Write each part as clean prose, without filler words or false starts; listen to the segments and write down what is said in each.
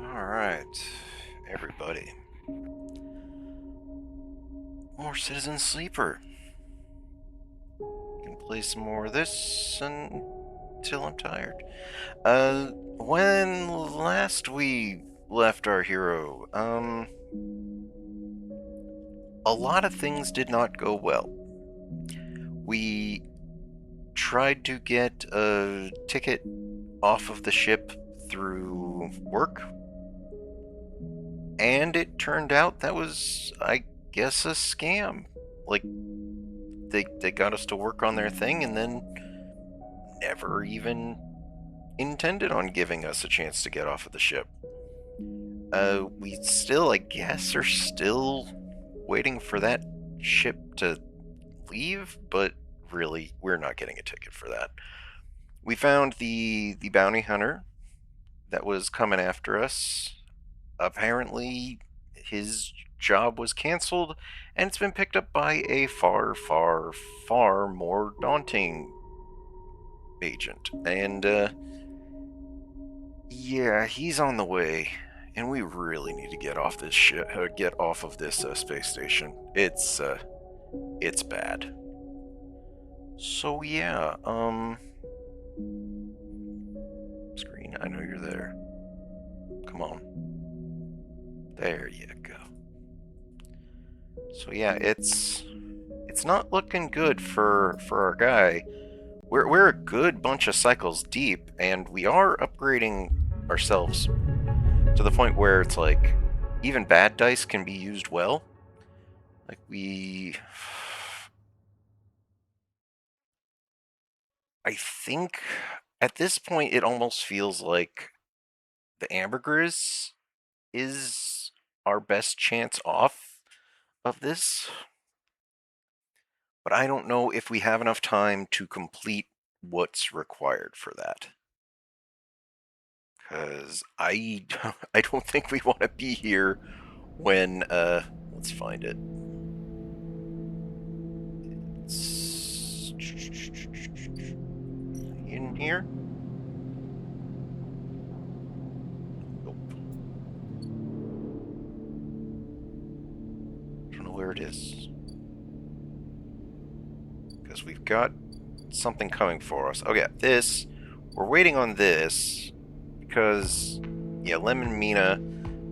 Alright, everybody. More Citizen Sleeper. Can play some more of this until I'm tired. When last we left our hero, a lot of things did not go well. We tried to get a ticket off of the ship through work, and it turned out that was, I guess, a scam. Like, they got us to work on their thing and then never even intended on giving us a chance to get off of the ship. We still, I guess, are still waiting for that ship to leave, but really, we're not getting a ticket for that. We found the bounty hunter that was coming after us. Apparently, his job was canceled, and it's been picked up by a far, far, far more daunting agent. And, yeah, he's on the way, and we really need to get off this ship, get off of this space station. It's bad. So yeah, screen, I know you're there. Come on. There you go. So yeah, it's not looking good for our guy. We're a good bunch of cycles deep, and we are upgrading ourselves to the point where it's like even bad dice can be used well. Like I think at this point it almost feels like the ambergris is our best chance off of this. But I don't know if we have enough time to complete what's required for that. Because I don't think we want to be here when, let's find it. It's in here? Nope. I don't know where it is. Because we've got something coming for us. Okay, this. We're waiting on this because, yeah, Lemon Mina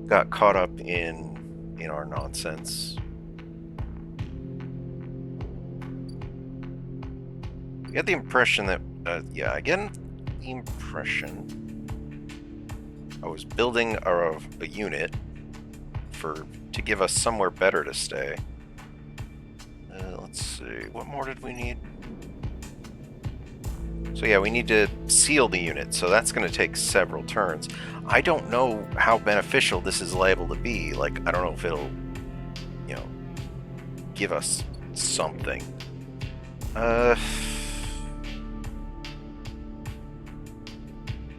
got caught up in our nonsense. I get the impression that, yeah, I get the impression I was building a unit to give us somewhere better to stay. Let's see, what more did we need? So yeah, we need to seal the unit, so that's going to take several turns. I don't know how beneficial this is liable to be. Like, I don't know if it'll, give us something.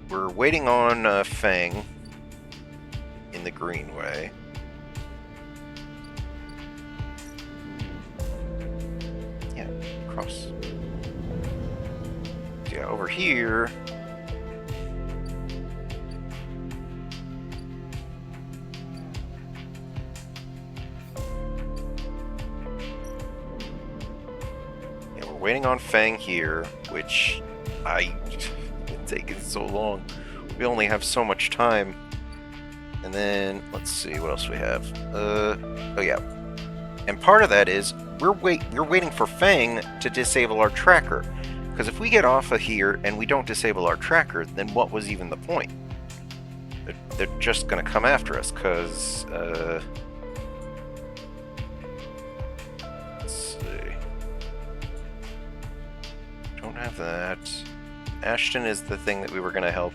We're waiting on Fang in the Greenway. Yeah, cross. Yeah, over here. Yeah, we're waiting on Fang here, which it's taking so long. We only have so much time. And then let's see what else we have. Oh yeah. And part of that is we're waiting for Fang to disable our tracker. Because if we get off of here and we don't disable our tracker, then what was even the point? They're just going to come after us, because... let's see. Don't have that. Ashton is the thing that we were going to help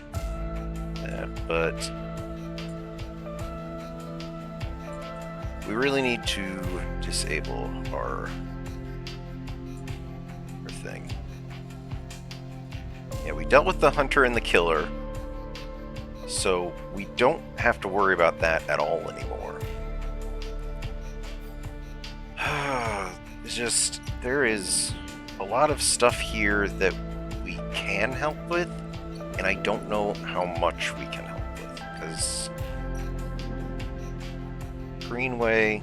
that, but we really need to disable our thing. Yeah, we dealt with the hunter and the killer, so we don't have to worry about that at all anymore. It's just, there is a lot of stuff here that we can help with, and I don't know how much we can help with, because Greenway,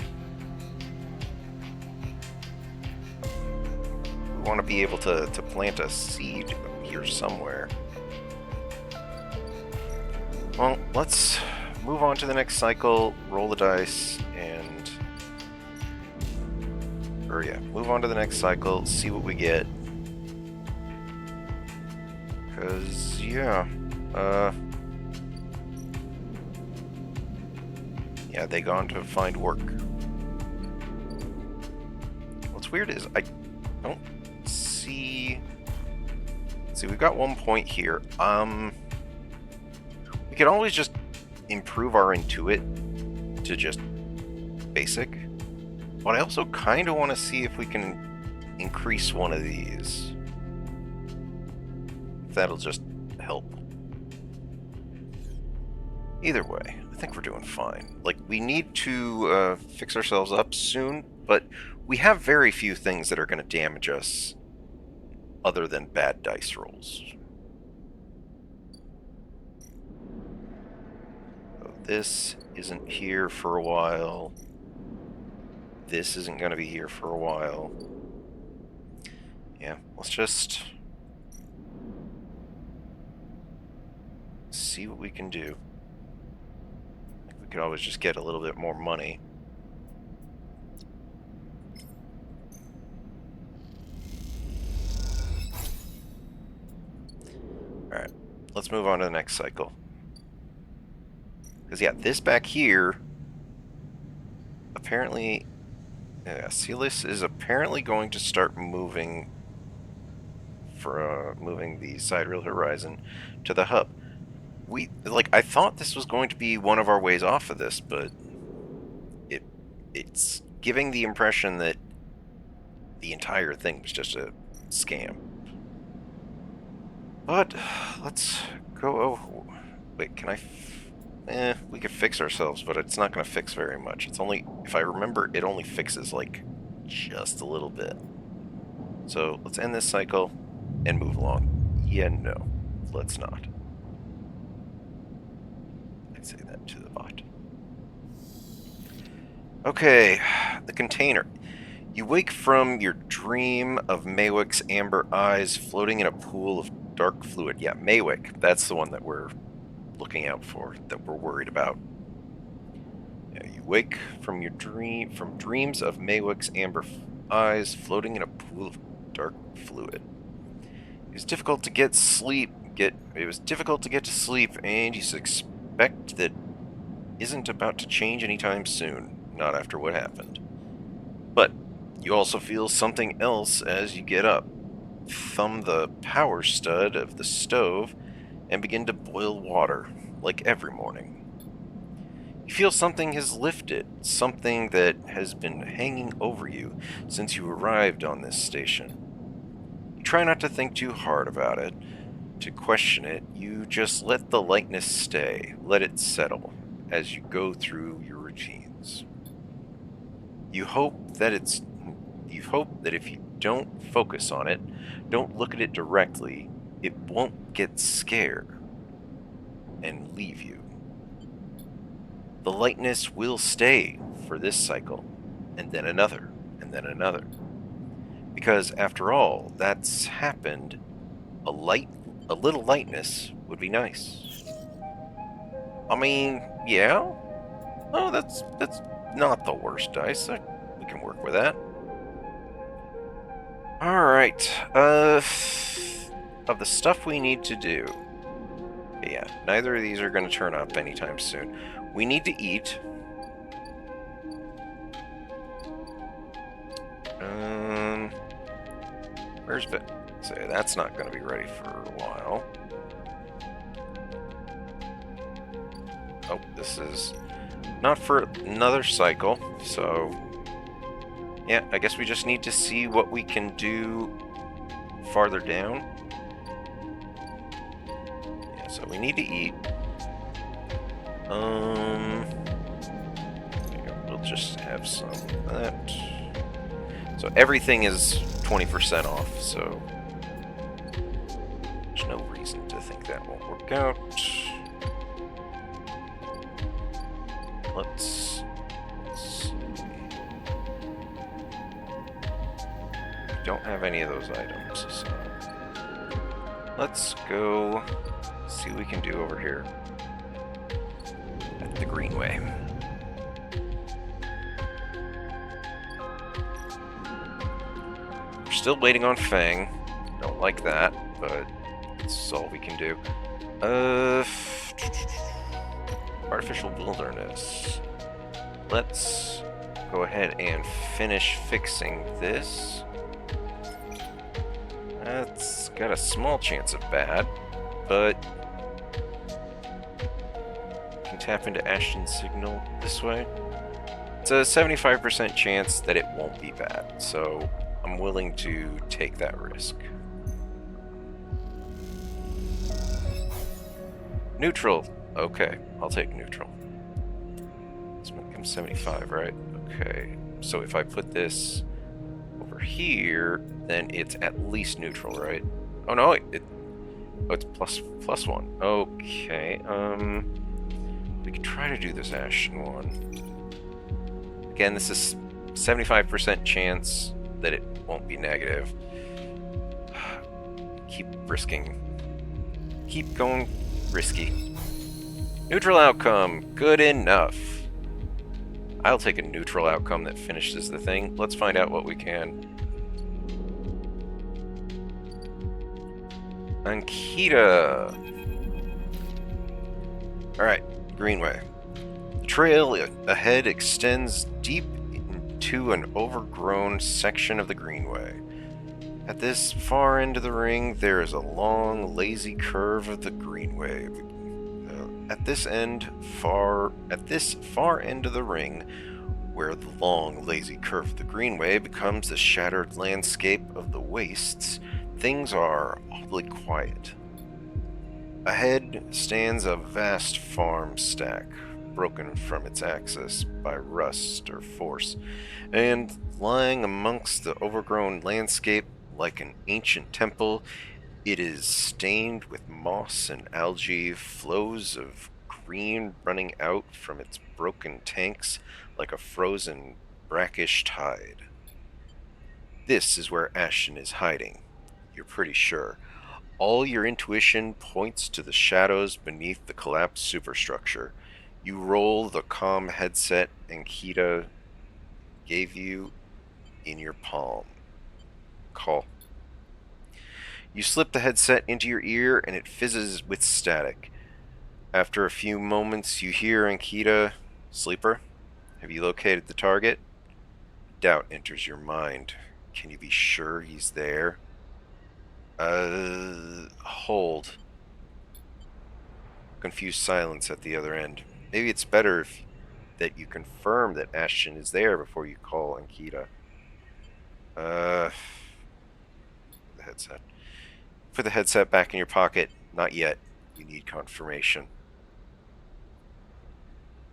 we want to be able to plant a seed here somewhere. Well, let's move on to the next cycle, roll the dice, move on to the next cycle, see what we get. Because, yeah, they gone to find work. What's weird is I don't see... See, we've got 1 point here. We could always just improve our Intuit to just basic. But I also kind of want to see if we can increase one of these. That'll just help. Either way, I think we're doing fine. Like, we need to fix ourselves up soon, but we have very few things that are going to damage us other than bad dice rolls. So this isn't here for a while. This isn't going to be here for a while. Yeah, let's just see what we can do. We could always just get a little bit more money. Alright, let's move on to the next cycle. Because, yeah, this back here, apparently... Yeah, Celis is apparently going to start moving moving the Sidereal Horizon to the hub. I thought this was going to be one of our ways off of this, but it's giving the impression that the entire thing was just a scam. But let's go. Oh, wait, can I? We could fix ourselves, but it's not going to fix very much. It's only, if I remember, it only fixes, like, just a little bit. So, let's end this cycle and move along. Yeah, no. Let's not. I'd say that to the bot. Okay, the container. You wake from your dream of Maywick's amber eyes floating in a pool of dark fluid. Yeah, Maywick. That's the one that we're looking out for, that we're worried about. Yeah, you wake from your dreams of Maywick's amber eyes floating in a pool of dark fluid. It was difficult to get to sleep, and you suspect that isn't about to change anytime soon. Not after what happened. But you also feel something else as you get up. Thumb the power stud of the stove and begin to boil water, like every morning. You feel something has lifted, something that has been hanging over you since you arrived on this station. You try not to think too hard about it, to question it. You just let the lightness stay, let it settle as you go through your routines. You hope that if you don't focus on it, don't look at it directly, it won't get scared and leave you. The lightness will stay for this cycle, and then another, and then another. Because after all that's happened, a little lightness would be nice. I mean, yeah. Oh, that's not the worst dice. We can work with that. Alright, of the stuff we need to do, yeah, neither of these are going to turn up anytime soon. We need to eat. Where's Bit? So that's not going to be ready for a while. Oh, this is not for another cycle, so yeah, I guess we just need to see what we can do farther down. Yeah, so we need to eat. We'll just have some of that. So everything is 20% off, so there's no reason to think that won't work out. Let's see. We don't have any of those items, so let's go see what we can do over here at the Greenway. We're still waiting on Fang. Don't like that, but it's all we can do. Artificial wilderness. Let's go ahead and finish fixing this. That's got a small chance of bad, but can tap into Ashton's signal this way. It's a 75% chance that it won't be bad, so I'm willing to take that risk. Neutral. Okay, I'll take neutral. Let's make him 75, right? Okay, so if I put this over here, then it's at least neutral, right? Oh no, it's plus one. Okay, we could try to do this Ashton one. Again, this is 75% chance that it won't be negative. Keep risking. Keep going risky. Neutral outcome. Good enough. I'll take a neutral outcome that finishes the thing. Let's find out what we can. Ankita. Alright, Greenway. The trail ahead extends deep into an overgrown section of the Greenway. At this far end of the ring, there is a long, lazy curve of the Greenway. At this far end of the ring, where the long, lazy curve of the Greenway becomes the shattered landscape of the wastes, things are oddly quiet. Ahead stands a vast farm stack, broken from its axis by rust or force, and lying amongst the overgrown landscape like an ancient temple, it is stained with moss and algae, flows of green running out from its broken tanks like a frozen, brackish tide. This is where Ashton is hiding, you're pretty sure. All your intuition points to the shadows beneath the collapsed superstructure. You roll the comm headset Ankita gave you in your palm. Call. You slip the headset into your ear and it fizzes with static. After a few moments, you hear Ankita, "Sleeper, have you located the target?" Doubt enters your mind. Can you be sure he's there? Hold. Confused silence at the other end. Maybe it's better that you confirm that Ashton is there before you call Ankita. The headset. Put the headset back in your pocket. Not yet. You need confirmation.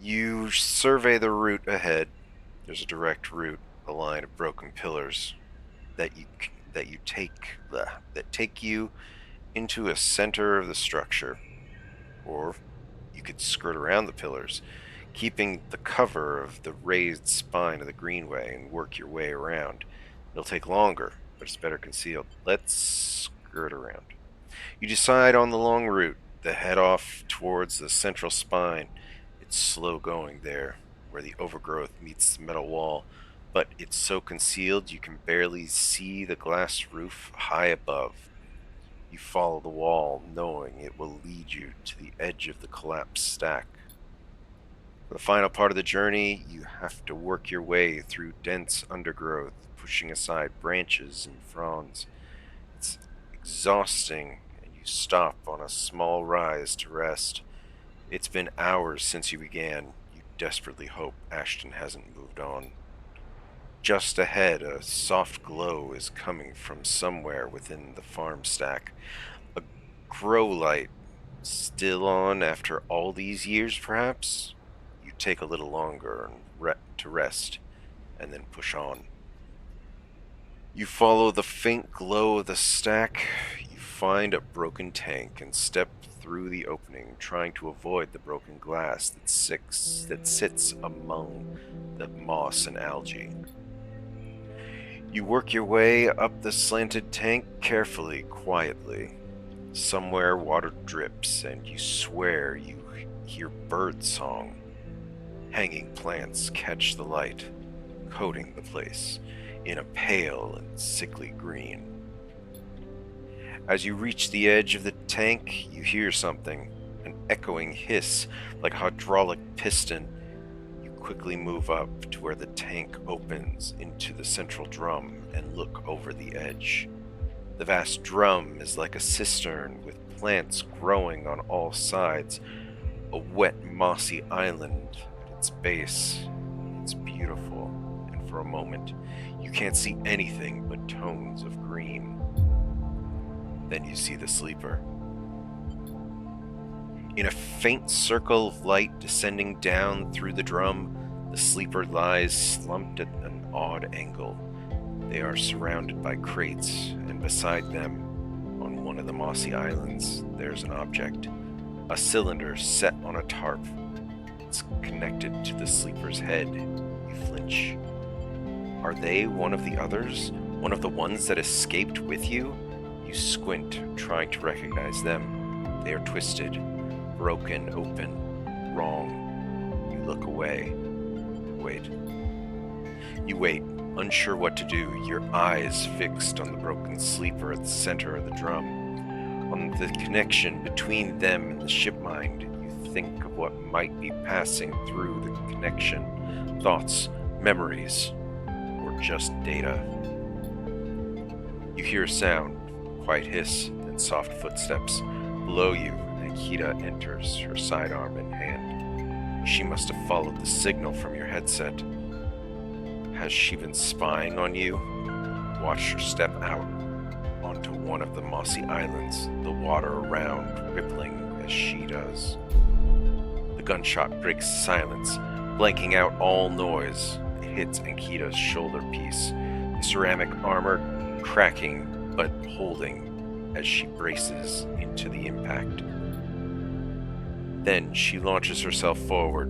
You survey the route ahead. There's a direct route, a line of broken pillars that take you into a center of the structure. Or you could skirt around the pillars, keeping the cover of the raised spine of the Greenway and work your way around. It'll take longer, but it's better concealed. Let's skirt around. You decide on the long route, the head off towards the central spine. It's slow going there, where the overgrowth meets the metal wall, but it's so concealed you can barely see the glass roof high above. You follow the wall, knowing it will lead you to the edge of the collapsed stack. For the final part of the journey, you have to work your way through dense undergrowth, pushing aside branches and fronds. It's exhausting, and you stop on a small rise to rest. It's been hours since you began. You desperately hope Ashton hasn't moved on. Just ahead, a soft glow is coming from somewhere within the farm stack. A grow light. Still on after all these years, perhaps? You take a little longer to rest, and then push on. You follow the faint glow of the stack. You find a broken tank and step through the opening, trying to avoid the broken glass that sits among the moss and algae. You work your way up the slanted tank carefully, quietly. Somewhere water drips, and you swear you hear bird song. Hanging plants catch the light, coating the place in a pale and sickly green. As you reach the edge of the tank, you hear something, an echoing hiss like a hydraulic piston. You quickly move up to where the tank opens into the central drum and look over the edge. The vast drum is like a cistern with plants growing on all sides, a wet, mossy island at its base. It's beautiful, and for a moment, you can't see anything but tones of green. Then you see the sleeper. In a faint circle of light descending down through the drum, the sleeper lies slumped at an odd angle. They are surrounded by crates, and beside them, on one of the mossy islands, there's an object. A cylinder set on a tarp. It's connected to the sleeper's head. You flinch. Are they one of the others? One of the ones that escaped with you? You squint, trying to recognize them. They are twisted, broken open, wrong. You look away. Wait. You wait, unsure what to do, your eyes fixed on the broken sleeper at the center of the drum. On the connection between them and the ship mind, you think of what might be passing through the connection. Thoughts, memories, or just data. You hear a sound, quiet hiss, and soft footsteps. Below you, Akita enters, her sidearm in hand. She must have followed the signal from your headset. Has she been spying on you? Watch her step out onto one of the mossy islands, the water around rippling as she does. The gunshot breaks silence, blanking out all noise. It hits Ankita's shoulder piece, the ceramic armor cracking but holding as she braces into the impact. Then she launches herself forward,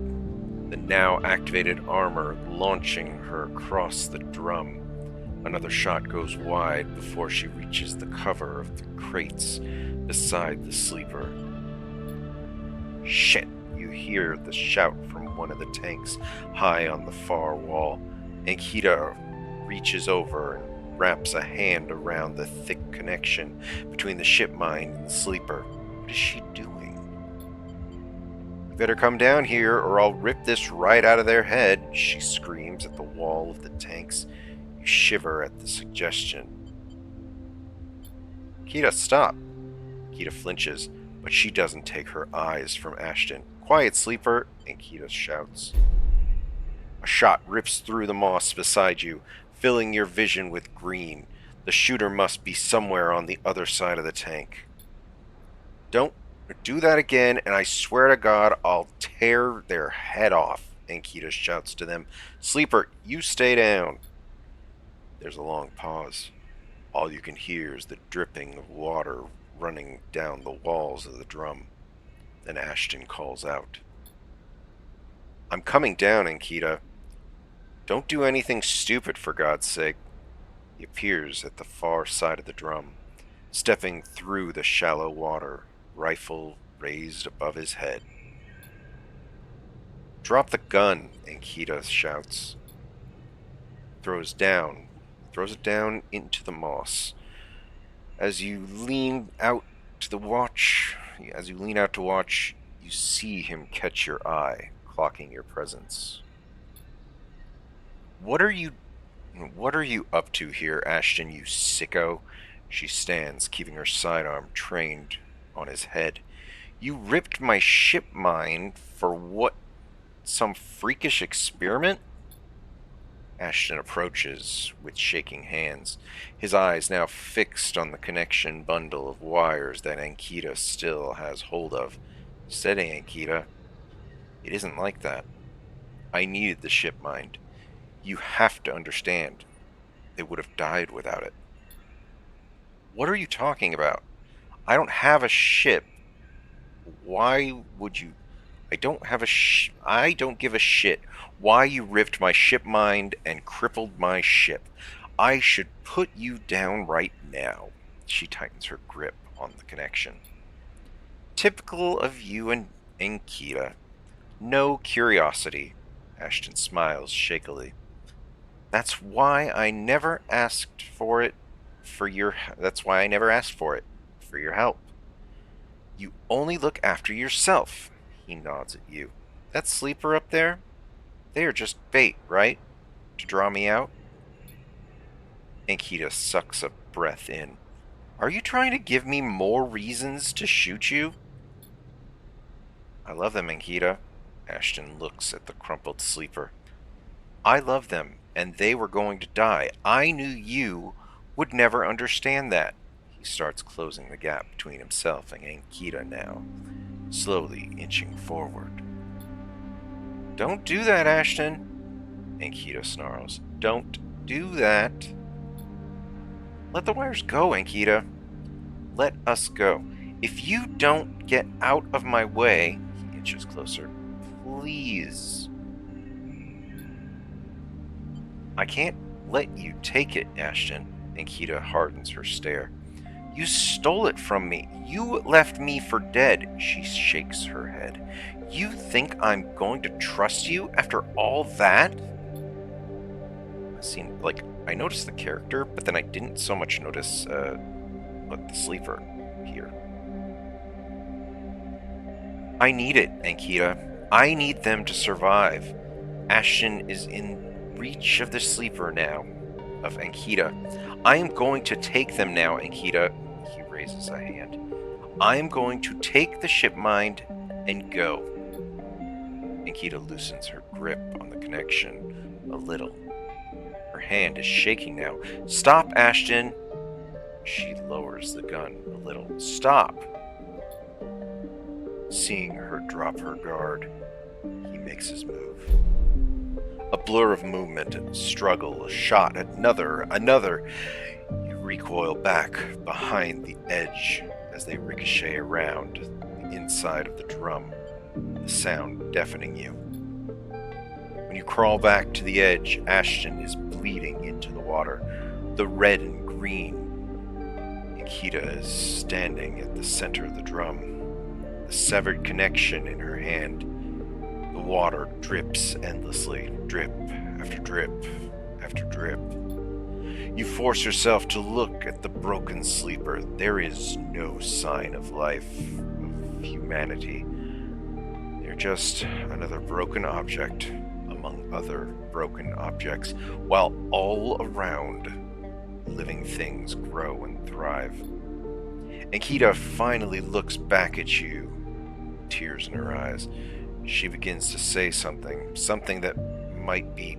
the now activated armor launching her across the drum. Another shot goes wide before she reaches the cover of the crates beside the sleeper. Shit! You hear the shout from one of the tanks high on the far wall. Ankita reaches over and wraps a hand around the thick connection between the ship mind and the sleeper. What is she doing? Better come down here or I'll rip this right out of their head, she screams at the wall of the tanks. You shiver at the suggestion. Kita, stop. Kita flinches, but she doesn't take her eyes from Ashton. Quiet, sleeper, and Kita shouts. A shot rips through the moss beside you, filling your vision with green. The shooter must be somewhere on the other side of the tank. Don't do that again, and I swear to God, I'll tear their head off, Ankita shouts to them. Sleeper, you stay down. There's a long pause. All you can hear is the dripping of water running down the walls of the drum. Then Ashton calls out. I'm coming down, Ankita. Don't do anything stupid, for God's sake. He appears at the far side of the drum, stepping through the shallow water, rifle raised above his head. Drop the gun, Ankita shouts. Throws it down into the moss. As you lean out to watch, you see him catch your eye, clocking your presence. What are you up to here, Ashton, you sicko? She stands, keeping her sidearm trained on his head. You ripped my ship mine for what? Some freakish experiment? Ashton approaches with shaking hands, his eyes now fixed on the connection bundle of wires that Ankita still has hold of. Steady, Ankita. It isn't like that. I needed the ship mind. You have to understand. They would have died without it. What are you talking about? I don't have a ship. Why would you? I don't give a shit why you ripped my ship mind and crippled my ship. I should put you down right now. She tightens her grip on the connection. Typical of you and Ankita. No curiosity. Ashton smiles shakily. That's why I never asked for it That's why I never asked for it for your help. You only look after yourself. He nods at you. That sleeper up there? They are just bait, right? To draw me out? Ankita sucks a breath in. Are you trying to give me more reasons to shoot you? I love them, Ankita. Ashton looks at the crumpled sleeper. I love them, and they were going to die. I knew you would never understand that. He starts closing the gap between himself and Ankita now, slowly inching forward. Don't do that, Ashton, Ankita snarls. Don't do that. Let the wires go, Ankita. Let us go. If you don't get out of my way, he inches closer. Please. I can't let you take it, Ashton. Ankita hardens her stare. You stole it from me. You left me for dead. She shakes her head. You think I'm going to trust you after all that? I noticed the character, but then I didn't so much notice the sleeper here. I need it, Ankita. I need them to survive. Ashton is in reach of the sleeper now, of Ankita. I am going to take them now, Ankita. He raises a hand. I am going to take the ship mind and go. Ankita loosens her grip on the connection a little. Her hand is shaking now. Stop, Ashton. She lowers the gun a little. Stop. Seeing her drop her guard, he makes his move. A blur of movement, a struggle, a shot, another. You recoil back behind the edge as they ricochet around the inside of the drum, the sound deafening you. When you crawl back to the edge, Ashton is bleeding into the water, the red and green. Ankita is standing at the center of the drum, the severed connection in her hand. The water drips endlessly, drip after drip after drip. You force yourself to look at the broken sleeper. There is no sign of life, of humanity. They're just another broken object among other broken objects, while all around living things grow and thrive. Ankita finally looks back at you, tears in her eyes. She begins to say something that might be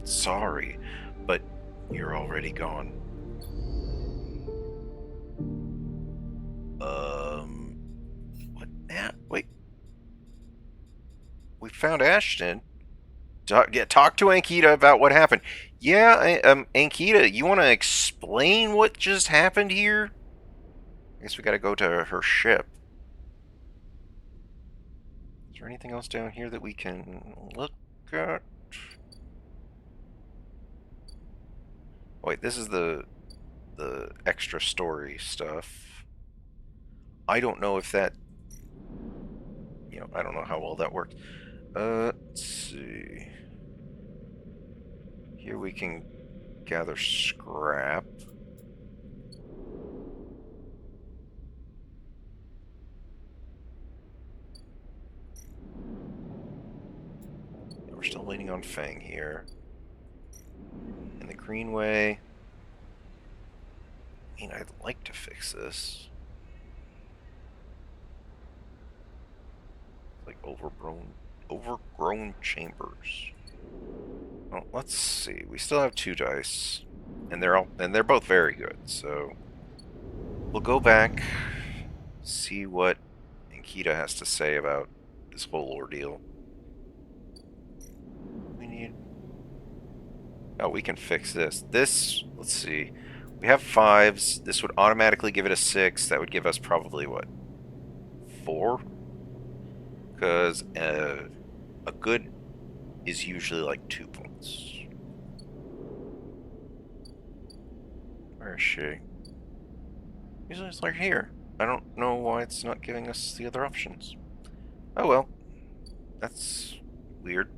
sorry, but you're already gone. What now? Wait. We found Ashton. Talk to Ankita about what happened. Yeah, Ankita, you want to explain what just happened here? I guess we gotta go to her ship. Is there anything else down here that we can look at? Wait, this is the extra story stuff. I don't know if that, I don't know how well that works. Let's see. Here we can gather scrap. We're still waiting on Fang here. And the Greenway. I mean, I'd like to fix this. overgrown chambers. Well, let's see. We still have 2 dice, and they're both very good. So we'll go back, see what Ankita has to say about this whole ordeal. We need. Oh, we can fix this. Let's see. We have 5s. This would automatically give it a 6. That would give us probably what? 4? Because a good is usually like 2 points. Where is she? Usually it's like here. I don't know why it's not giving us the other options. Oh well. That's weird.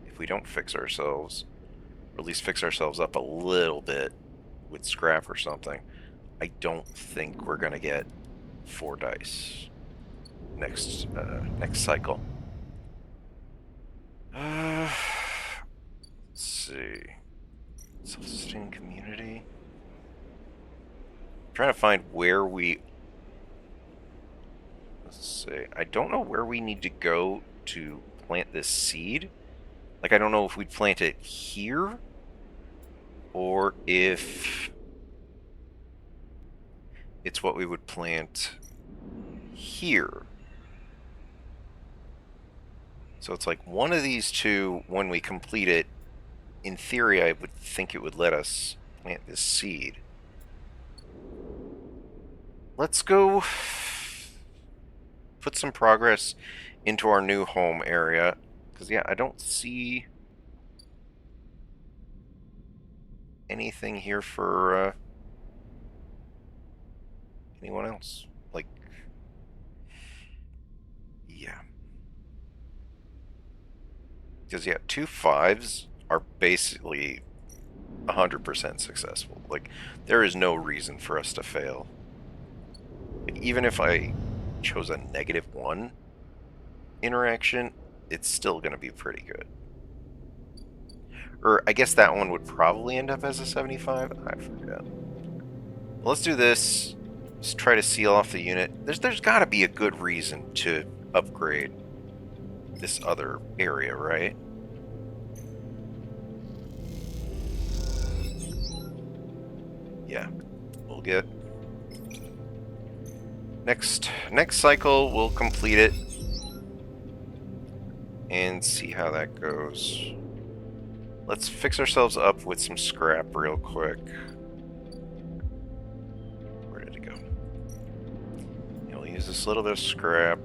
If we don't fix ourselves, or at least fix ourselves up a little bit with scrap or something, I don't think we're gonna get 4 dice next cycle. Let's see. Self-sustaining community. I'm trying to find where we. Let's see. I don't know where we need to go to plant this seed. Like, I don't know if we'd plant it here or if it's what we would plant here. So it's like one of these two, when we complete it, in theory, I would think it would let us plant this seed. Let's go put some progress into our new home area. Because, yeah, I don't see anything here for anyone else. Like, yeah. Because, yeah, 2 5s are basically 100% successful. Like, there is no reason for us to fail. Like, even if I chose a -1 interaction, it's still going to be pretty good. Or I guess that one would probably end up as a 75. I forget. Well, let's do this. Let's try to seal off the unit. There's got to be a good reason to upgrade this other area, right? Yeah, we'll get next cycle. We'll complete it and see how that goes. Let's fix ourselves up with some scrap real quick. Where did it go? Yeah, we'll use this little bit of scrap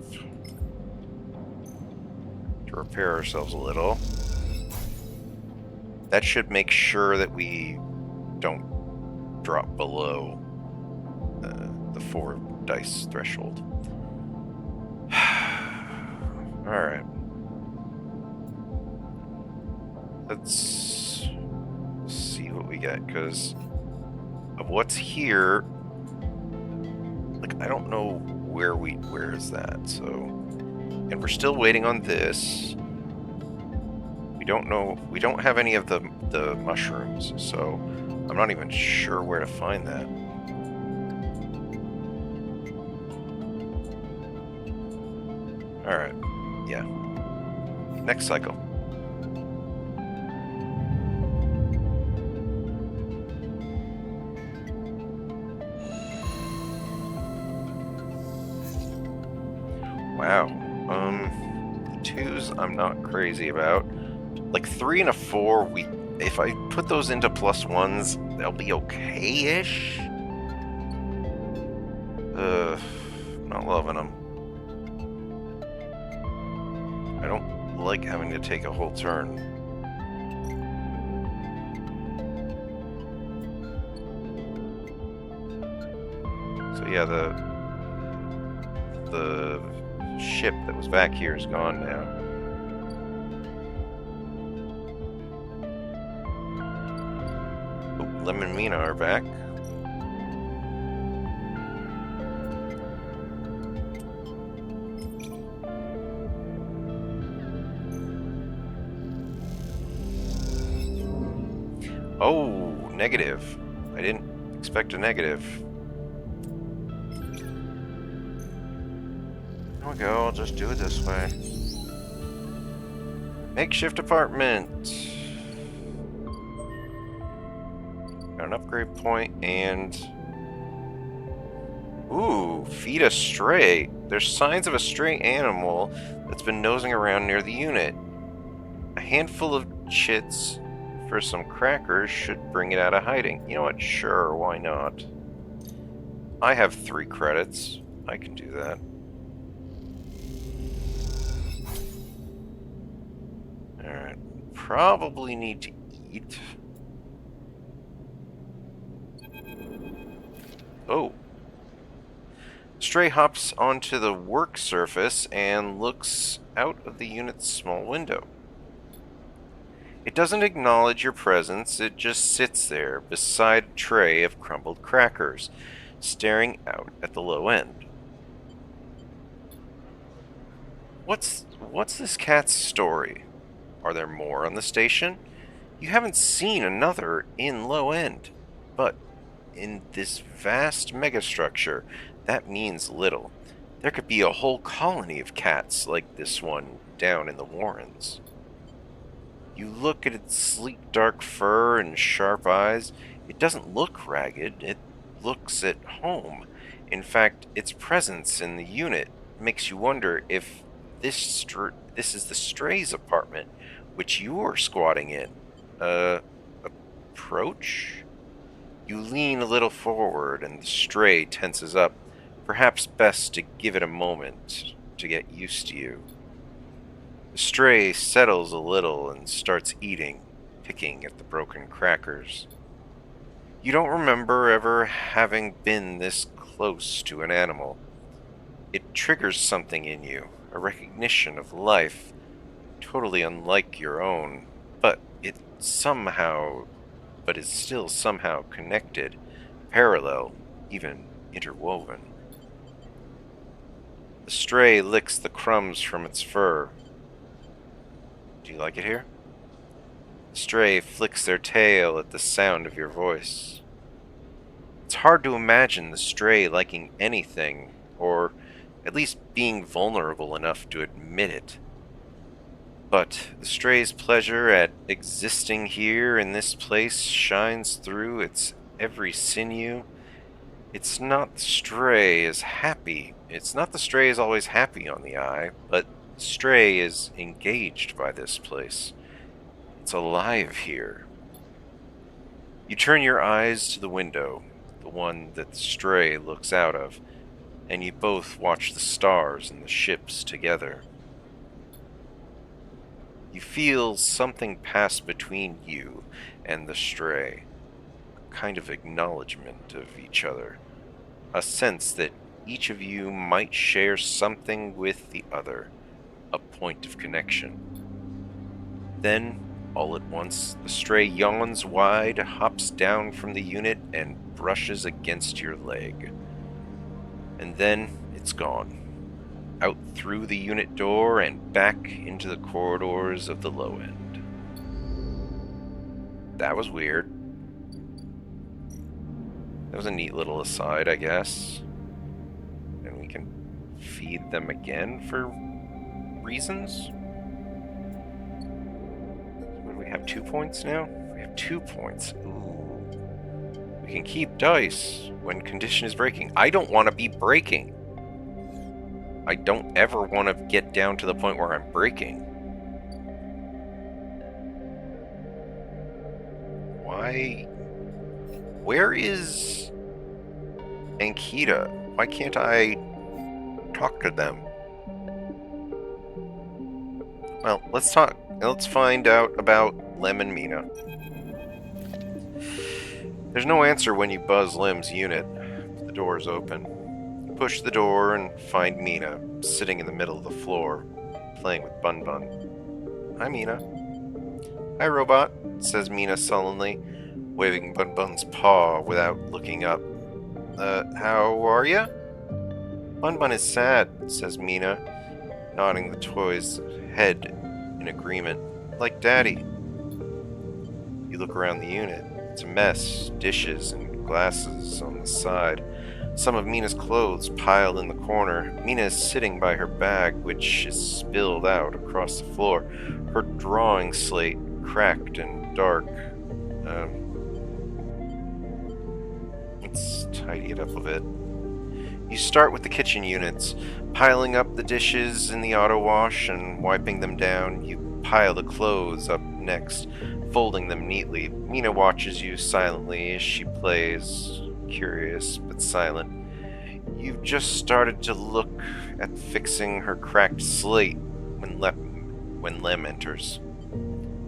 to repair ourselves a little. That should make sure that we don't drop below the 4 dice threshold. Alright. Let's see what we get, because of what's here, like, I don't know where is that, so, and we're still waiting on this. We don't have any of the mushrooms, so I'm not even sure where to find that. Alright, yeah. Next cycle. Wow. 2s I'm not crazy about. Like 3 and a 4, if I put those into +1s, they'll be okay-ish. Not loving them. I don't like having to take a whole turn. So yeah, the ship that was back here is gone now. Oh, Lemon and Mina are back. Oh, negative. I didn't expect a negative. There we go, I'll just do it this way. Makeshift apartment. Got an upgrade point and... Ooh, feed a stray. There's signs of a stray animal that's been nosing around near the unit. A handful of chits for some crackers should bring it out of hiding. You know what? Sure, why not? I have 3 credits. I can do that. Alright. Probably need to eat. Oh. Stray hops onto the work surface and looks out of the unit's small window. It doesn't acknowledge your presence, it just sits there beside a tray of crumbled crackers, staring out at the low end. What's this cat's story? Are there more on the station? You haven't seen another in low end, but in this vast megastructure, that means little. There could be a whole colony of cats like this one down in the Warrens. You look at its sleek dark fur and sharp eyes. It doesn't look ragged, it looks at home. In fact, its presence in the unit makes you wonder if this is the stray's apartment, which you're squatting in. Approach? You lean a little forward and the stray tenses up. Perhaps best to give it a moment to get used to you. The stray settles a little and starts eating, picking at the broken crackers. You don't remember ever having been this close to an animal. It triggers something in you, a recognition of life, totally unlike your own, but is still somehow connected, parallel, even interwoven. The stray licks the crumbs from its fur. Do you like it here? The stray flicks their tail at the sound of your voice. It's hard to imagine the stray liking anything, or at least being vulnerable enough to admit it. But the stray's pleasure at existing here in this place shines through its every sinew. It's not the stray is happy. It's not the stray is always happy on the eye, but the stray is engaged by this place. It's alive here. You turn your eyes to the window, the one that the stray looks out of, and you both watch the stars and the ships together. You feel something pass between you and the stray, a kind of acknowledgement of each other, a sense that each of you might share something with the other, a point of connection. Then, all at once, the stray yawns wide, hops down from the unit, and brushes against your leg. And then it's gone. Out through the unit door and back into the corridors of the low end. That was weird. That was a neat little aside, I guess. And we can feed them again for reasons? What do we have, 2 points now? We have 2 points. Ooh. We can keep dice when condition is breaking. I don't want to be breaking. I don't ever want to get down to the point where I'm breaking. Why? Where is Ankita? Why can't I talk to them? Well, let's talk. Let's find out about Lem and Mina. There's no answer when you buzz Lem's unit. The door is open. You push the door and find Mina sitting in the middle of the floor, playing with Bun Bun. Hi, Mina. Hi, Robot, says Mina sullenly, waving Bun Bun's paw without looking up. How are ya? Bun Bun is sad, says Mina, nodding the toy's head in agreement. Like Daddy. You look around the unit. It's a mess. Dishes and glasses on the side. Some of Mina's clothes piled in the corner. Mina is sitting by her bag, which is spilled out across the floor. Her drawing slate cracked and dark. Let's tidy it up a bit. You start with the kitchen units, piling up the dishes in the auto wash and wiping them down. You pile the clothes up next, folding them neatly. Mina watches you silently as she plays, curious but silent. You've just started to look at fixing her cracked slate when Lem enters.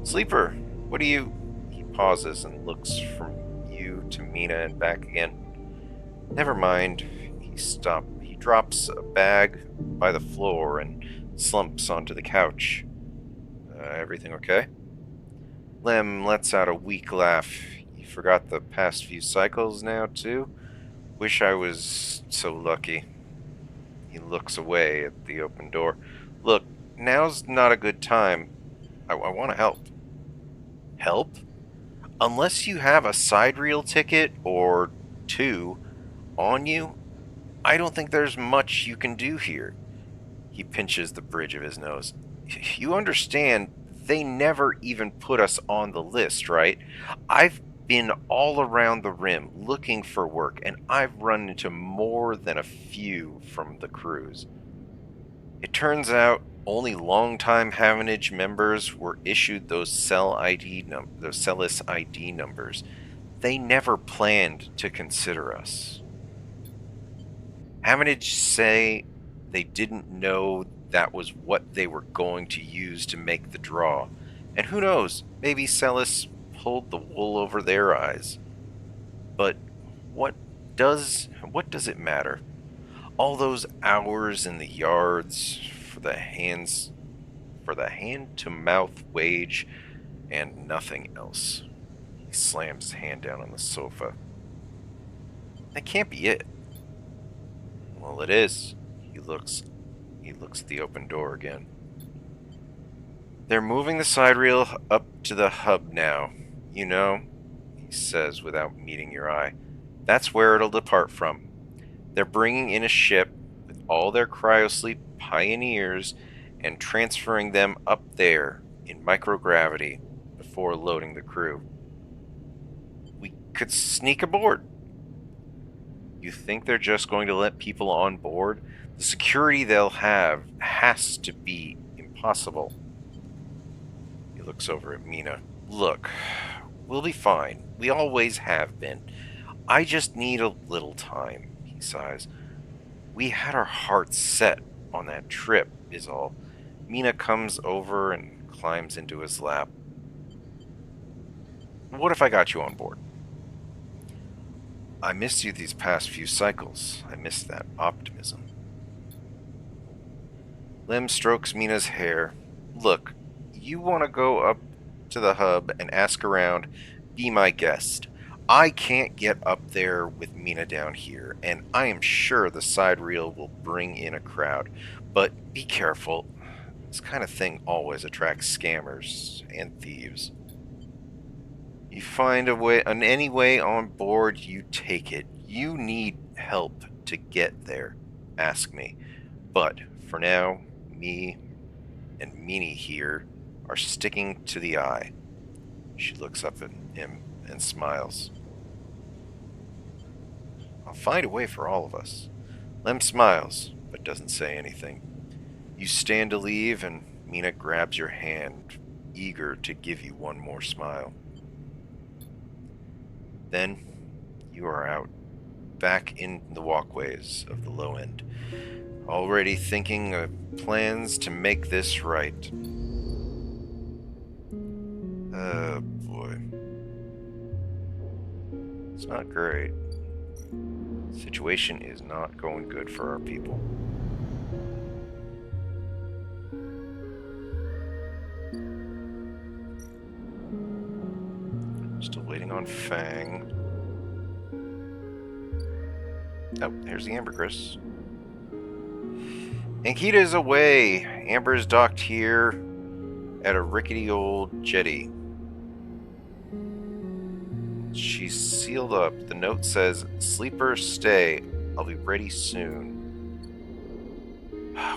Sleeper, what do you... He pauses and looks from you to Mina and back again. Never mind. He drops a bag by the floor and slumps onto the couch. Everything okay? Lem lets out a weak laugh. You forgot the past few cycles now, too? Wish I was so lucky. He looks away at the open door. Look, now's not a good time. I want to help. Help? Unless you have a side reel ticket or two on you, I don't think there's much you can do here. He pinches the bridge of his nose. You understand, they never even put us on the list, right? I've been all around the rim looking for work, and I've run into more than a few from the cruise. It turns out only longtime Havenage members were issued those those Celis ID numbers. They never planned to consider us. Havenage say they didn't know that was what they were going to use to make the draw. And who knows, maybe Celis pulled the wool over their eyes. But what does it matter? All those hours in the yards for the hand to mouth wage and nothing else. He slams his hand down on the sofa. That can't be it. Well, it is. He looks at the open door again. They're moving the side reel up to the hub now. You know, he says without meeting your eye. That's where it'll depart from. They're bringing in a ship with all their cryosleep pioneers and transferring them up there in microgravity before loading the crew. We could sneak aboard. You think they're just going to let people on board? The security they'll have has to be impossible. He looks over at Mina. Look, we'll be fine. We always have been. I just need a little time, he sighs. We had our hearts set on that trip, is all. Mina comes over and climbs into his lap. What if I got you on board? I missed you these past few cycles. I missed that optimism. Lem strokes Mina's hair. Look, you want to go up to the hub and ask around, be my guest. I can't get up there with Mina down here, and I am sure the side reel will bring in a crowd. But be careful. This kind of thing always attracts scammers and thieves. You find a way, on any way on board, you take it. You need help to get there. Ask me. But for now, me and Meanie here are sticking to the eye. She looks up at him and smiles. I'll find a way for all of us. Lem smiles, but doesn't say anything. You stand to leave, and Mina grabs your hand, eager to give you one more smile. Then you are out, back in the walkways of the low end, already thinking of plans to make this right. Oh boy. It's not great. The situation is not going good for our people. Still waiting on Fang. Oh, there's the Ambergris. Ankita is away. Amber is docked here at a rickety old jetty. She's sealed up. The note says, Sleeper, stay. I'll be ready soon.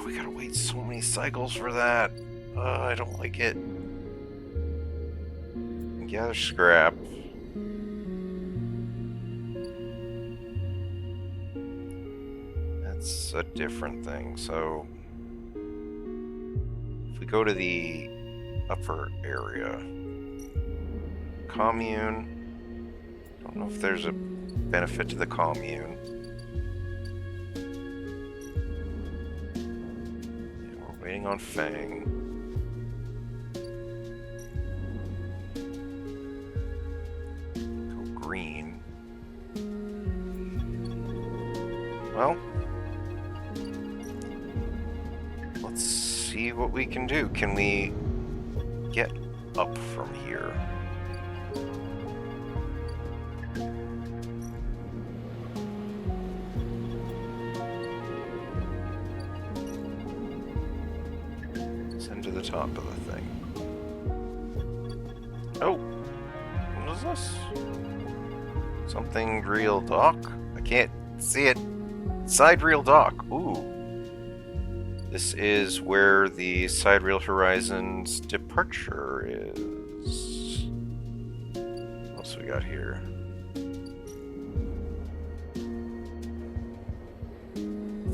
We gotta wait so many cycles for that. I don't like it. Gather scrap. That's a different thing. So if we go to the upper area, commune. Don't know if there's a benefit to the commune. Yeah, we're waiting on Fang. Go green. Well, let's see what we can do. Can we get up from here? Send to the top of the thing. Oh, what is this? Something real dock? I can't see it. Side reel dock. Ooh. This is where the Sidereal Horizons departure is. What else we got here?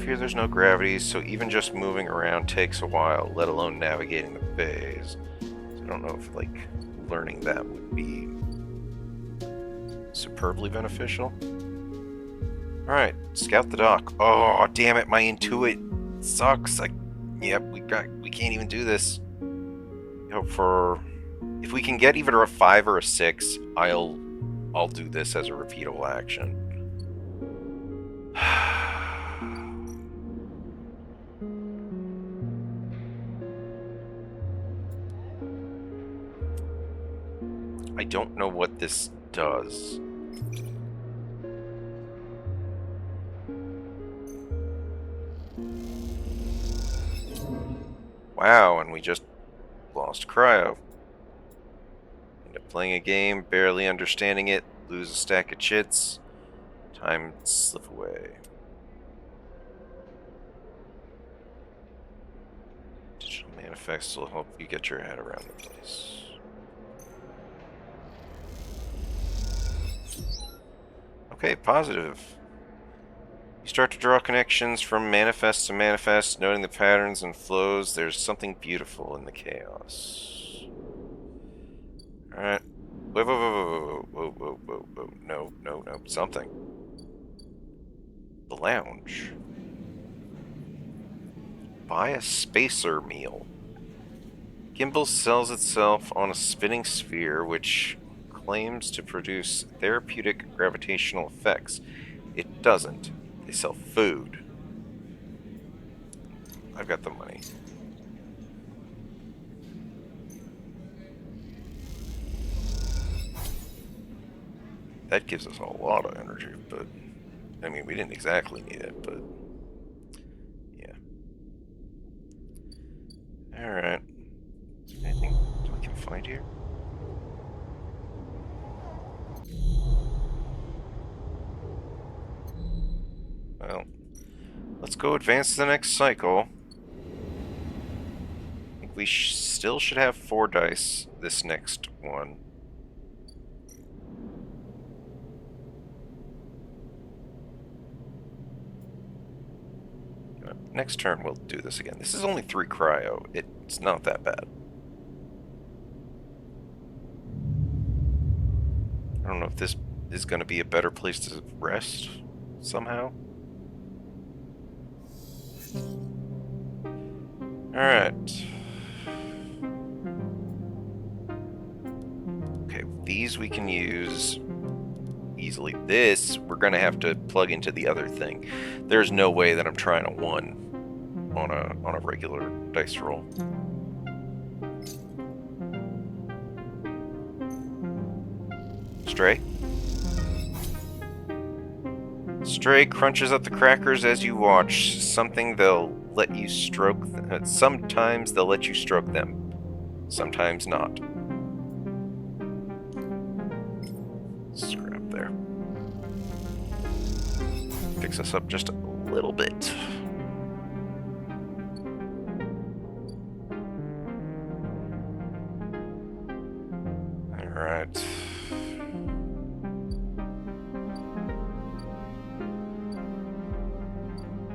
Here there's no gravity, so even just moving around takes a while, let alone navigating the bays. So I don't know if, like, learning that would be superbly beneficial. Alright, scout the dock. Oh, damn it, my Intuit sucks. Yep, we can't even do this. If we can get either a 5 or a 6, I'll do this as a repeatable action. I don't know what this does. Wow, and we just lost cryo. End up playing a game, barely understanding it, lose a stack of chits, time slip away. Digital manifests will help you get your head around the place. Okay, positive. You start to draw connections from manifest to manifest, noting the patterns and flows. There's something beautiful in the chaos. Alright. Whoa. No. Something. The lounge. Buy a spacer meal. Gimbal sells itself on a spinning sphere, which claims to produce therapeutic gravitational effects. It doesn't. They sell food. I've got the money. That gives us a lot of energy, but I mean, we didn't exactly need it, but yeah. Alright. Anything we can find here? Well, let's go advance to the next cycle. I think we still should have 4 dice this next one. Next turn we'll do this again. This is only 3 cryo. It's not that bad. I don't know if this is going to be a better place to rest somehow. Alright. Okay, these we can use easily. This, we're going to have to plug into the other thing. There's no way that I'm trying a 1 on a regular dice roll. Stray. Stray crunches up the crackers as you watch. Sometimes they'll let you stroke them. Sometimes not. Scrap there. fix us up just a little bit. Alright.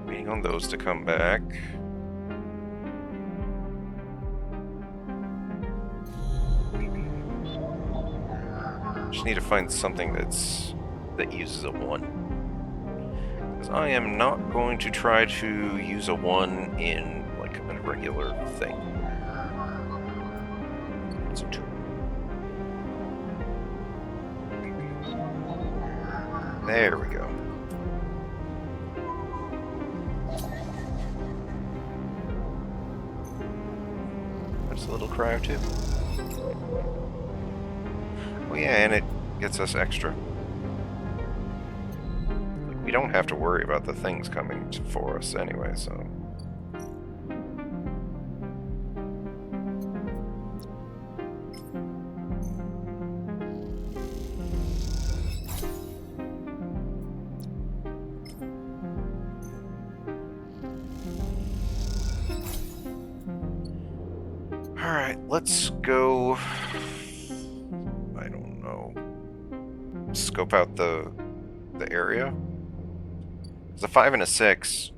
Waiting on those to come back. Just need to find something that uses a 1. Because I am not going to try to use a 1 in like a regular thing. It's a 2. There we go. That's a little cryo too. Oh yeah, and it gets us extra. Like, we don't have to worry about the things coming for us anyway, so... Alright, let's go... I don't know. Scope out the area. The 5 and a 6,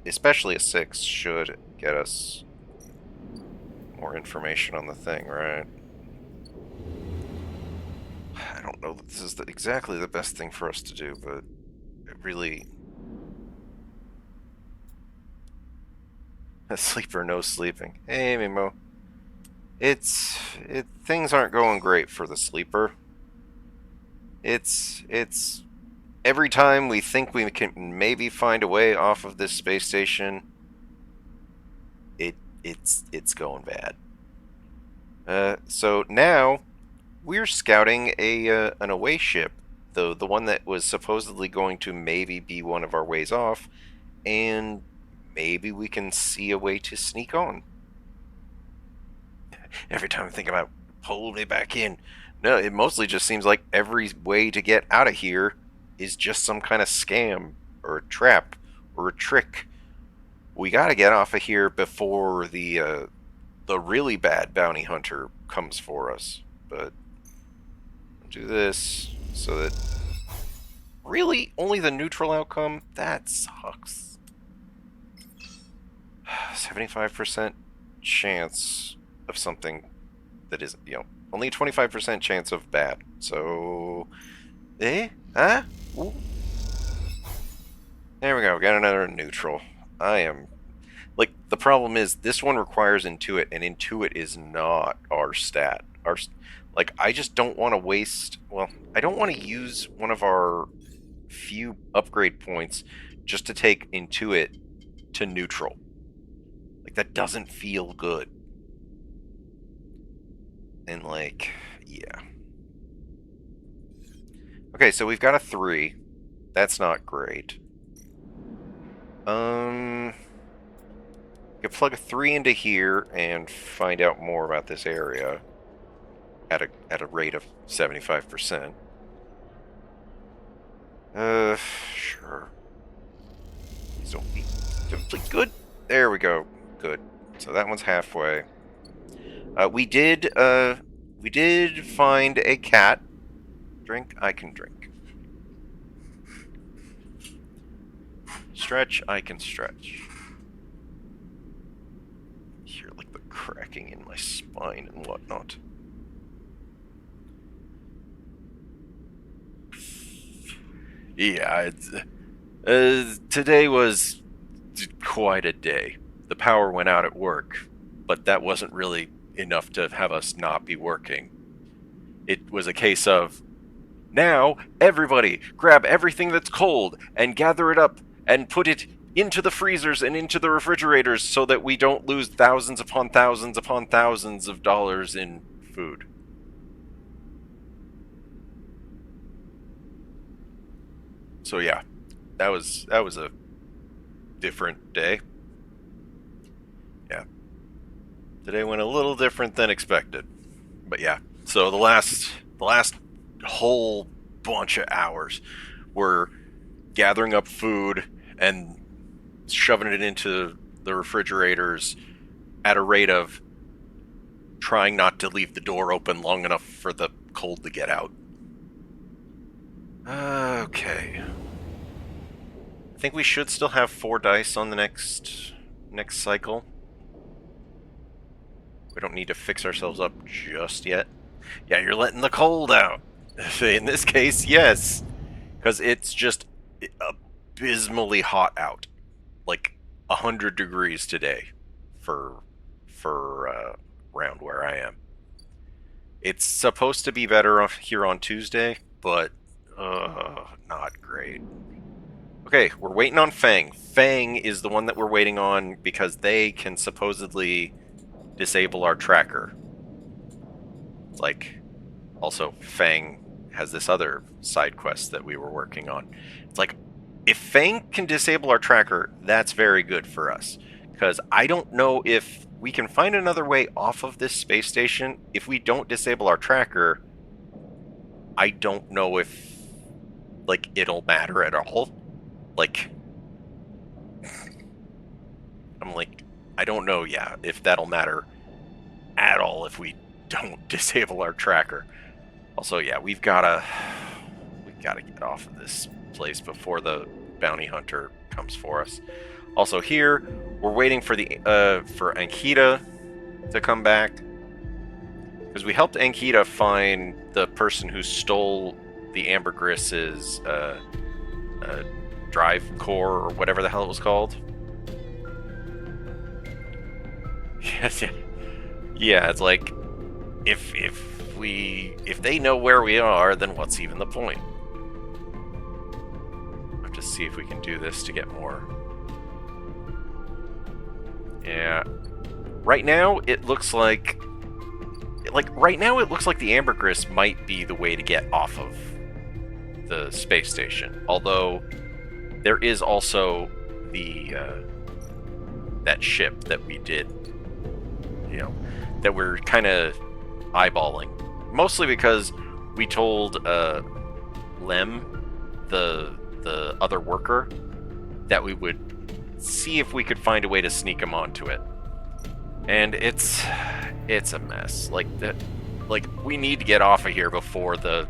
especially a 6, should get us more information on the thing, right? I don't know that this is exactly the best thing for us to do, but it really... Sleep or no sleeping. Hey, Mimo. Things aren't going great for the sleeper. It's every time we think we can maybe find a way off of this space station, it's going bad. So now we're scouting an away ship, the one that was supposedly going to maybe be one of our ways off, and maybe we can see a way to sneak on. Every time I think about pulling me back in, no, it mostly just seems like every way to get out of here is just some kind of scam or a trap or a trick. We gotta get off of here before the really bad bounty hunter comes for us. But I'll do this so that really only the neutral outcome. That sucks. 75% chance of something that isn't, only 25% chance of bad. So, huh? Ooh. There we go. Got another neutral. I am, like, the problem is this one requires Intuit, and Intuit is not our stat. Like, I just don't want to waste, well, I don't want to use one of our few upgrade points just to take Intuit to neutral. Like, that doesn't feel good. And, like, yeah. Okay, so we've got a 3. That's not great. You could plug a 3 into here and find out more about this area at a rate of 75%. Sure. Please don't be good. There we go. Good. So that one's halfway. We did find a cat. Drink, I can drink. Stretch, I can stretch. Hear like the cracking in my spine and whatnot. Yeah, today was quite a day. The power went out at work, but that wasn't really enough to have us not be working. It was a case of, now everybody grab everything that's cold and gather it up and put it into the freezers and into the refrigerators so that we don't lose thousands upon thousands upon thousands of dollars in food. So yeah, that was a different day. Yeah. Today went a little different than expected. But yeah, so the last whole bunch of hours were gathering up food and shoving it into the refrigerators at a rate of trying not to leave the door open long enough for the cold to get out. Okay. I think we should still have 4 dice on the next cycle. We don't need to fix ourselves up just yet. Yeah, you're letting the cold out. In this case, yes. Because it's just abysmally hot out. Like 100 degrees today for around where I am. It's supposed to be better here on Tuesday, but not great. Okay, we're waiting on Fang. Fang is the one that we're waiting on because they can supposedly disable our tracker. Like, also, Fang has this other side quest that we were working on. It's like, if Fang can disable our tracker, that's very good for us. Because I don't know if we can find another way off of this space station. If we don't disable our tracker, I don't know if, like, it'll matter at all. Like, I'm like, I don't know, yeah, if that'll matter at all if we don't disable our tracker. Also, yeah, we gotta get off of this place before the bounty hunter comes for us. Also, here we're waiting for for Ankita to come back because we helped Ankita find the person who stole the Ambergriss's drive core or whatever the hell it was called. Yes, yeah. It's like if they know where we are, then what's even the point? I'll have to see if we can do this to get more. Yeah. Right now it looks like the Ambergris might be the way to get off of the space station. Although there is also the that ship that we did, that we're kind of eyeballing. Mostly because we told Lem, the other worker, that we would see if we could find a way to sneak him onto it. And it's a mess. Like we need to get off of here before the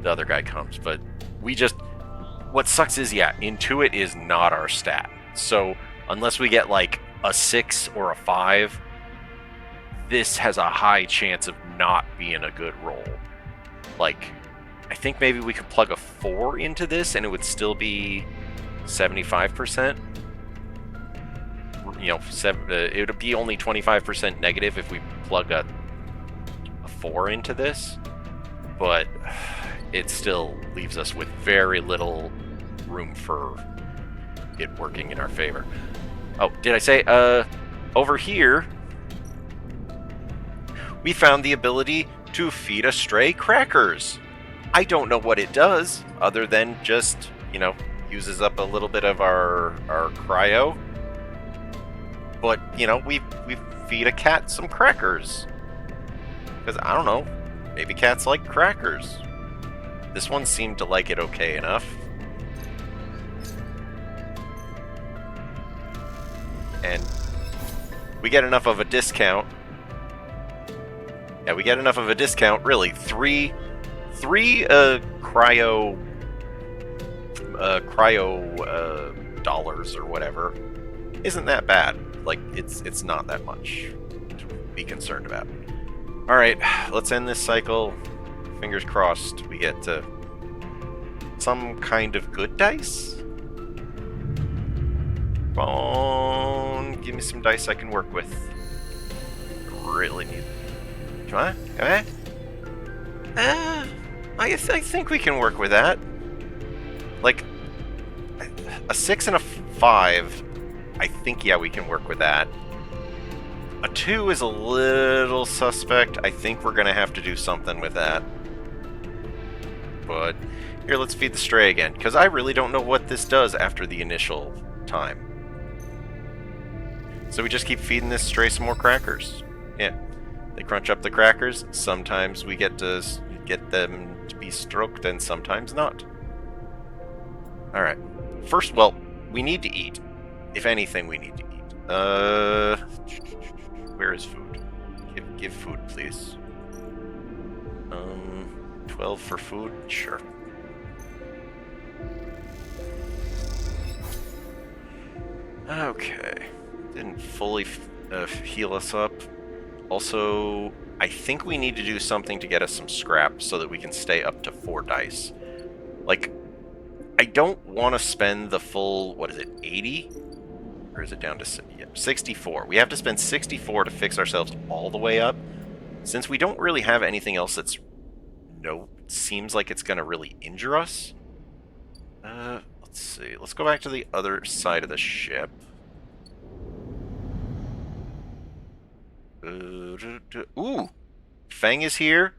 other guy comes. But what sucks is, Intuit is not our stat. So unless we get like a 6 or a 5, this has a high chance of not being a good roll. Like, I think maybe we could plug a 4 into this and it would still be 75%. It would be only 25% negative if we plug a 4 into this. But it still leaves us with very little room for it working in our favor. Oh, did I say, over here, we found the ability to feed a stray crackers. I don't know what it does, other than just, uses up a little bit of our cryo. But, we feed a cat some crackers. Because, I don't know, maybe cats like crackers. This one seemed to like it okay enough. And we get enough of a discount. Yeah, we get enough of a discount, really. Three cryo dollars or whatever isn't that bad. Like, it's not that much to be concerned about. Alright, let's end this cycle. Fingers crossed we get to some kind of good dice. Come on, give me some dice I can work with. Really need. Come on. I think we can work with that. Like, a 6 and a 5, I think, we can work with that. A 2 is a little suspect. I think we're going to have to do something with that. But, here, let's feed the stray again, because I really don't know what this does after the initial time. So we just keep feeding this stray some more crackers. Yeah. They crunch up the crackers. Sometimes we get them to be stroked, and sometimes not. Alright. First, well, we need to eat. If anything, we need to eat. Where is food? Give food, please. 12 for food? Sure. Okay. Didn't fully heal us up. Also, I think we need to do something to get us some scrap so that we can stay up to 4 dice. Like, I don't want to spend the full, what is it, 80? Or is it down to 64? We have to spend 64 to fix ourselves all the way up. Since we don't really have anything else that's, seems like it's going to really injure us. Let's see. Let's go back to the other side of the ship. Ooh! Fang is here.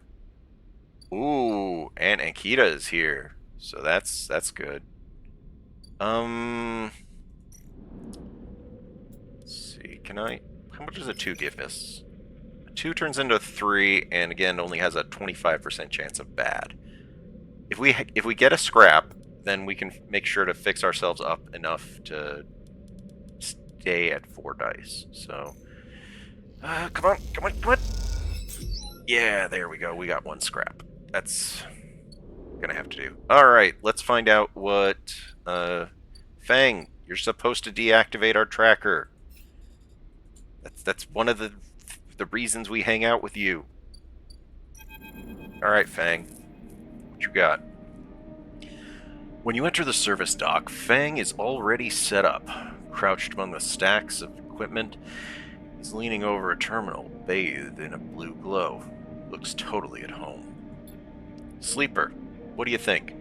Ooh, and Ankita is here. So that's good. Let's see. Can I? How much does a 2 give us? A 2 turns into a 3, and again only has a 25% chance of bad. If we get a scrap, then we can make sure to fix ourselves up enough to stay at 4 dice. So, come on. Yeah, there we go. We got 1 scrap. That's gonna have to do. All right, let's find out what. Fang, you're supposed to deactivate our tracker. That's one of the reasons we hang out with you. All right, Fang, what you got? When you enter the service dock, Fang is already set up. Crouched among the stacks of equipment, he's leaning over a terminal, bathed in a blue glow. Looks totally at home. Sleeper, what do you think?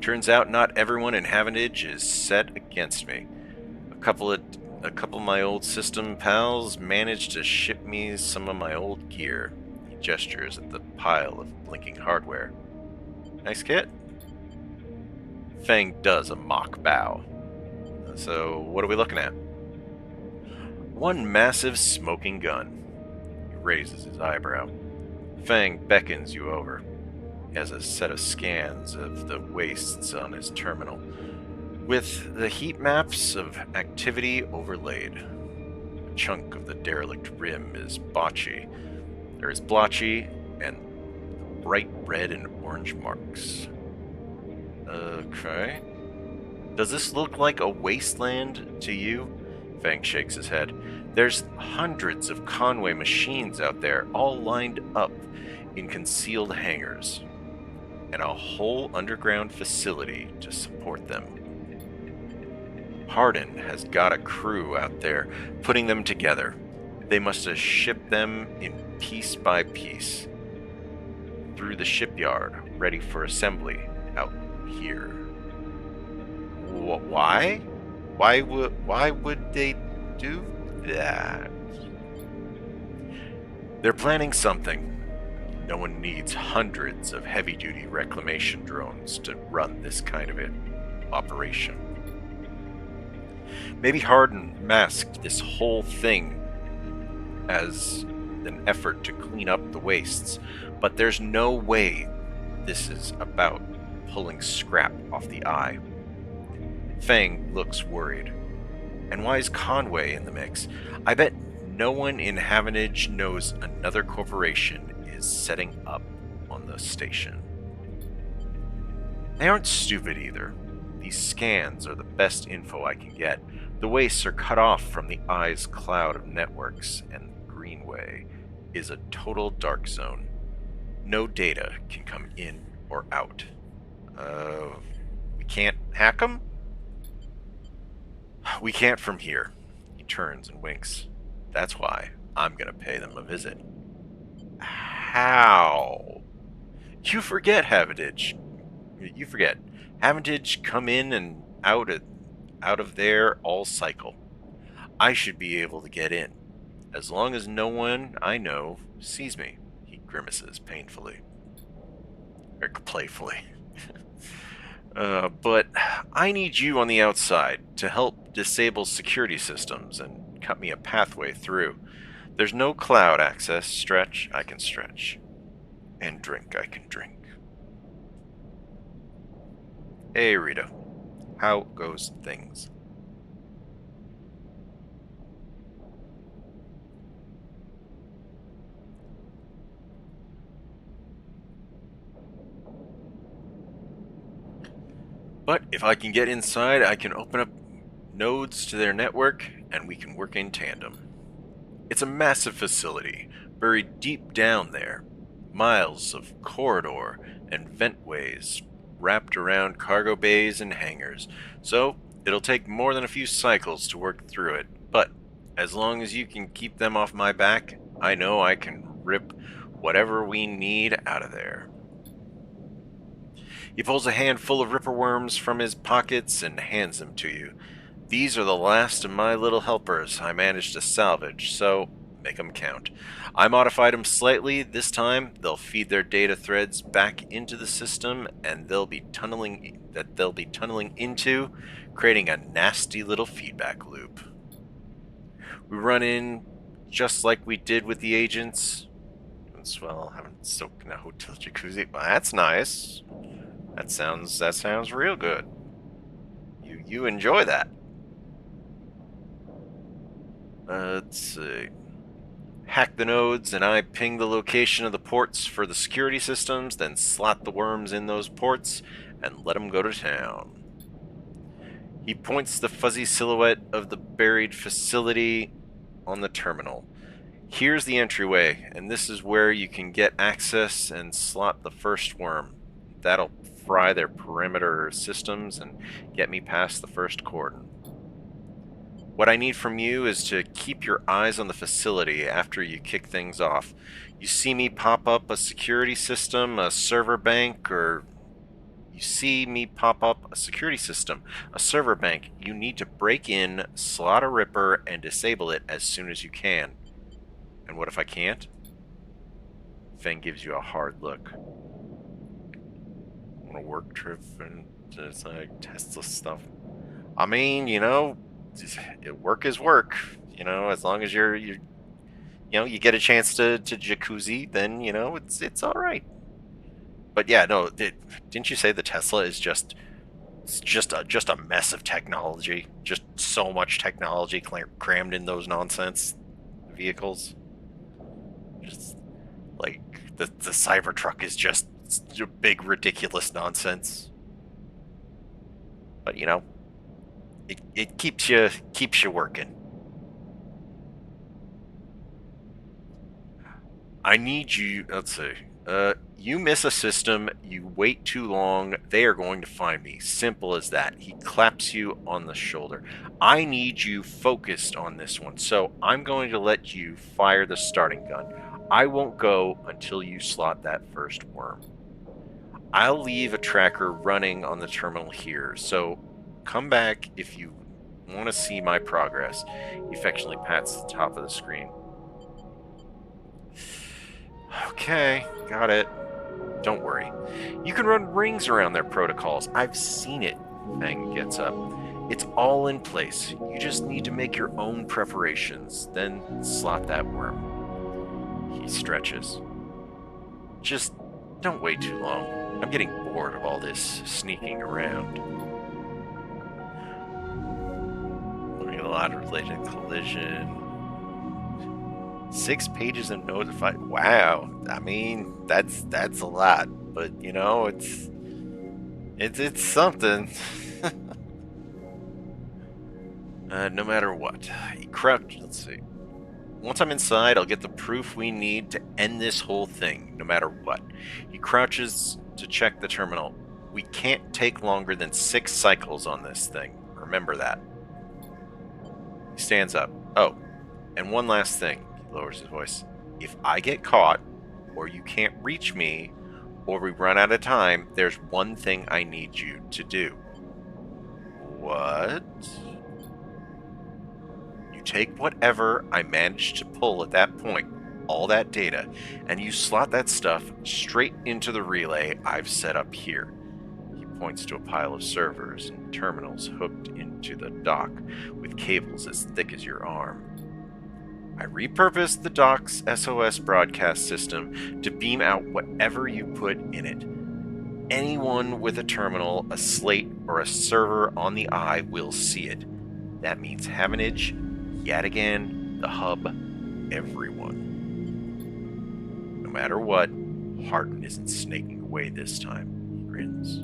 Turns out not everyone in Havenage is set against me. A couple of my old system pals managed to ship me some of my old gear. He gestures at the pile of blinking hardware. Nice kit? Fang does a mock bow. So, what are we looking at? One massive smoking gun. He raises his eyebrow. Fang beckons you over. He has a set of scans of the wastes on his terminal, with the heat maps of activity overlaid. A chunk of the derelict rim is botchy. There is blotchy and bright red and orange marks. Okay. Does this look like a wasteland to you? Fang shakes his head. There's hundreds of Conway machines out there, all lined up in concealed hangars, and a whole underground facility to support them. Hardin has got a crew out there, putting them together. They must have shipped them in piece by piece through the shipyard, ready for assembly out here. Why? Why would they do that? They're planning something. No one needs hundreds of heavy-duty reclamation drones to run this kind of operation. Maybe Hardin masked this whole thing as an effort to clean up the wastes, but there's no way this is about pulling scrap off the eye. Fang looks worried. And why is Conway in the mix? I bet no one in Havenage knows another corporation is setting up on the station. They aren't stupid either. These scans are the best info I can get. The wastes are cut off from the eye's cloud of networks, and the Greenway is a total dark zone. No data can come in or out. We can't hack them? We can't from here. He turns and winks. That's why I'm gonna pay them a visit. How? You forget, Haventage. You forget. Haventage come in and out of there all cycle. I should be able to get in, as long as no one I know sees me. He grimaces painfully. Or playfully. But I need you on the outside to help disable security systems and cut me a pathway through. There's no cloud access. Stretch, I can stretch. And drink, I can drink. Hey, Rita. How goes things? But if I can get inside, I can open up nodes to their network, and we can work in tandem. It's a massive facility, buried deep down there. Miles of corridor and ventways wrapped around cargo bays and hangars, so it'll take more than a few cycles to work through it. But as long as you can keep them off my back, I know I can rip whatever we need out of there. He pulls a handful of ripper worms from his pockets and hands them to you. These are the last of my little helpers I managed to salvage, so make 'em count. I modified them slightly. This time, they'll feed their data threads back into the system, and they'll be tunneling into, creating a nasty little feedback loop. We run in just like we did with the agents. Well, haven't soaked in a hotel jacuzzi. Well, that's nice. That sounds real good. You enjoy that. Let's see. Hack the nodes, and I ping the location of the ports for the security systems, then slot the worms in those ports and let them go to town. He points the fuzzy silhouette of the buried facility on the terminal. Here's the entryway, and this is where you can get access and slot the first worm. That'll fry their perimeter systems and get me past the first cordon. What I need from you is to keep your eyes on the facility after you kick things off. You see me pop up a security system, a server bank, you need to break in, slot a ripper, and disable it as soon as you can. And what if I can't? Feng gives you a hard look. On a work trip and just like Tesla stuff. I mean, work is work. As long as you get a chance to jacuzzi, then it's all right. But yeah, no, didn't you say the Tesla is just a mess of technology? Just so much technology crammed in those nonsense vehicles. Just like the Cybertruck is just big ridiculous nonsense. But it keeps you working. I need you. Let's see. You miss a system, you wait too long, they are going to find me. Simple as that. He claps you on the shoulder. I need you focused on this one, so I'm going to let you fire the starting gun. I won't go until you slot that first worm. I'll leave a tracker running on the terminal here, so come back if you want to see my progress. He affectionately pats the top of the screen. Okay, got it. Don't worry. You can run rings around their protocols. I've seen it. Fang gets up. It's all in place. You just need to make your own preparations, then slot that worm. He stretches. Just don't wait too long. I'm getting bored of all this sneaking around. Looking at a lot related collision. 6 pages of notified. Wow, I mean that's a lot, but it's something. No matter what, he crouched. Let's see. Once I'm inside, I'll get the proof we need to end this whole thing, no matter what. He crouches to check the terminal. We can't take longer than 6 cycles on this thing. Remember that. He stands up. Oh, and one last thing. Lowers his voice. If I get caught, or you can't reach me, or we run out of time, there's one thing I need you to do. What? You take whatever I managed to pull at that point, all that data, and you slot that stuff straight into the relay I've set up here. He points to a pile of servers and terminals hooked into the dock with cables as thick as your arm. I repurposed the dock's SOS broadcast system to beam out whatever you put in it. Anyone with a terminal, a slate, or a server on the eye will see it. That means Havenage, Yadigan, the hub, everyone. No matter what, Harden isn't snaking away this time, he grins.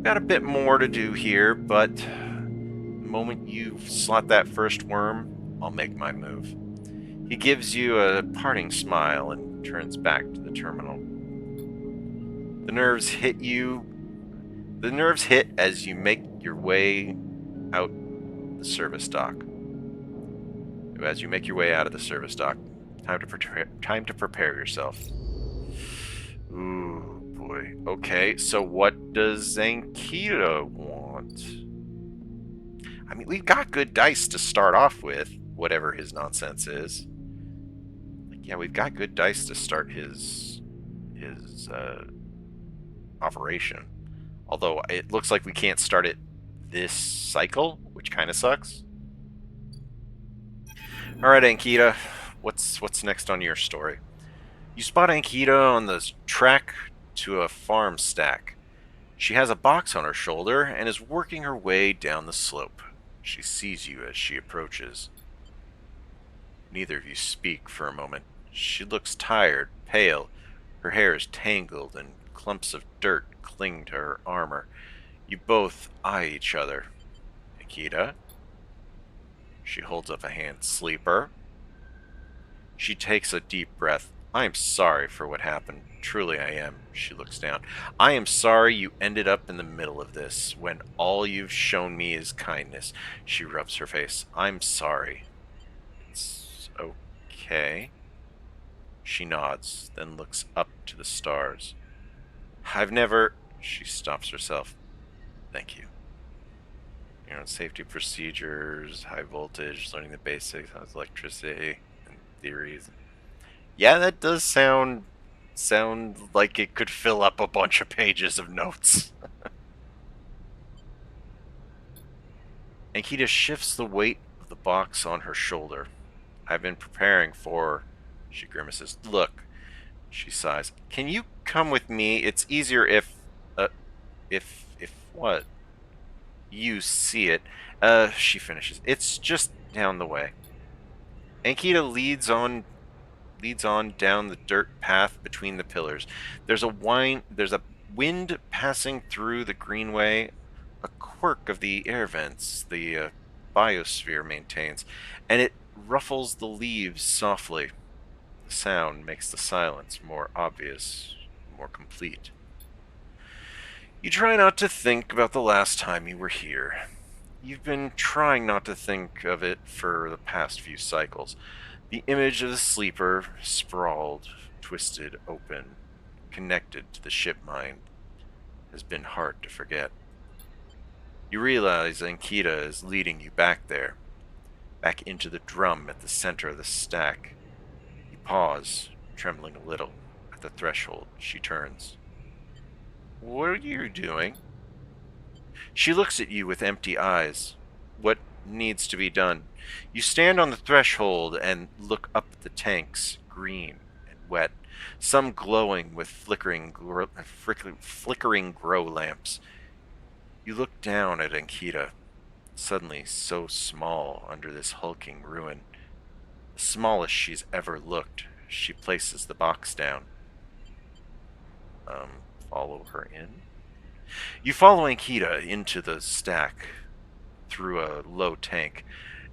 Got a bit more to do here, but the moment you slot that first worm, I'll make my move. He gives you a parting smile and turns back to the terminal. The nerves hit as you make your way out the service dock. As you make your way out of the service dock, time to prepare yourself. Ooh, boy. Okay, so what does Ankita want? I mean, we've got good dice to start off with, whatever his nonsense is. Like, yeah, we've got good dice to start his operation. Although it looks like we can't start it this cycle, which kind of sucks. All right, Ankita, what's next on your story? You spot Ankita on the track to a farm stack. She has a box on her shoulder and is working her way down the slope. She sees you as she approaches. Neither of you speak for a moment. She looks tired, pale. Her hair is tangled and clumps of dirt cling to her armor. You both eye each other. Ankita? She holds up a hand. Sleeper? She takes a deep breath. I am sorry for what happened. Truly I am. She looks down. I am sorry you ended up in the middle of this, when all you've shown me is kindness. She rubs her face. I'm sorry. It's okay. She nods, then looks up to the stars. I've never... She stops herself. Thank you. Safety procedures, high voltage, learning the basics, how electricity, and theories. Yeah, that does sound like it could fill up a bunch of pages of notes. Ankita shifts the weight of the box on her shoulder. I've been preparing for... She grimaces. Look, she sighs. Can you come with me? It's easier if what? You see it. She finishes. It's just down the way. Ankita leads on down the dirt path between the pillars. There's a wind passing through the greenway, a quirk of the air vents the biosphere maintains, and it ruffles the leaves softly. The sound makes the silence more obvious, more complete. You try not to think about the last time you were here. You've been trying not to think of it for the past few cycles. The image of the sleeper, sprawled, twisted, open, connected to the ship mind, has been hard to forget. You realize Ankita is leading you back there, back into the drum at the center of the stack. You pause, trembling a little. At the threshold, she turns. What are you doing? She looks at you with empty eyes. What needs to be done? You stand on the threshold and look up at the tanks, green and wet, some glowing with flickering grow lamps. You look down at Ankita, suddenly so small under this hulking ruin. The smallest she's ever looked. She places the box down. Follow her in? You follow Ankita into the stack, through a low tank.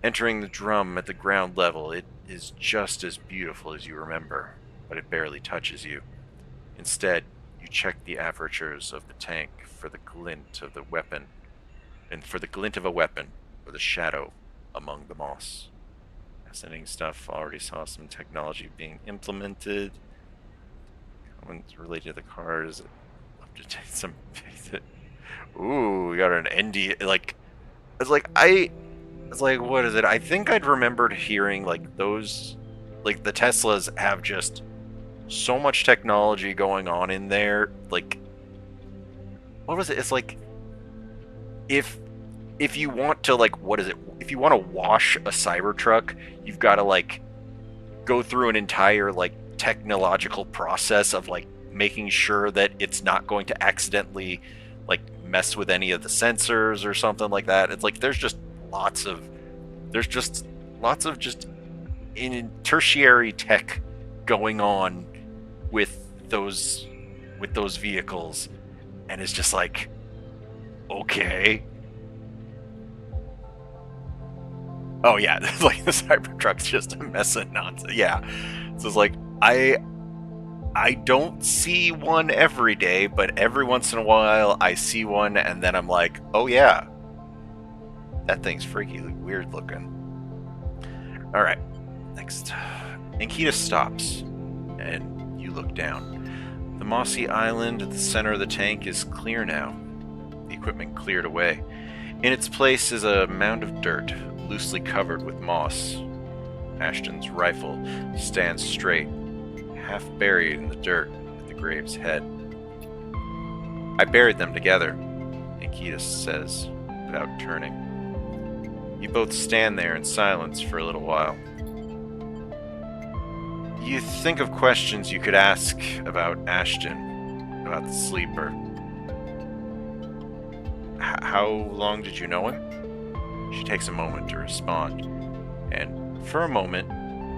Entering the drum at the ground level, it is just as beautiful as you remember, but it barely touches you. Instead, you check the apertures of the tank for the glint of the weapon, and for the glint of a weapon, or the shadow among the moss. Fascinating stuff. Already saw some technology being implemented. Comments related to the cars. Love to take some. Ooh, we got an ND. It's like, what is it? I think I'd remembered hearing those, the Teslas have just so much technology going on in there. What was it? It's like, if you want to what is it? If you want to wash a Cybertruck, you've got to go through an entire technological process of making sure that it's not going to accidentally like mess with any of the sensors or something like that. It's like lots of just lots of just in tertiary tech going on with those vehicles, and it's just like, okay. Oh yeah, like the Cybertruck's just a mess of nonsense. Yeah, so it's like I don't see one every day, but every once in a while I see one, and then I'm like, oh yeah, that thing's freaky weird looking. All right, next. Ankita stops, and you look down. The mossy island at the center of the tank is clear now. The equipment cleared away. In its place is a mound of dirt, loosely covered with moss. Ashton's rifle stands straight, half buried in the dirt at the grave's head. I buried them together, Ankita says, without turning. You both stand there in silence for a little while. You think of questions you could ask about Ashton, about the sleeper. How long did you know him? She takes a moment to respond, and for a moment,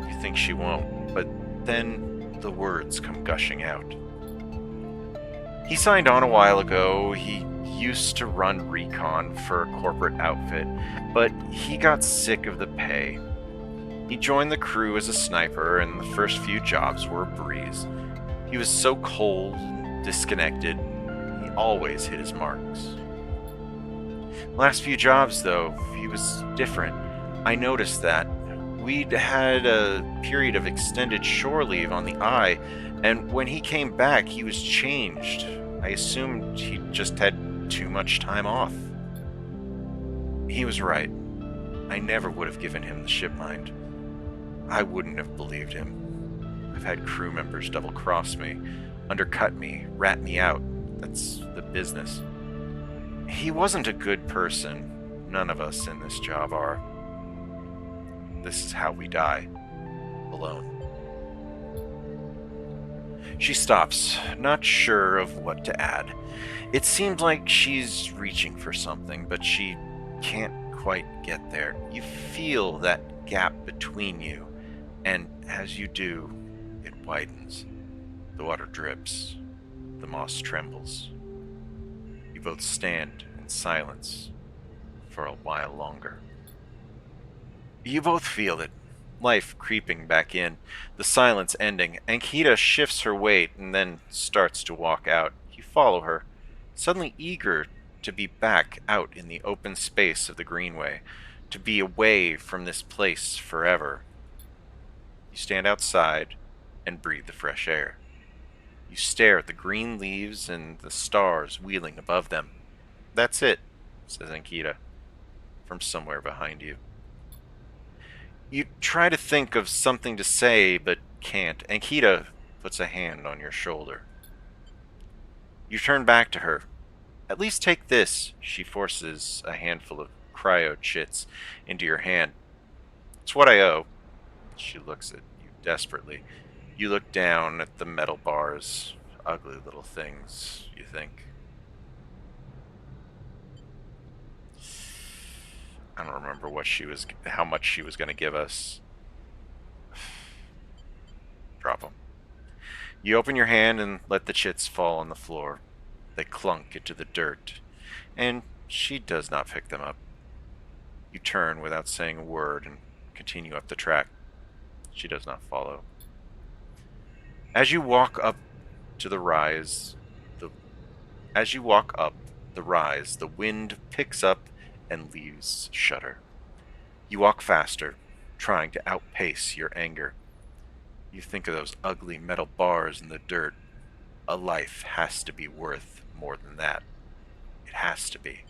you think she won't, but then the words come gushing out. He signed on a while ago. He used to run recon for a corporate outfit, but he got sick of the pay. He joined the crew as a sniper, and the first few jobs were a breeze. He was so cold and disconnected, he always hit his marks. Last few jobs, though, he was different. I noticed that. We'd had a period of extended shore leave on the Eye, and when he came back, he was changed. I assumed he just had too much time off. He was right. I never would have given him the ship mind. I wouldn't have believed him. I've had crew members double-cross me, undercut me, rat me out. That's the business. He wasn't a good person. None of us in this job are. This is how we die. Alone. She stops, not sure of what to add. It seems like she's reaching for something, but she can't quite get there. You feel that gap between you, and as you do, it widens. The water drips. The moss trembles. You both stand in silence for a while longer. You both feel it. Life creeping back in, the silence ending. Ankita shifts her weight and then starts to walk out. You follow her, suddenly eager to be back out in the open space of the greenway, to be away from this place forever. You stand outside and breathe the fresh air. You stare at the green leaves and the stars wheeling above them. That's it, says Ankita, from somewhere behind you. You try to think of something to say, but can't. Ankita puts a hand on your shoulder. You turn back to her. At least take this. She forces a handful of cryo chits into your hand. It's what I owe. She looks at you desperately. You look down at the metal bars. Ugly little things, you think. I don't remember how much she was going to give us. Drop them. You open your hand and let the chits fall on the floor. They clunk into the dirt, and she does not pick them up. You turn without saying a word and continue up the track. She does not follow. As you walk up the rise, the wind picks up and leaves shudder. You walk faster, trying to outpace your anger. You think of those ugly metal bars in the dirt. A life has to be worth more than that. It has to be.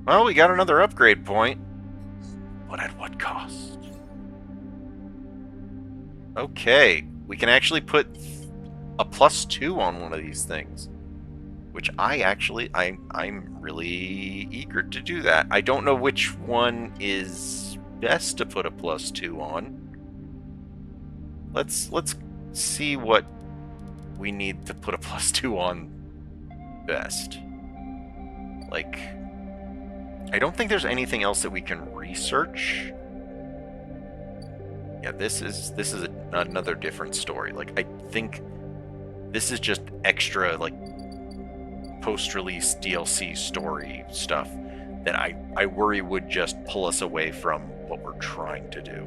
Well, we got another upgrade point. But at what cost? Okay, we can actually put a +2 on one of these things. Which I'm really eager to do that. I don't know which one is best to put a +2 on. Let's see what we need to put a +2 on best. Like, I don't think there's anything else that we can research. Yeah, this is another different story. Like, I think this is just extra, like, post-release DLC story stuff that I worry would just pull us away from what we're trying to do.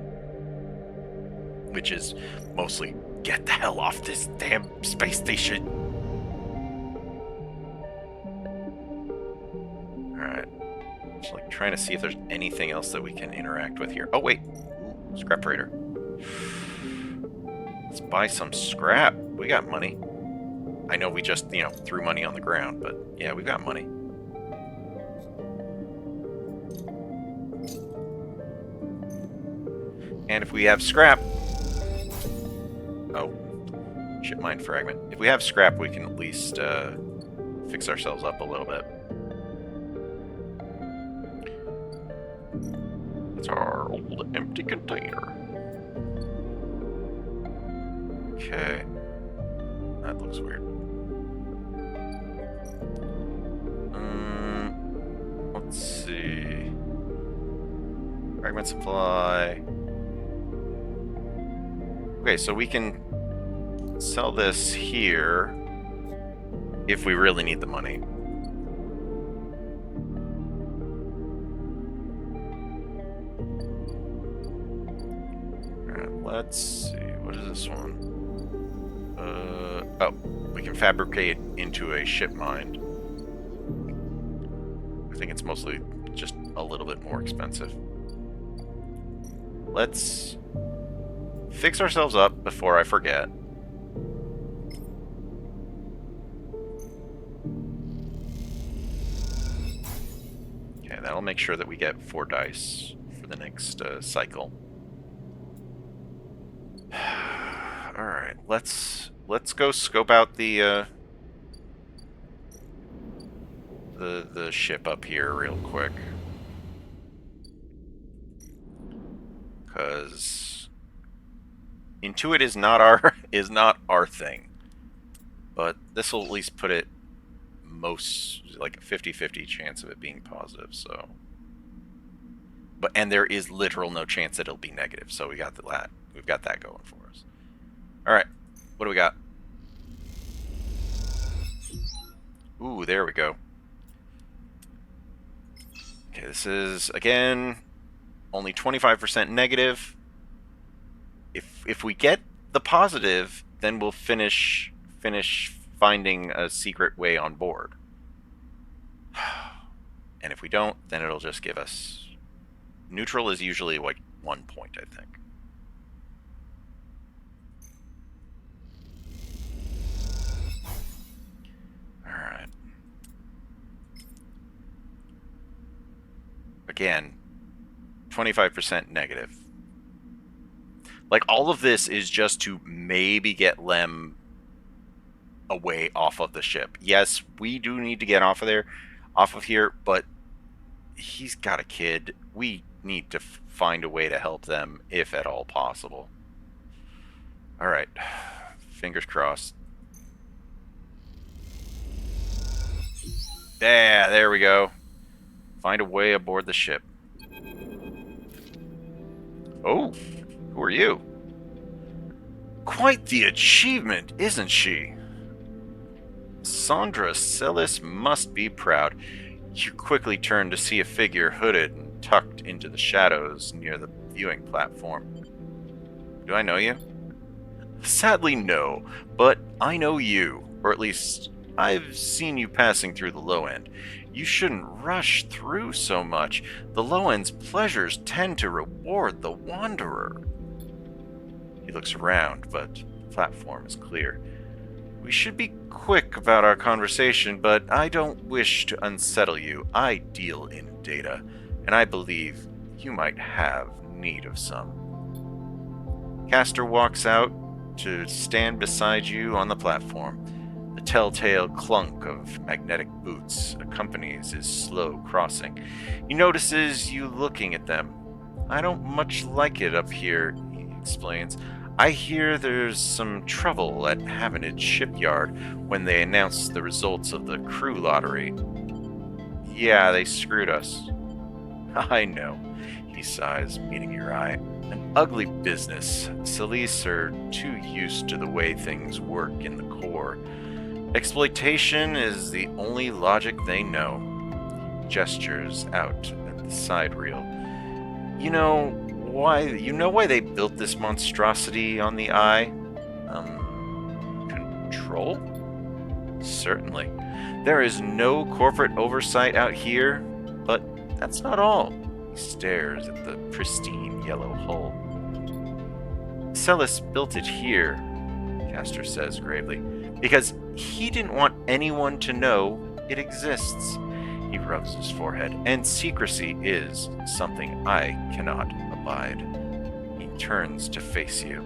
Which is mostly get the hell off this damn space station. Alright. Just like trying to see if there's anything else that we can interact with here. Oh wait. Ooh, scrap freighter. Let's buy some scrap. We got money. I know we just, threw money on the ground, but yeah, we've got money. And if we have scrap... Oh. Ship mine fragment. If we have scrap, we can at least fix ourselves up a little bit. That's our old empty container. Okay. That looks weird. Let's see. Fragment supply. Okay, so we can sell this here if we really need the money. Alright, let's see. What is this one? Oh, we can fabricate into a ship mind. I think it's mostly just a little bit more expensive. Let's fix ourselves up before I forget. Okay, that'll make sure that we get 4 dice for the next cycle. Alright, let's go scope out the ship up here real quick. Because Intuit is not our thing. But this will at least put it like a 50-50 chance of it being positive, so. And there is literal no chance that it'll be negative, so we've got that going for us. Alright, what do we got? Ooh, there we go. Okay, this is, again, only 25% negative. If we get the positive, then we'll finish finding a secret way on board. And if we don't, then it'll just give us... Neutral is usually like 1 point, I think. Alright. Again, 25% negative. Like, all of this is just to maybe get Lem away off of the ship. Yes, we do need to get off of here, but he's got a kid. We need to find a way to help them, if at all possible. Alright. Fingers crossed. Yeah, there we go. Find a way aboard the ship. Oh, who are you? Quite the achievement, isn't she? Sandra Celis must be proud. You quickly turn to see a figure hooded and tucked into the shadows near the viewing platform. Do I know you? Sadly, no, but I know you, or at least I've seen you passing through the low end. You shouldn't rush through so much. The low end's pleasures tend to reward the wanderer. He looks around, but the platform is clear. We should be quick about our conversation, but I don't wish to unsettle you. I deal in data, and I believe you might have need of some. Castor walks out to stand beside you on the platform. The telltale clunk of magnetic boots accompanies his slow crossing. He notices you looking at them. I don't much like it up here, he explains. I hear there's some trouble at Havenage Shipyard when they announced the results of the crew lottery. Yeah, they screwed us. I know, he sighs, meeting your eye. An ugly business. Celise are too used to the way things work in the Corps. Exploitation is the only logic they know. Gestures out at the side reel. You know why they built this monstrosity on the eye? Control? Certainly. There is no corporate oversight out here, but that's not all. He stares at the pristine yellow hull. Celis built it here, Castor says gravely, because he didn't want anyone to know it exists. He rubs his forehead, and secrecy is something I cannot abide. He turns to face you.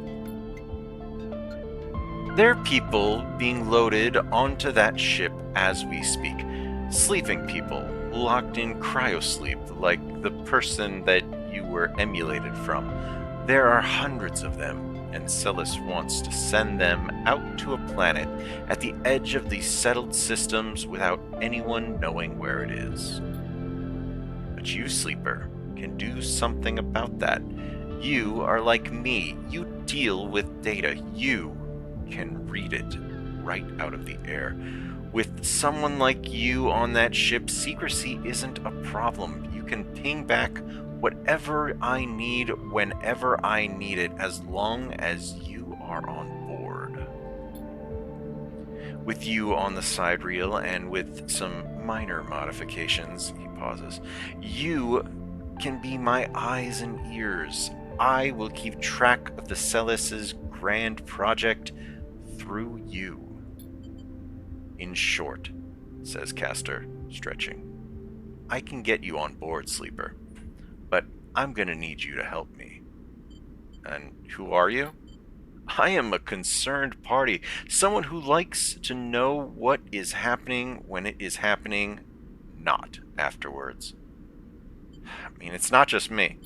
There are people being loaded onto that ship as we speak. Sleeping people, locked in cryosleep, like the person that you were emulated from. There are hundreds of them, and Celis wants to send them out to a planet at the edge of these settled systems without anyone knowing where it is. But you, Sleeper, can do something about that. You are like me. You deal with data. You can read it right out of the air. With someone like you on that ship, secrecy isn't a problem. You can ping back whatever I need whenever I need it, as long as you are on board. With you on the side reel and with some minor modifications, he pauses, you can be my eyes and ears. I will keep track of the Celis's grand project through you. In short, says Castor, stretching, I can get you on board, Sleeper, but I'm going to need you to help me. And who are you? I am a concerned party, someone who likes to know what is happening when it is happening, not afterwards. I mean, it's not just me.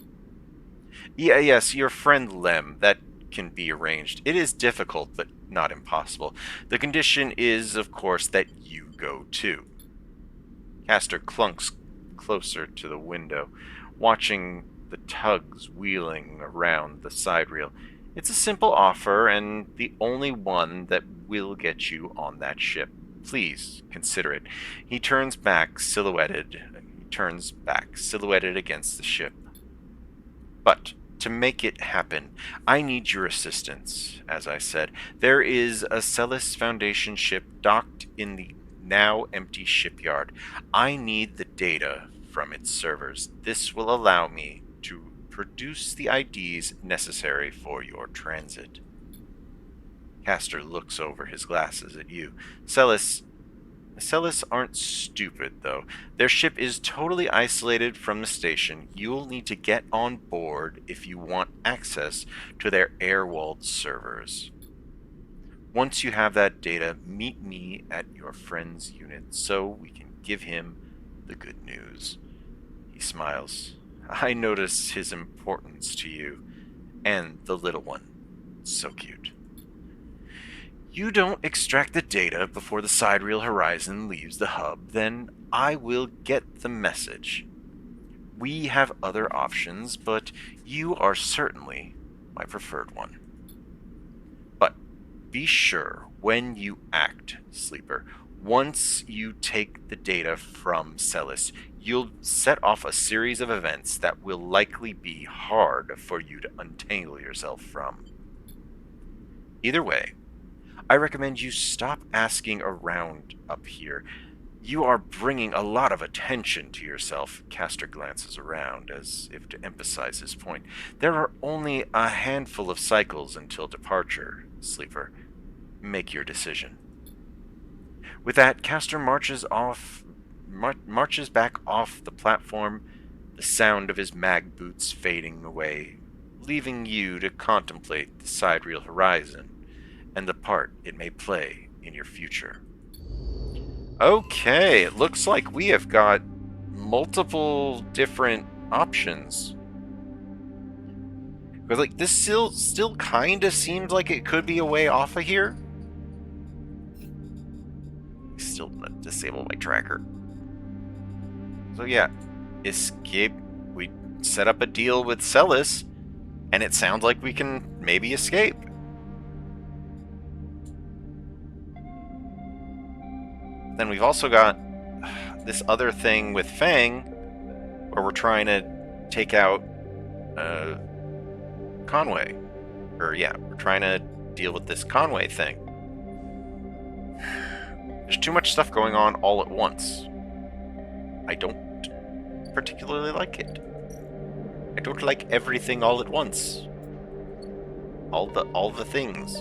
Yes, your friend Lem, that can be arranged. It is difficult, but not impossible. The condition is, of course, that you go too. Castor clunks closer to the window, watching the tugs wheeling around the side reel. It's a simple offer, and the only one that will get you on that ship. Please consider it. He turns back, silhouetted against the ship. But to make it happen, I need your assistance. As I said, there is a Celis Foundation ship docked in the now empty shipyard. I need the data from its servers. This will allow me to produce the IDs necessary for your transit. Castor looks over his glasses at you. Celis aren't stupid, though. Their ship is totally isolated from the station. You'll need to get on board if you want access to their air-walled servers. Once you have that data, meet me at your friend's unit so we can give him the good news. He smiles. I notice his importance to you, and the little one. So cute. You don't extract the data before the sidereal horizon leaves the hub, then I will get the message. We have other options, but you are certainly my preferred one. But be sure when you act, Sleeper, once you take the data from Celis, you'll set off a series of events that will likely be hard for you to untangle yourself from. Either way, I recommend you stop asking around up here. You are bringing a lot of attention to yourself. Castor glances around as if to emphasize his point. There are only a handful of cycles until departure, Sleeper. Make your decision. With that, Castor marches back off the platform, the sound of his mag boots fading away, leaving you to contemplate the sidereal horizon and the part it may play in your future. Okay, it looks like we have got multiple different options. Because, like, this still kind of seems like it could be a way off of here. Still not disable my tracker. So yeah, escape. We set up a deal with Celis, and it sounds like we can maybe escape. Then we've also got this other thing with Fang, where we're trying to take out Conway. Or yeah, we're trying to deal with this Conway thing. There's too much stuff going on all at once. I don't particularly like it. I don't like everything all at once. All the things.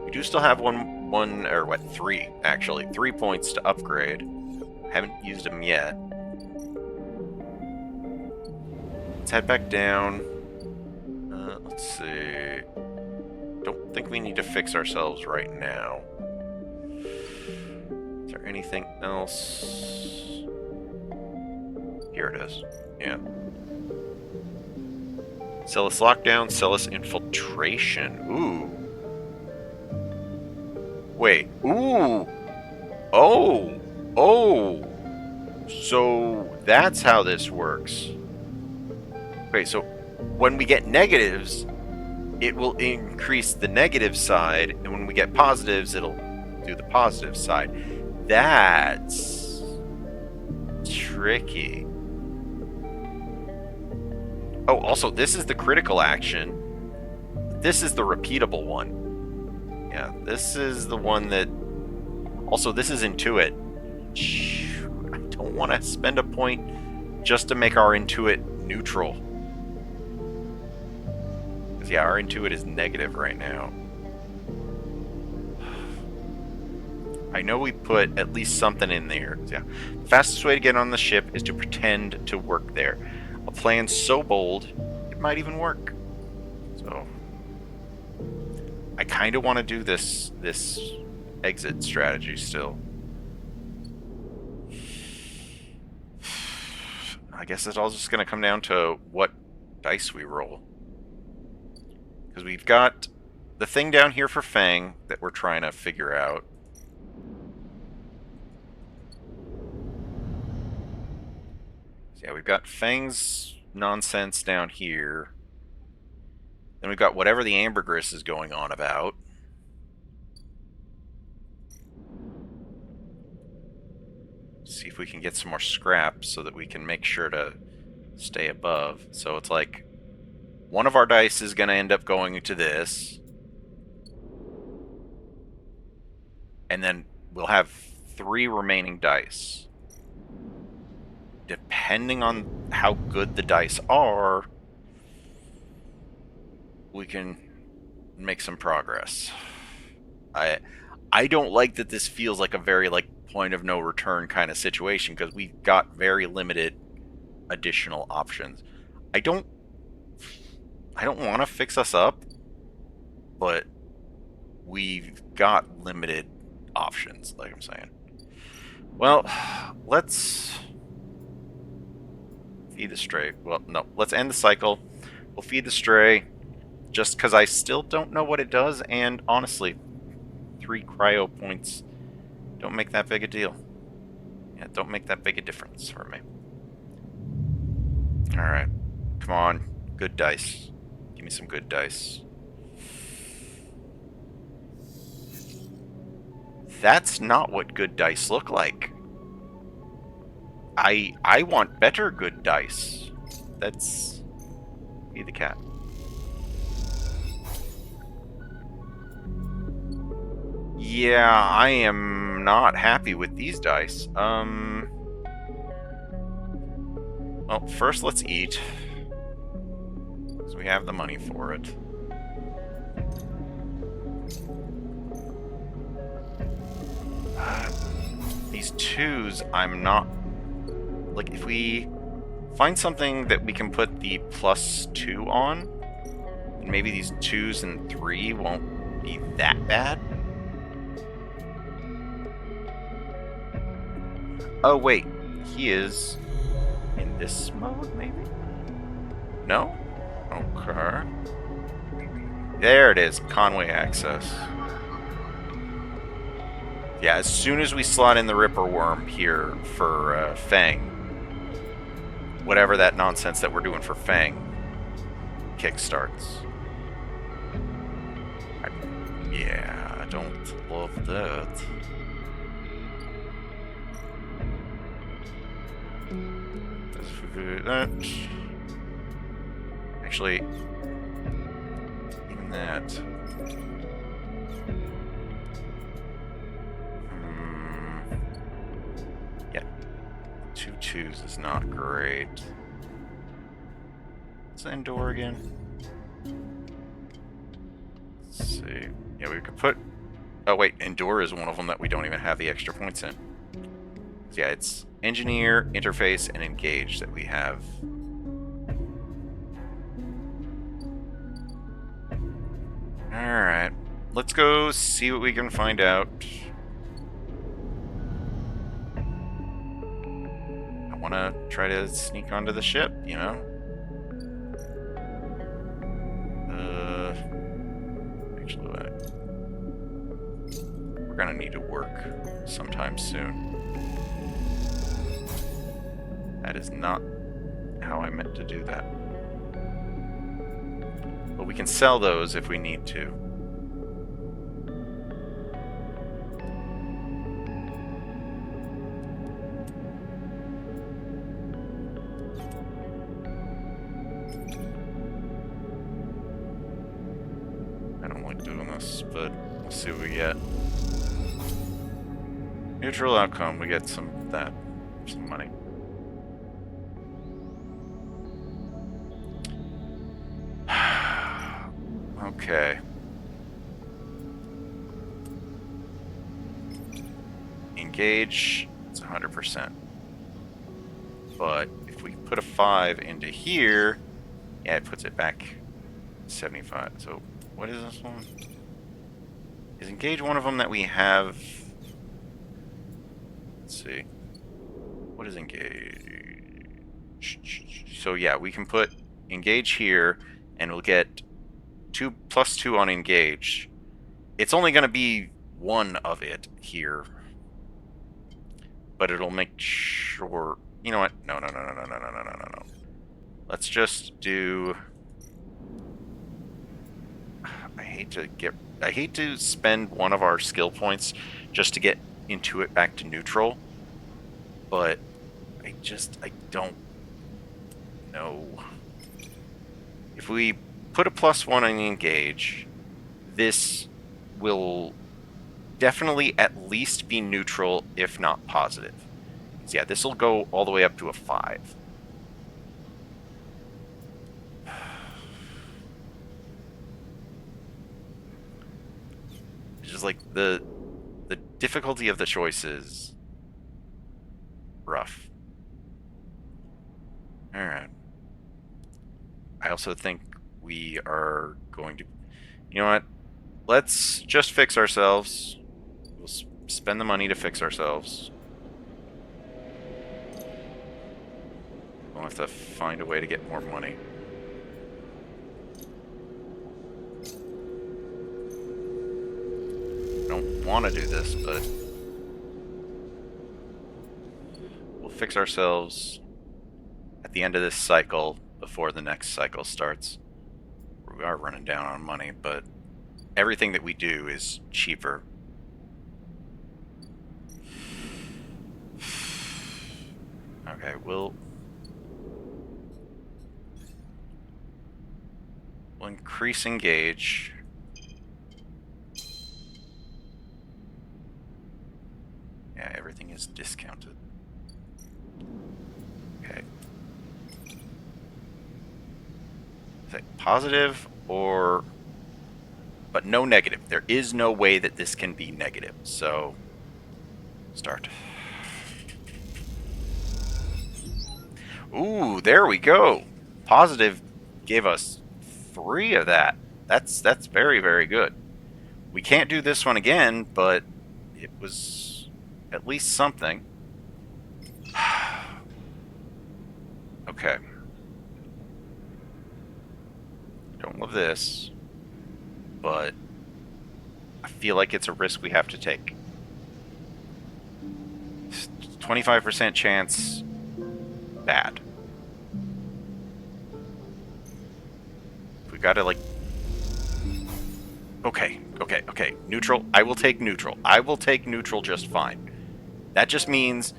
We do still have three, actually. 3 points to upgrade. Haven't used them yet. Let's head back down. Let's see. Don't think we need to fix ourselves right now. Is there anything else? Here it is. Yeah. Celis lockdown, Celis infiltration. Ooh. Wait. Ooh. Oh. Oh. So that's how this works. Okay, so when we get negatives, it will increase the negative side, and when we get positives, it'll do the positive side. That's tricky. Oh, also, this is the critical action. This is the repeatable one. Yeah, this is the one that... Also, this is Intuit. I don't want to spend a point just to make our Intuit neutral. Because, yeah, our Intuit is negative right now. I know we put at least something in there. Yeah. The fastest way to get on the ship is to pretend to work there. A plan so bold, it might even work. So, I kind of want to do this exit strategy still. I guess it's all just going to come down to what dice we roll. Because we've got the thing down here for Fang that we're trying to figure out. Yeah, we've got Fang's nonsense down here. Then we've got whatever the ambergris is going on about. See if we can get some more scrap so that we can make sure to stay above. So it's like one of our dice is going to end up going to this. And then we'll have 3 remaining dice. Depending on how good the dice are, we can make some progress. I don't like that this feels like a very point of no return kind of situation, because we've got very limited additional options. I don't want to fix us up, but we've got limited options, like I'm saying. Well, let's feed the stray. Well, no, let's end the cycle. We'll feed the stray, just because I still don't know what it does, and honestly, 3 cryo points don't make that big a deal. Yeah, don't make that big a difference for me. Alright. Come on. Good dice. Give me some good dice. That's not what good dice look like. I want better good dice. That's... Be the cat. Yeah, I am not happy with these dice. Well, first let's eat, because we have the money for it. These 2s, I'm not... Like, if we find something that we can put the +2 on, and maybe these 2s and 3 won't be that bad. Oh, wait. He is in this mode, maybe? No? Okay. There it is. Conway access. Yeah, as soon as we slot in the Ripper Worm here for Fang, whatever that nonsense that we're doing for Fang kickstarts. Yeah, I don't love that. Actually, even that. Yeah, 2 2s is not great. What's Endor again? Let's see. Yeah, we could put. Oh wait, Endor is one of them that we don't even have the extra points in. So yeah, it's Engineer, Interface, and Engage that we have. Alright. Let's go see what we can find out. I want to try to sneak onto the ship, you know? Actually, we're gonna need to work sometime soon. That is not how I meant to do that. But we can sell those if we need to. I don't like doing this, but we'll see what we get. Neutral outcome, we get some money. Okay. Engage, it's 100%. But if we put a 5 into here, yeah, it puts it back 75. So what is this one? Is engage one of them that we have? Let's see. What is engage? So yeah, we can put engage here, and we'll get 2+2 on engage. It's only going to be one of it here, but it'll make sure. You know what? No. Let's just do. I hate to spend one of our skill points just to get into it back to neutral, but I don't know. If we put a +1 on the engage, this will definitely at least be neutral, if not positive. So yeah, this will go all the way up to a 5. It's just like the difficulty of the choice is rough. All right. I also think we are going to. You know what? Let's just fix ourselves. We'll spend the money to fix ourselves. We'll have to find a way to get more money. I don't want to do this, but we'll fix ourselves at the end of this cycle before the next cycle starts. We are running down on money, but everything that we do is cheaper. Okay, we'll increase engage. Yeah, everything is discounted. Okay. Is it positive or... But no negative. There is no way that this can be negative. So, start. Ooh, there we go. Positive gave us 3 of that. That's very, very good. We can't do this one again, but it was at least something. Okay. Don't love this. but I feel like it's a risk we have to take. 25% chance, bad. We gotta, like... Okay. Neutral. I will take neutral. I will take neutral just fine. That just means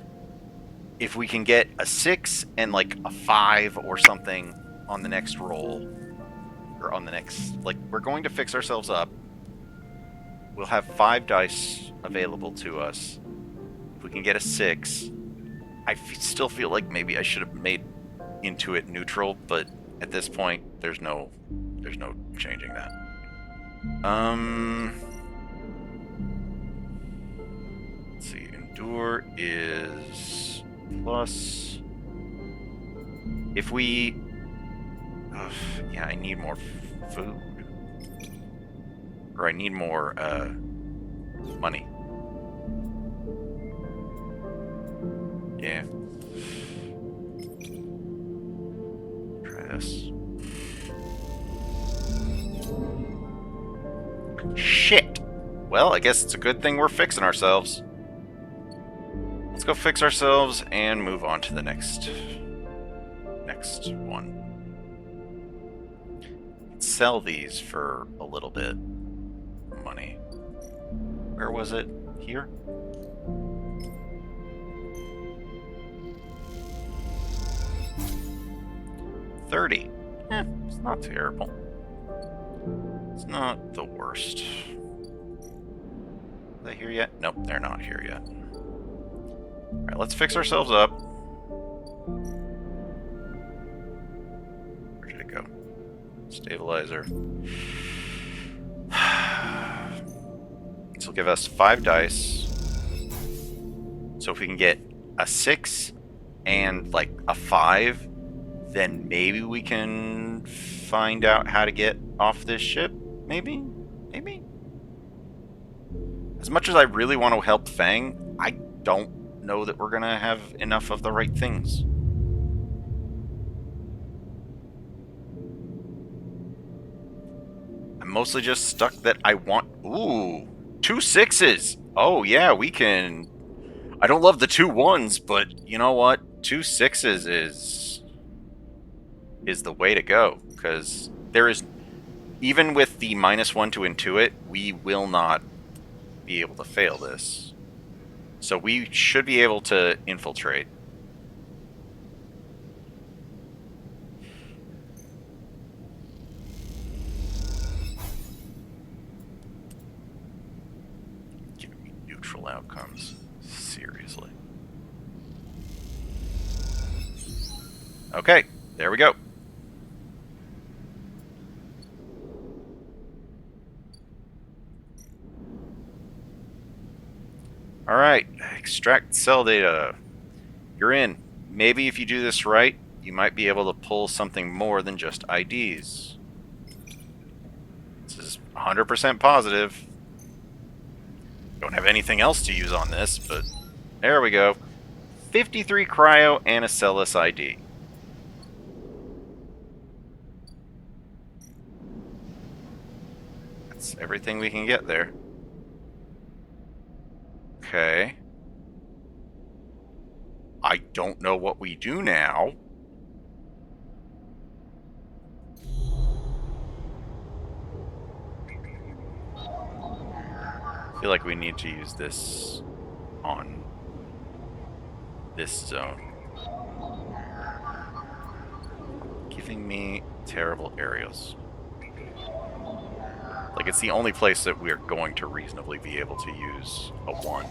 if we can get a 6 and, like, a 5 or something on the next roll, or on the next... Like, we're going to fix ourselves up. We'll have 5 dice available to us. If we can get a 6, I still feel like maybe I should have made Intuit neutral, but at this point, there's no changing that. Let's see. Endure is plus. If we... yeah, I need more food. Or I need more, money. Yeah. Try this. Shit! Well, I guess it's a good thing we're fixing ourselves. Let's go fix ourselves and move on to the next one. Sell these for a little bit. Money. Where was it? Here? $30. It's not terrible. It's not the worst. Are they here yet? Nope, they're not here yet. Alright, let's fix ourselves up. Where did it go? Stabilizer. This will give us 5 dice. So if we can get a 6 and like a 5, then maybe we can find out how to get off this ship. Maybe? As much as I really want to help Fang, I don't know that we're gonna have enough of the right things. I'm mostly just stuck that I want... Ooh! 2 6s! Oh yeah, we can... I don't love the 2 1s, but you know what? 2 6s is the way to go, because there is... Even with the -1 to Intuit, we will not be able to fail this. So we should be able to infiltrate. Give me neutral outcomes. Seriously. Okay, there we go. Alright, extract cell data. You're in. Maybe if you do this right, you might be able to pull something more than just IDs. This is 100% positive. Don't have anything else to use on this, but there we go. 53 cryo and a cellus ID. That's everything we can get there. Okay. I don't know what we do now. I feel like we need to use this on this zone. Giving me terrible aerials. Like, it's the only place that we're going to reasonably be able to use a 1.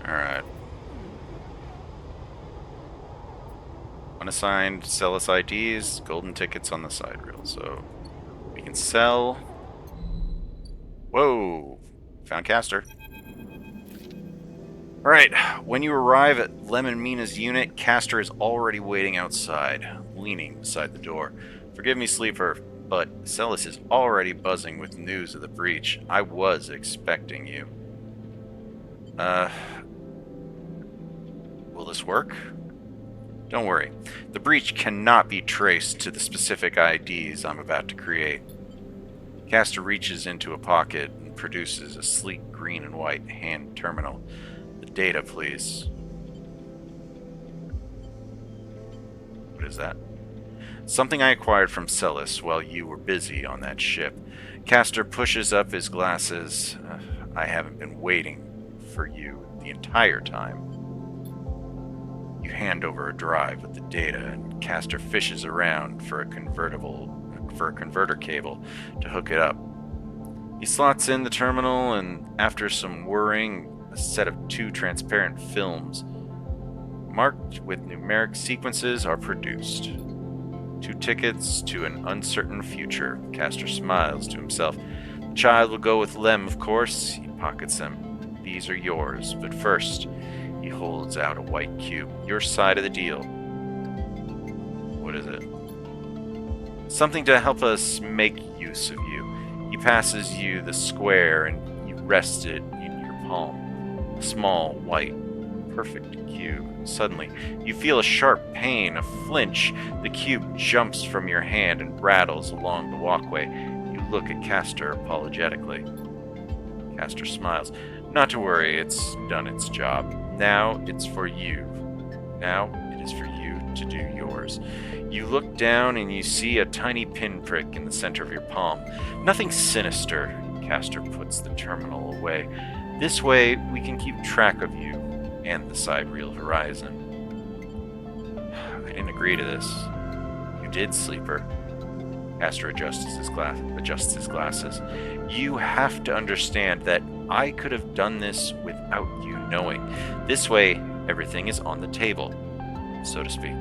Alright. Unassigned cellus IDs, golden tickets on the side reel, so we can sell. Whoa! Found caster. Alright, when you arrive at Lemon Mina's unit, Castor is already waiting outside, leaning beside the door. Forgive me, Sleeper, but Celis is already buzzing with news of the breach. I was expecting you. Uh, will this work? Don't worry. The breach cannot be traced to the specific IDs I'm about to create. Castor reaches into a pocket and produces a sleek green and white hand terminal. The data, please. What is that? Something I acquired from Celis while you were busy on that ship. Castor pushes up his glasses. I haven't been waiting for you the entire time. You hand over a drive with the data, and Castor fishes around for a converter cable to hook it up. He slots in the terminal, and after some whirring, a set of 2 transparent films marked with numeric sequences are produced. 2 tickets to an uncertain future. Castor smiles to himself. The child will go with Lem, of course. He pockets them. These are yours, but first, he holds out a white cube. Your side of the deal. What is it? Something to help us make use of you. He passes you the square, and you rest it in your palm. A small, white, perfect cube. Suddenly, you feel a sharp pain, a flinch. The cube jumps from your hand and rattles along the walkway. You look at Castor apologetically. Castor smiles. Not to worry, it's done its job. Now it's for you. Now it is for you to do yours. You look down and you see a tiny pinprick in the center of your palm. Nothing sinister. Castor puts the terminal away. This way, we can keep track of you and the sidereal horizon. I didn't agree to this. You did, Sleeper. Castor adjusts his glasses. You have to understand that I could have done this without you knowing. This way, everything is on the table, so to speak.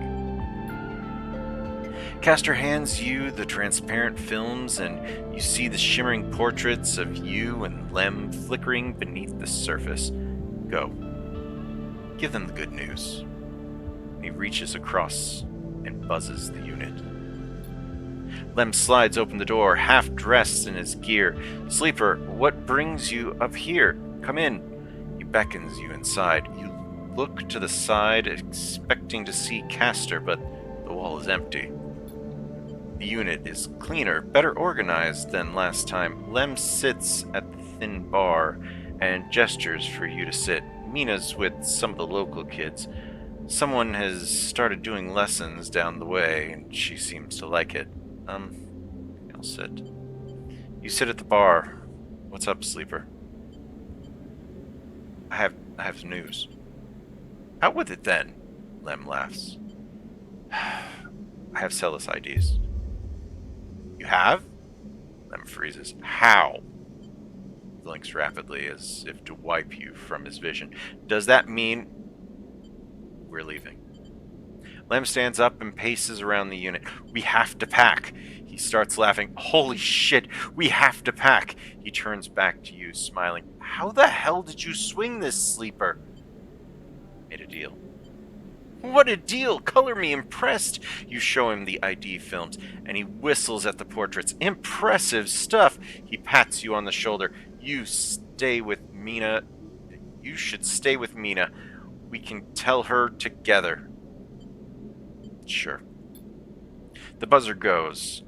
Castor hands you the transparent films, and you see the shimmering portraits of you and Lem flickering beneath the surface. Go. Give them the good news. He reaches across and buzzes the unit. Lem slides open the door, half dressed in his gear. Sleeper, what brings you up here? Come in. He beckons you inside. You look to the side, expecting to see Castor, but the wall is empty. The unit is cleaner, better organized than last time. Lem sits at the thin bar and gestures for you to sit. Mina's with some of the local kids. Someone has started doing lessons down the way, and she seems to like it. I'll sit. You sit at the bar. What's up, Sleeper? I have news. Out with it then, Lem laughs. I have Celis IDs. You have? Lem freezes. How? Blinks rapidly as if to wipe you from his vision. Does that mean we're leaving? Lem stands up and paces around the unit. We have to pack. He starts laughing. Holy shit, we have to pack. He turns back to you, smiling. How the hell did you swing this, Sleeper? Made a deal. What a deal! Color me impressed! You show him the ID films, and he whistles at the portraits. Impressive stuff! He pats you on the shoulder. You stay with Mina. You should stay with Mina. We can tell her together. Sure. The buzzer goes.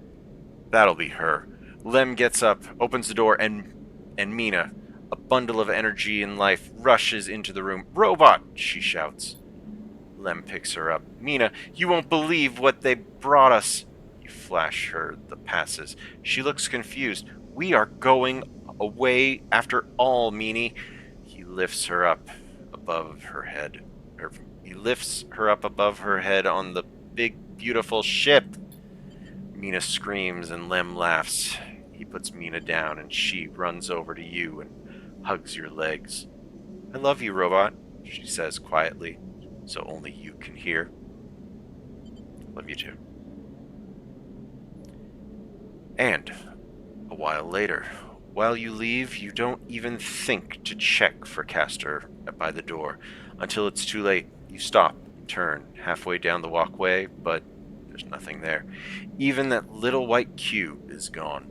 That'll be her. Lem gets up, opens the door, and Mina, a bundle of energy and life, rushes into the room. Robot! She shouts. Lem picks her up. Mina, you won't believe what they brought us. You flash her the passes. She looks confused. We are going away after all, Meanie. He lifts her up above her head. He lifts her up above her head on the big, beautiful ship. Mina screams and Lem laughs. He puts Mina down and she runs over to you and hugs your legs. I love you, Robot, she says quietly, so only you can hear. Love you too. And a while later, While you leave, you don't even think to check for Castor by the door until it's too late. You stop and turn halfway down the walkway, but there's nothing there. Even that little white cube is gone.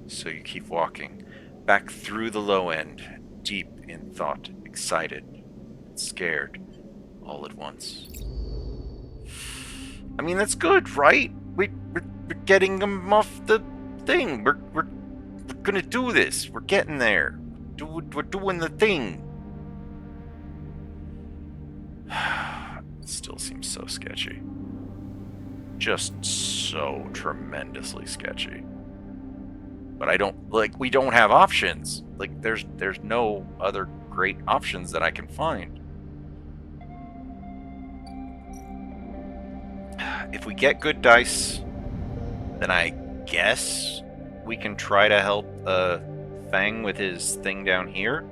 So you keep walking, back through the low end, deep in thought, excited, scared, all at once. I mean, that's good, right? We're getting them off the thing. We're gonna do this. We're getting there. We're doing the thing. It still seems so sketchy. Just so tremendously sketchy. But we don't have options. Like, there's no other great options that I can find. If we get good dice, then I guess we can try to help Fang with his thing down here.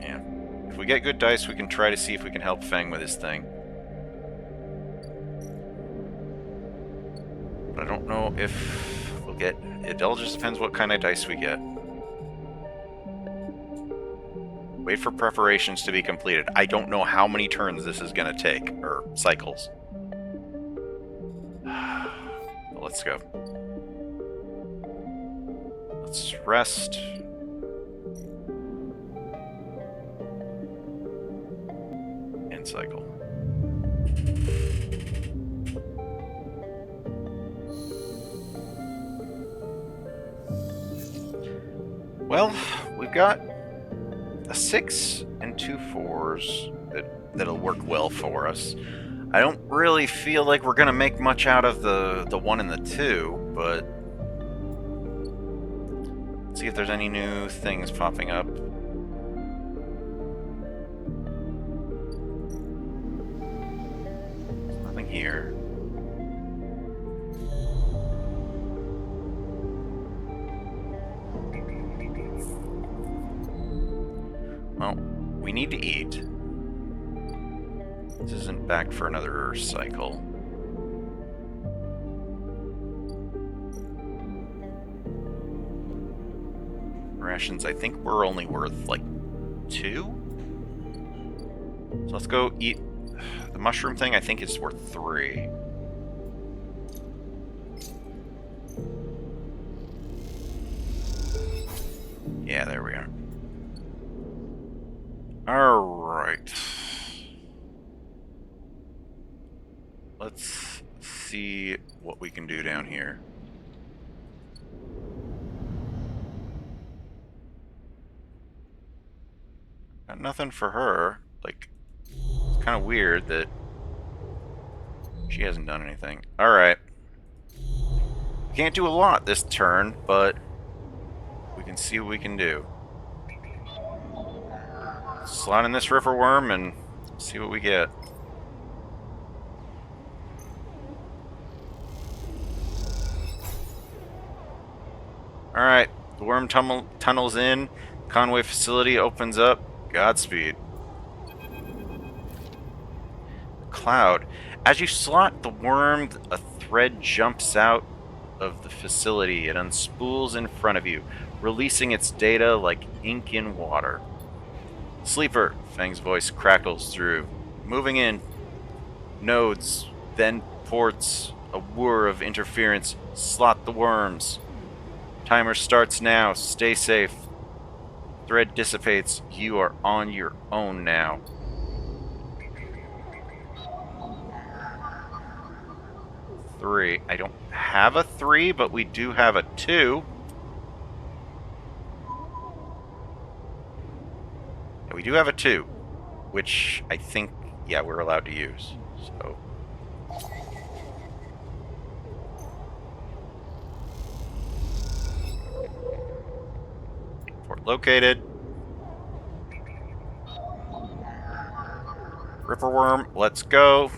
Yeah. If we get good dice, we can try to see if we can help Fang with his thing. But I don't know if we'll get... It all just depends what kind of dice we get. Wait for preparations to be completed. I don't know how many turns this is going to take, or cycles. Let's go. Let's rest. And cycle. Well, we've got a 6 and 2 4s that'll work well for us. I don't really feel like we're gonna make much out of the 1 and the 2, but let's see if there's any new things popping up. There's nothing here. Well, we need to eat. This isn't back for another cycle. Rations, I think we're only worth like 2? So let's go eat. The mushroom thing I think is worth 3. Yeah, there we are. Alright. Let's see what we can do down here. Got nothing for her. Like, it's kind of weird that she hasn't done anything. Alright. We can't do a lot this turn, but we can see what we can do. Slide in this river worm and see what we get. Alright, the worm tunnels in. Conway facility opens up. Godspeed. Cloud. As you slot the worm, a thread jumps out of the facility. It unspools in front of you, releasing its data like ink in water. Sleeper, Fang's voice crackles through. Moving in. Nodes, then ports, a whir of interference. Slot the worms. Timer starts now. Stay safe. Thread dissipates. You are on your own now. Three. I don't have a 3, but we do have a 2. Yeah, we do have a 2, which I think, yeah, we're allowed to use. So. Port located. Ripperworm, let's go.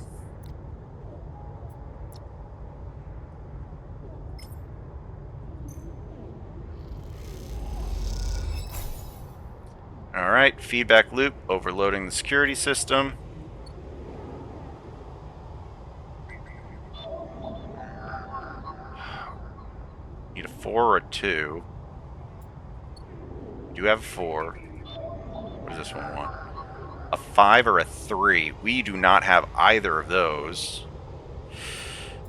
Alright, feedback loop, overloading the security system. Need a 4 or a 2. We do have a 4. What does this one want? A 5 or a 3. We do not have either of those.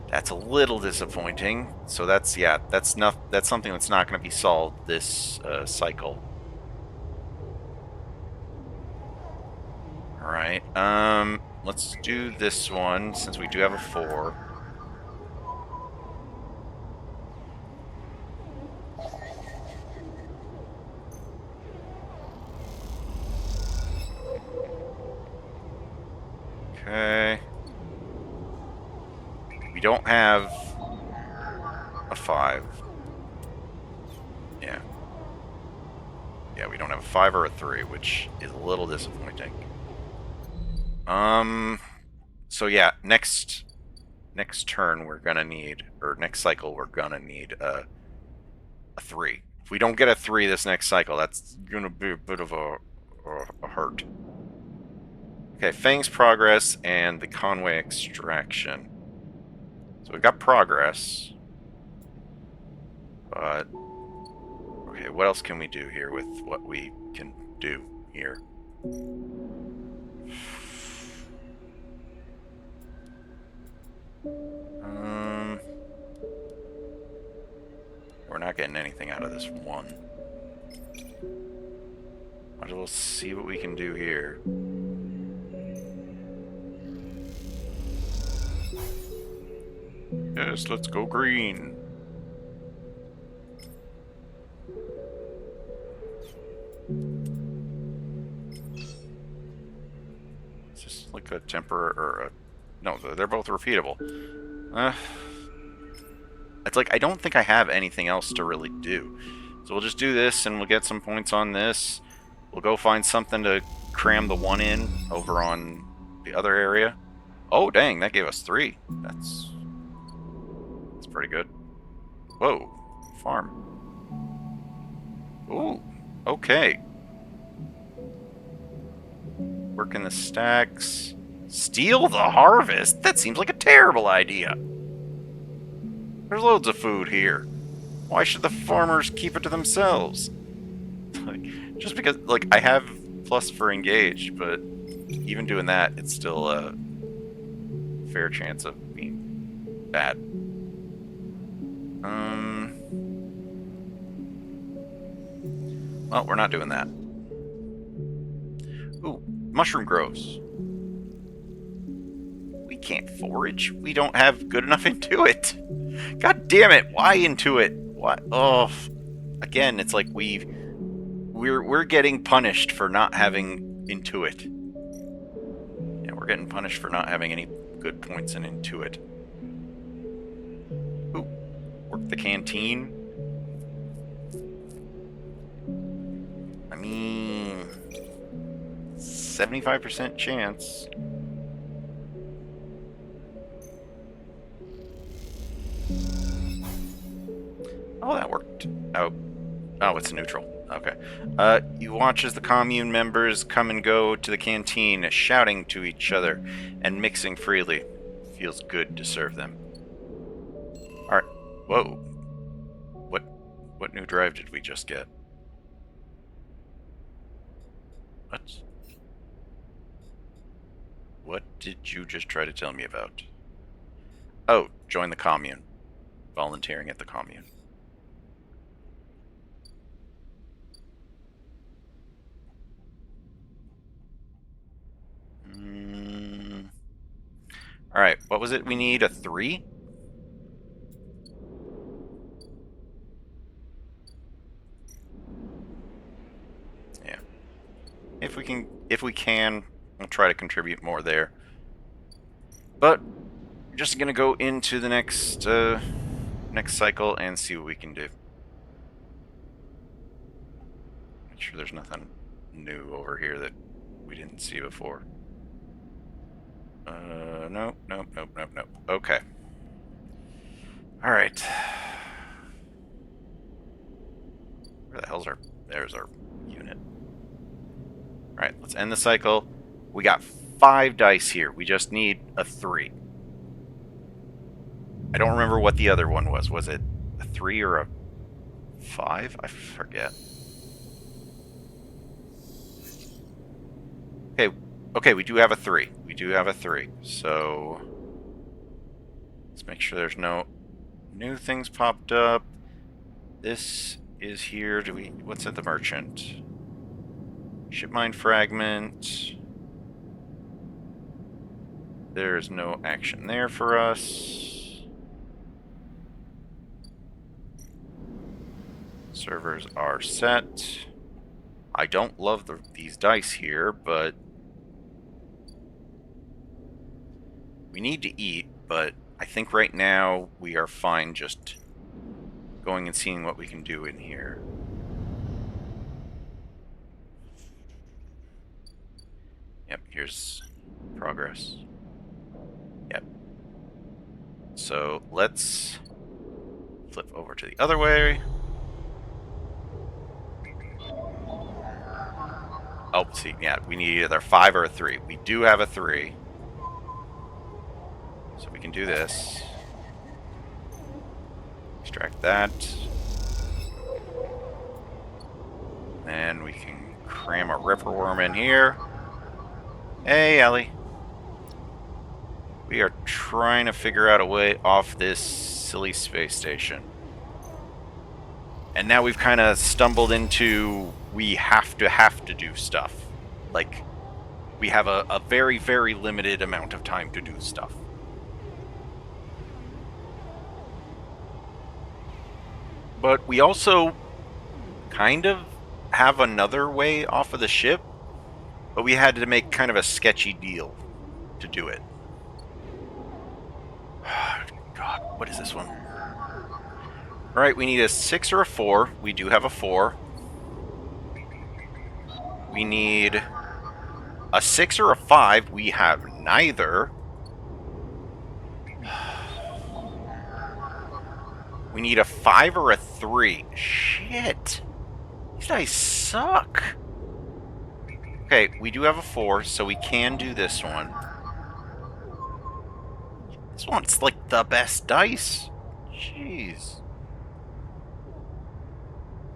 That's a little disappointing. So that's, yeah, that's something that's not going to be solved this cycle. All right. Let's do this one since we do have a 4. Okay. We don't have a 5. Yeah. Yeah, we don't have a 5 or a 3, which is a little disappointing. So yeah, next turn we're gonna need, or next cycle we're gonna need a 3. If we don't get a 3 this next cycle, that's gonna be a bit of a hurt. Okay, Fang's progress and the Conway extraction. So we got progress, but okay, what else can we do here with what we can do here? We're not getting anything out of this one. Might as well see what we can do here. Yes, let's go green. It's just like a temper or a... No, they're both repeatable. It's like I don't think I have anything else to really do. So we'll just do this and we'll get some points on this. We'll go find something to cram the 1 in over on the other area. Oh, dang, that gave us 3. That's pretty good. Whoa, farm. Ooh, okay. Working the stacks. Steal the harvest? That seems like a terrible idea. There's loads of food here. Why should the farmers keep it to themselves? Just because, like, I have plus for engaged, but even doing that, it's still a fair chance of being bad. Well, we're not doing that. Ooh, mushroom grows. We can't forage. We don't have good enough intuit. God damn it! Why intuit? What? Oh, again, it's like we're getting punished for not having intuit. Yeah, we're getting punished for not having any good points in intuit. Ooh, work the canteen. I mean, 75% chance. Oh, that worked out. Oh, it's neutral. Okay. You watch as the commune members come and go to the canteen, shouting to each other and mixing freely. Feels good to serve them. Alright. Whoa. What new drive did we just get? What? What did you just try to tell me about? Oh, join the commune. Volunteering at the commune. Alright, what was it? We need a 3? Yeah. If we can, we'll try to contribute more there. But we're just gonna go into the next cycle and see what we can do. Make sure there's nothing new over here that we didn't see before. Nope. Okay. Alright. Where the hell's there's our unit. Alright, let's end the cycle. We got 5 dice here. We just need a 3. I don't remember what the other one was. Was it a 3 or a 5? I forget. Okay, we do have a 3. We do have a 3. So let's make sure there's no new things popped up. This is here. What's at the merchant? Ship mine fragment. There's no action there for us. Servers are set. I don't love these dice here, but we need to eat, but I think right now we are fine just going and seeing what we can do in here. Yep, here's progress. Yep. So let's flip over to the other way. Oh, see, yeah, we need either a 5 or a 3. We do have a 3. So we can do this. Extract that. Then we can cram a ripperworm in here. Hey, Ellie. We are trying to figure out a way off this silly space station. And now we've kind of stumbled into we have to do stuff. Like, we have a very, very limited amount of time to do stuff. But we also kind of have another way off of the ship, but we had to make kind of a sketchy deal to do it. God, what is this one? Alright, we need a 6 or a 4. We do have a 4. We need a 6 or a 5. We have neither. We need a 5 or a 3. Shit. These dice suck. Okay, we do have a 4, so we can do this one. This one's like the best dice. Jeez.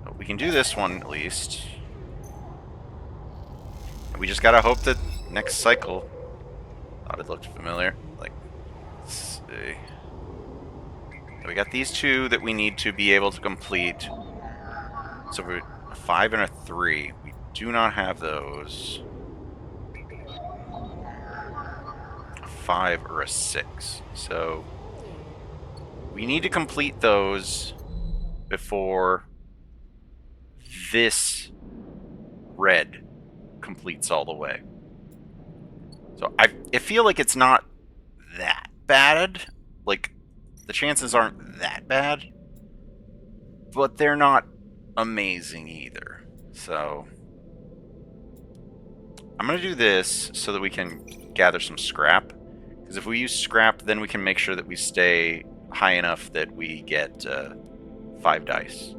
So we can do this one at least. We just gotta hope that next cycle... Thought it looked familiar. Like, let's see. So we got these 2 that we need to be able to complete. So we're a 5 and a 3. We do not have those. A 5 or a 6. So we need to complete those before this red completes all the way. So I feel like it's not that bad. Like, the chances aren't that bad, but they're not amazing either. So I'm going to do this so that we can gather some scrap. Because if we use scrap, then we can make sure that we stay high enough that we get 5 dice.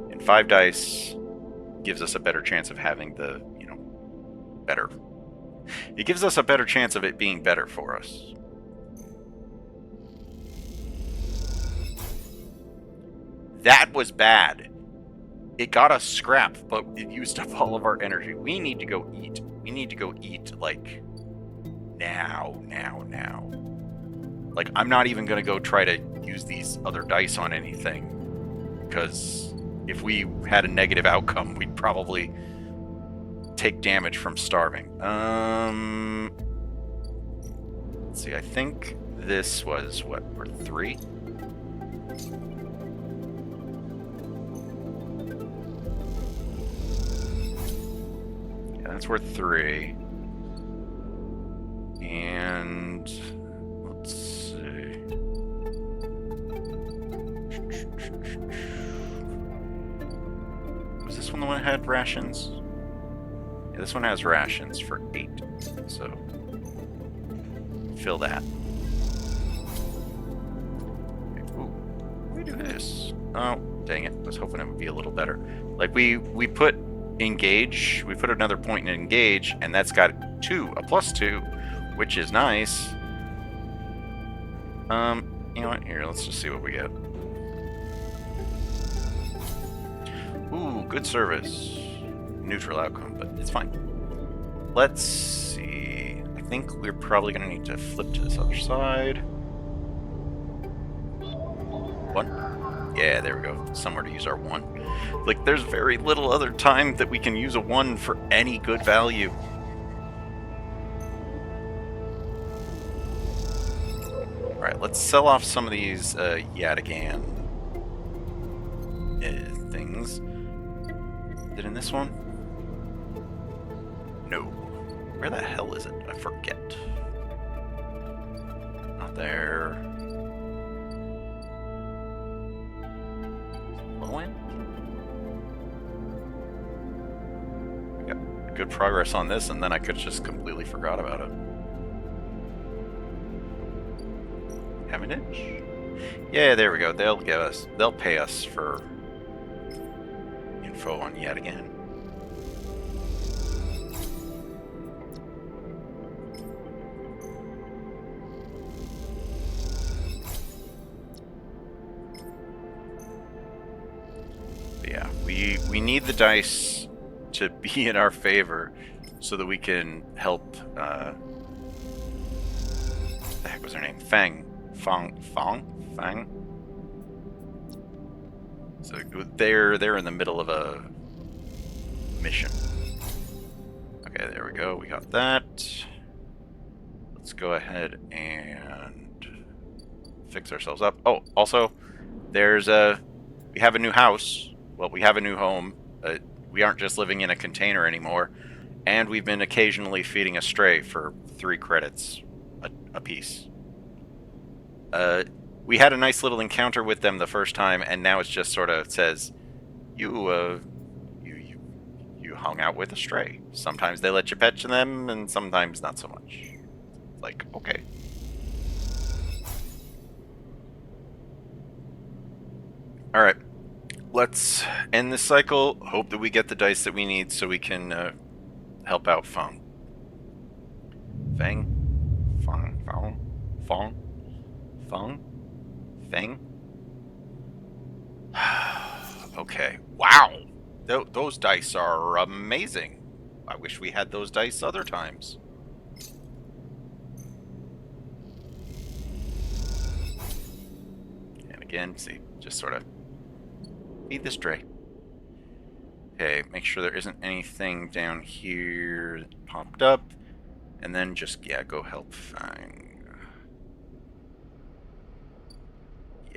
And 5 dice gives us a better chance of having the, better. It gives us a better chance of it being better for us. That was bad. It got us scrap, but it used up all of our energy. We need to go eat. We need to go eat, like, now. Like, I'm not even going to go try to use these other dice on anything. Because if we had a negative outcome, we'd probably take damage from starving. Let's see, I think this was, what, or 3? Yeah, that's worth 3. And let's see. Was this one the one that had rations? Yeah, this one has rations for 8. So fill that. Okay, ooh, we do this. Oh, dang it. I was hoping it would be a little better. Like, we put engage, we put another point in engage, and that's got a +2, which is nice. You know what? Here, let's just see what we get. Ooh, good service. Neutral outcome, but it's fine. Let's see. I think we're probably going to need to flip to this other side. One. Yeah, there we go. Somewhere to use our one. Like, there's very little other time that we can use a one for any good value. Alright, let's sell off some of these Yadigan things. Is it in this one? No. Where the hell is it? I forget. Not there. Low end? We got good progress on this, and then I could just completely forgot about it. Hermitage? Yeah, there we go. They'll pay us for info on yet again. But yeah, we need the dice to be in our favor so that we can help. What the heck was her name? Fang. So they're in the middle of a mission. Okay, there we go. We got that. Let's go ahead and fix ourselves up. Oh, also, we have a new house. Well, we have a new home. We aren't just living in a container anymore, and we've been occasionally feeding a stray for 3 credits a piece. We had a nice little encounter with them the first time, and now it's just sort of says, you hung out with a stray. Sometimes they let you pet them, and sometimes not so much. Like, okay. Alright. Let's end this cycle. Hope that we get the dice that we need so we can help out Fang. Fang? Okay. Wow. Those dice are amazing. I wish we had those dice other times. And again, see, just sort of feed the stray. Okay, make sure there isn't anything down here that popped up. And then just, yeah, go help Fang.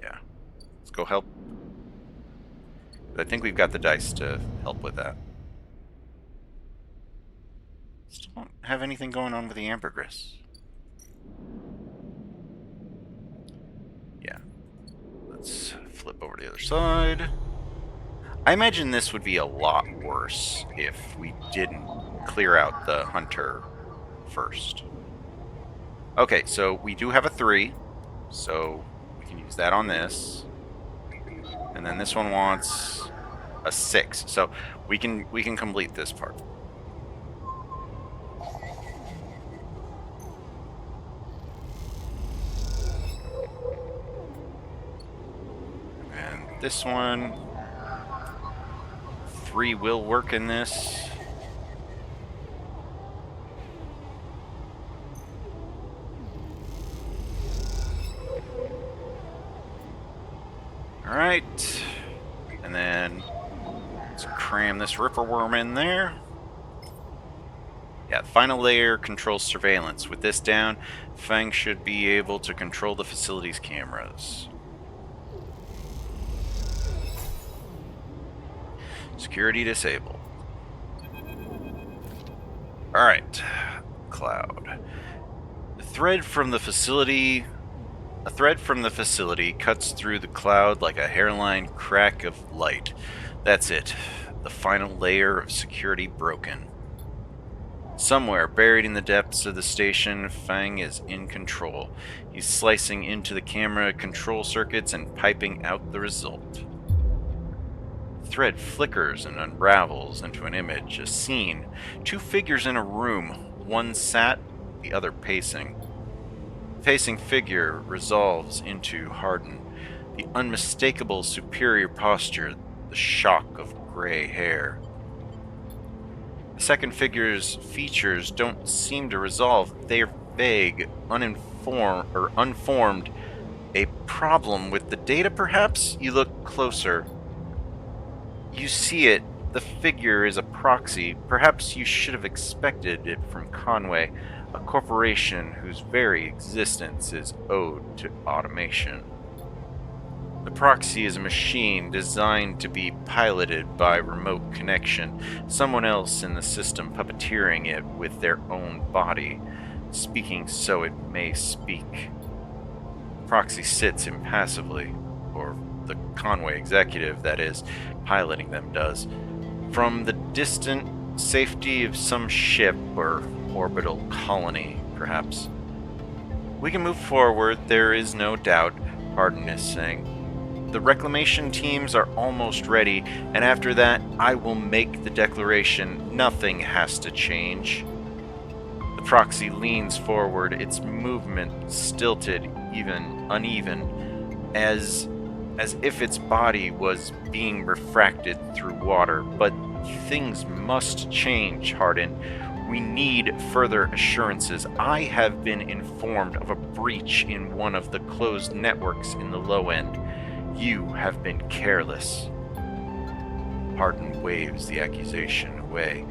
Yeah. Let's go help. I think we've got the dice to help with that. Still don't have anything going on with the ambergris. Yeah. Let's flip over to the other side. I imagine this would be a lot worse if we didn't clear out the hunter first. Okay, so we do have a 3, so we can use that on this. And then this one wants a 6, so we can complete this part. And this one, 3 will work in this. Alright, and then let's cram this Ripper Worm in there. Yeah, final layer controls surveillance. With this down, Fang should be able to control the facility's cameras. Security disabled. Alright, Cloud. A thread from the facility cuts through the cloud like a hairline crack of light. That's it. The final layer of security broken. Somewhere, buried in the depths of the station, Fang is in control. He's slicing into the camera control circuits and piping out the result. The thread flickers and unravels into an image, a scene. 2 figures in a room, one sat, the other pacing. The pacing figure resolves into Harden, the unmistakable superior posture, the shock of gray hair. The second figure's features don't seem to resolve. They're vague, unformed. A problem with the data, perhaps? You look closer. You see it. The figure is a proxy. Perhaps you should have expected it from Conway, a corporation whose very existence is owed to automation. The proxy is a machine designed to be piloted by remote connection, someone else in the system puppeteering it with their own body, speaking so it may speak. Proxy sits impassively, or the Conway executive, that is, piloting them does, from the distant safety of some ship or orbital colony, perhaps. We can move forward, there is no doubt, Hardin is saying. The reclamation teams are almost ready, and after that, I will make the declaration nothing has to change. The proxy leans forward, its movement stilted, even uneven, as if its body was being refracted through water. But things must change, Hardin. We need further assurances. I have been informed of a breach in one of the closed networks in the low end. You have been careless. Hardin waves the accusation away.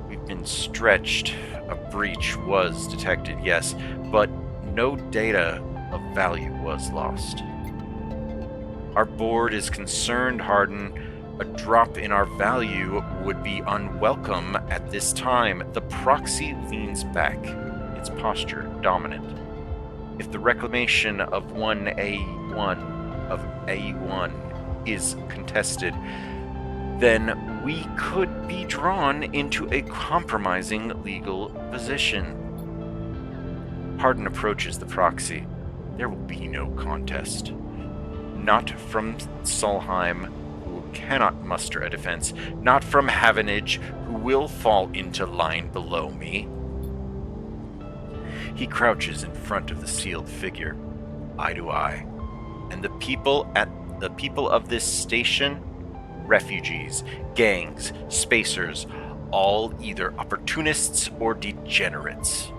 We've been stretched. A breach was detected, yes, but no data of value was lost. Our board is concerned, Hardin. A drop in our value would be unwelcome at this time. The proxy leans back, its posture dominant. If the reclamation of A1 is contested, then we could be drawn into a compromising legal position. Hardin approaches the proxy. There will be no contest. Not from Solheim, who cannot muster a defense. Not from Havenage, who will fall into line below me. He crouches in front of the sealed figure, eye to eye. And the people of this station, refugees, gangs, spacers, all either opportunists or degenerates.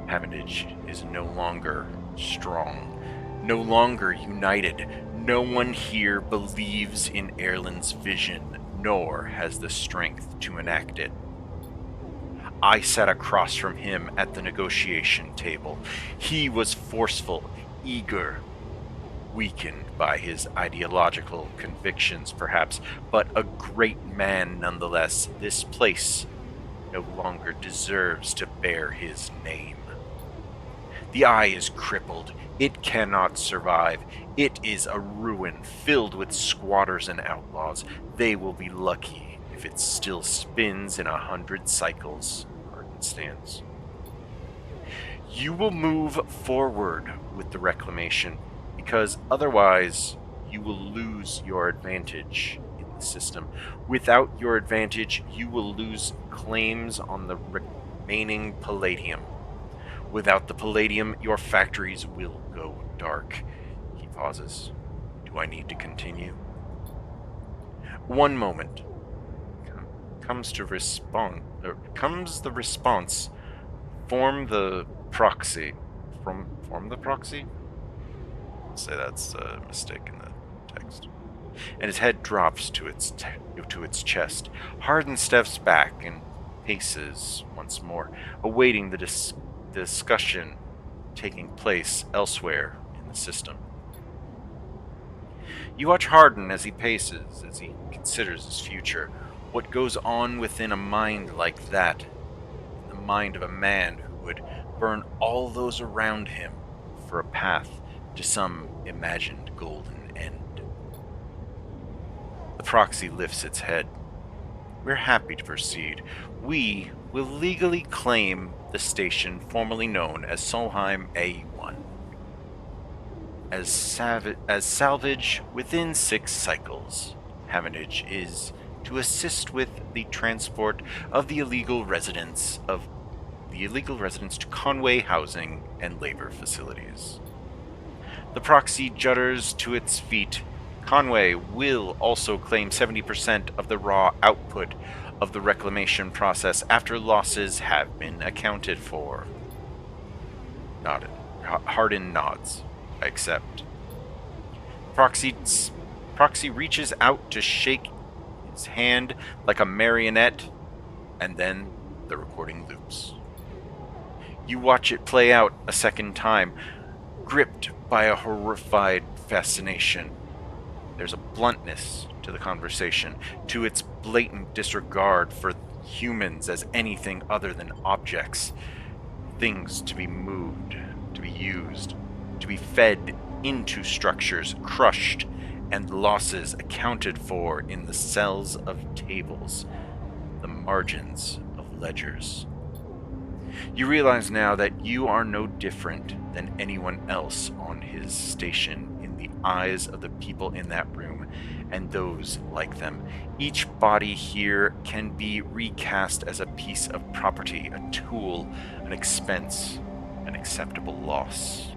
Havenage is no longer strong, no longer united. No one here believes in Erland's vision, nor has the strength to enact it. I sat across from him at the negotiation table. He was forceful, eager, weakened by his ideological convictions, perhaps, but a great man nonetheless. This place no longer deserves to bear his name. The eye is crippled. It cannot survive. It is a ruin filled with squatters and outlaws. They will be lucky if it still spins in 100 cycles. Hardin stands. You will move forward with the reclamation, because otherwise you will lose your advantage in the system. Without your advantage, you will lose claims on the remaining palladium. Without the palladium, your factories will go dark. He pauses. Do I need to continue? One moment. Comes the response. Form the proxy. Form the proxy? I'll say that's a mistake in the text. And his head drops to its chest. Hardin steps back and paces once more, awaiting the discussion taking place elsewhere in the system. You watch Hardin as he paces, as he considers his future. What goes on within a mind like that? The mind of a man who would burn all those around him for a path to some imagined golden end. The proxy lifts its head. We're happy to proceed. We will legally claim the station formerly known as Solheim A1 as salvage within 6 cycles. Havenage is to assist with the transport of the illegal residents to Conway housing and labor facilities. The proxy judders to its feet, Conway will also claim 70% of the raw output of the reclamation process after losses have been accounted for. Nodded. Hardin nods. I accept. Proxy reaches out to shake his hand like a marionette, and then the recording loops. You watch it play out a second time, gripped by a horrified fascination. There's a bluntness to the conversation, to its blatant disregard for humans as anything other than objects, things to be moved, to be used, to be fed into structures, crushed, and losses accounted for in the cells of tables, the margins of ledgers. You realize now that you are no different than anyone else on his station in the eyes of the people in that room and those like them. Each body here can be recast as a piece of property, a tool, an expense, an acceptable loss.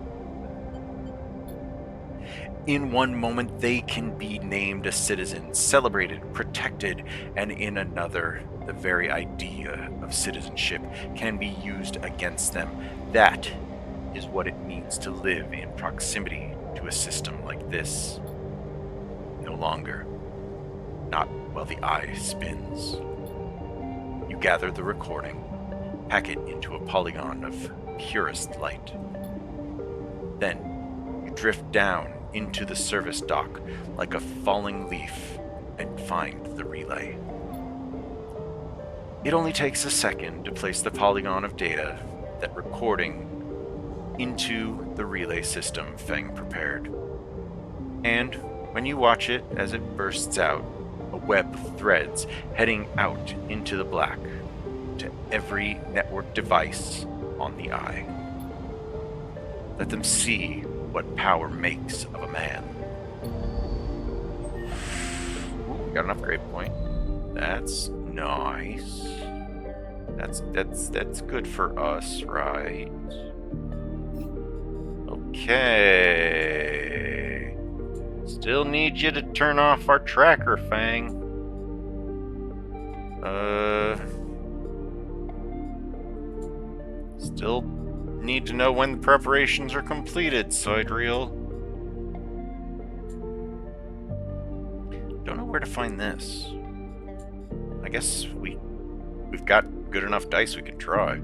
In one moment, they can be named a citizen, celebrated, protected, and in another, the very idea of citizenship can be used against them. That is what it means to live in proximity to a system like this. No longer. Not while the eye spins. You gather the recording, pack it into a polygon of purest light. Then, you drift down into the service dock like a falling leaf and find the relay. It only takes a second to place the polygon of data, that recording, into the relay system Feng prepared. And when you watch it as it bursts out, a web of threads heading out into the black to every network device on the eye. Let them see what power makes of a man. Ooh, got an upgrade point. That's nice. That's good for us, right? Okay. Still need you to turn off our tracker, Fang. Still need to know when the preparations are completed, Sidereal. Don't know where to find this. I guess we've got good enough dice we can try.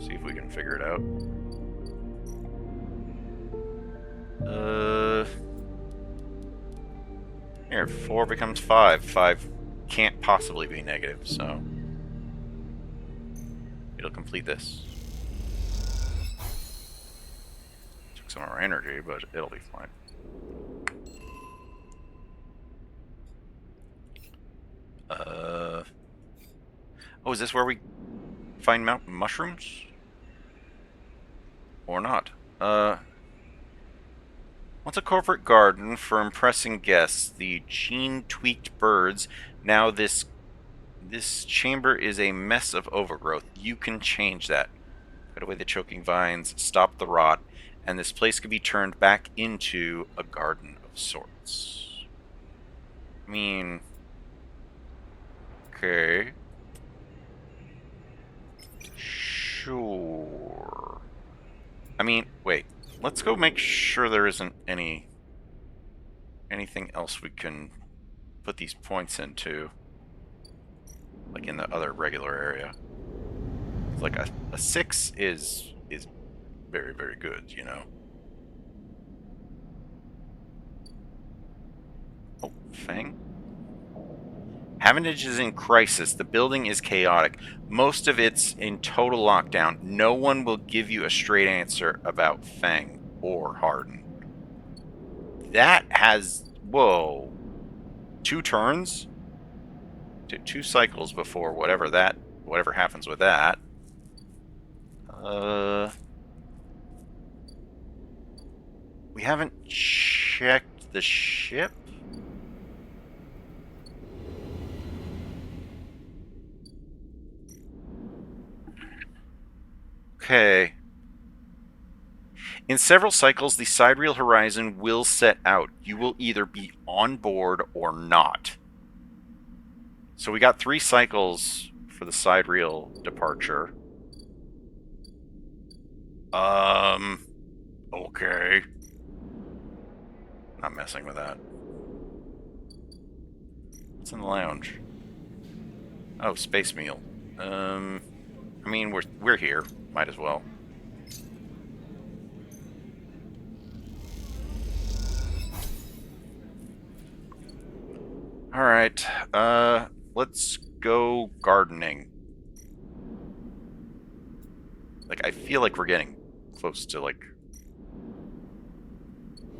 See if we can figure it out. Here, 4 becomes 5. 5 can't possibly be negative, so it'll complete this. Took some of our energy, but it'll be fine. Oh, is this where we find mountain mushrooms? Or not? What's a corporate garden for impressing guests? The gene-tweaked birds. Now this chamber is a mess of overgrowth. You can change that. Cut away the choking vines, stop the rot, and this place could be turned back into a garden of sorts. I mean, okay. Sure. I mean, wait. Let's go make sure there isn't anything else we can put these points into, like in the other regular area. Like a 6 is very, very good, you know. Oh, Fang. Haventage is in crisis. The building is chaotic. Most of it's in total lockdown. No one will give you a straight answer about Fang or Hardin. That has... Whoa. 2 turns? 2 cycles before whatever happens with that. We haven't checked the ship? Okay. In several cycles, the sidereal horizon will set out. You will either be on board or not. So we got 3 cycles for the sidereal departure. Okay. Not messing with that. What's in the lounge? Oh, space meal. I mean, we're here. Might as well. All right. Let's go gardening. Like, I feel like we're getting close to like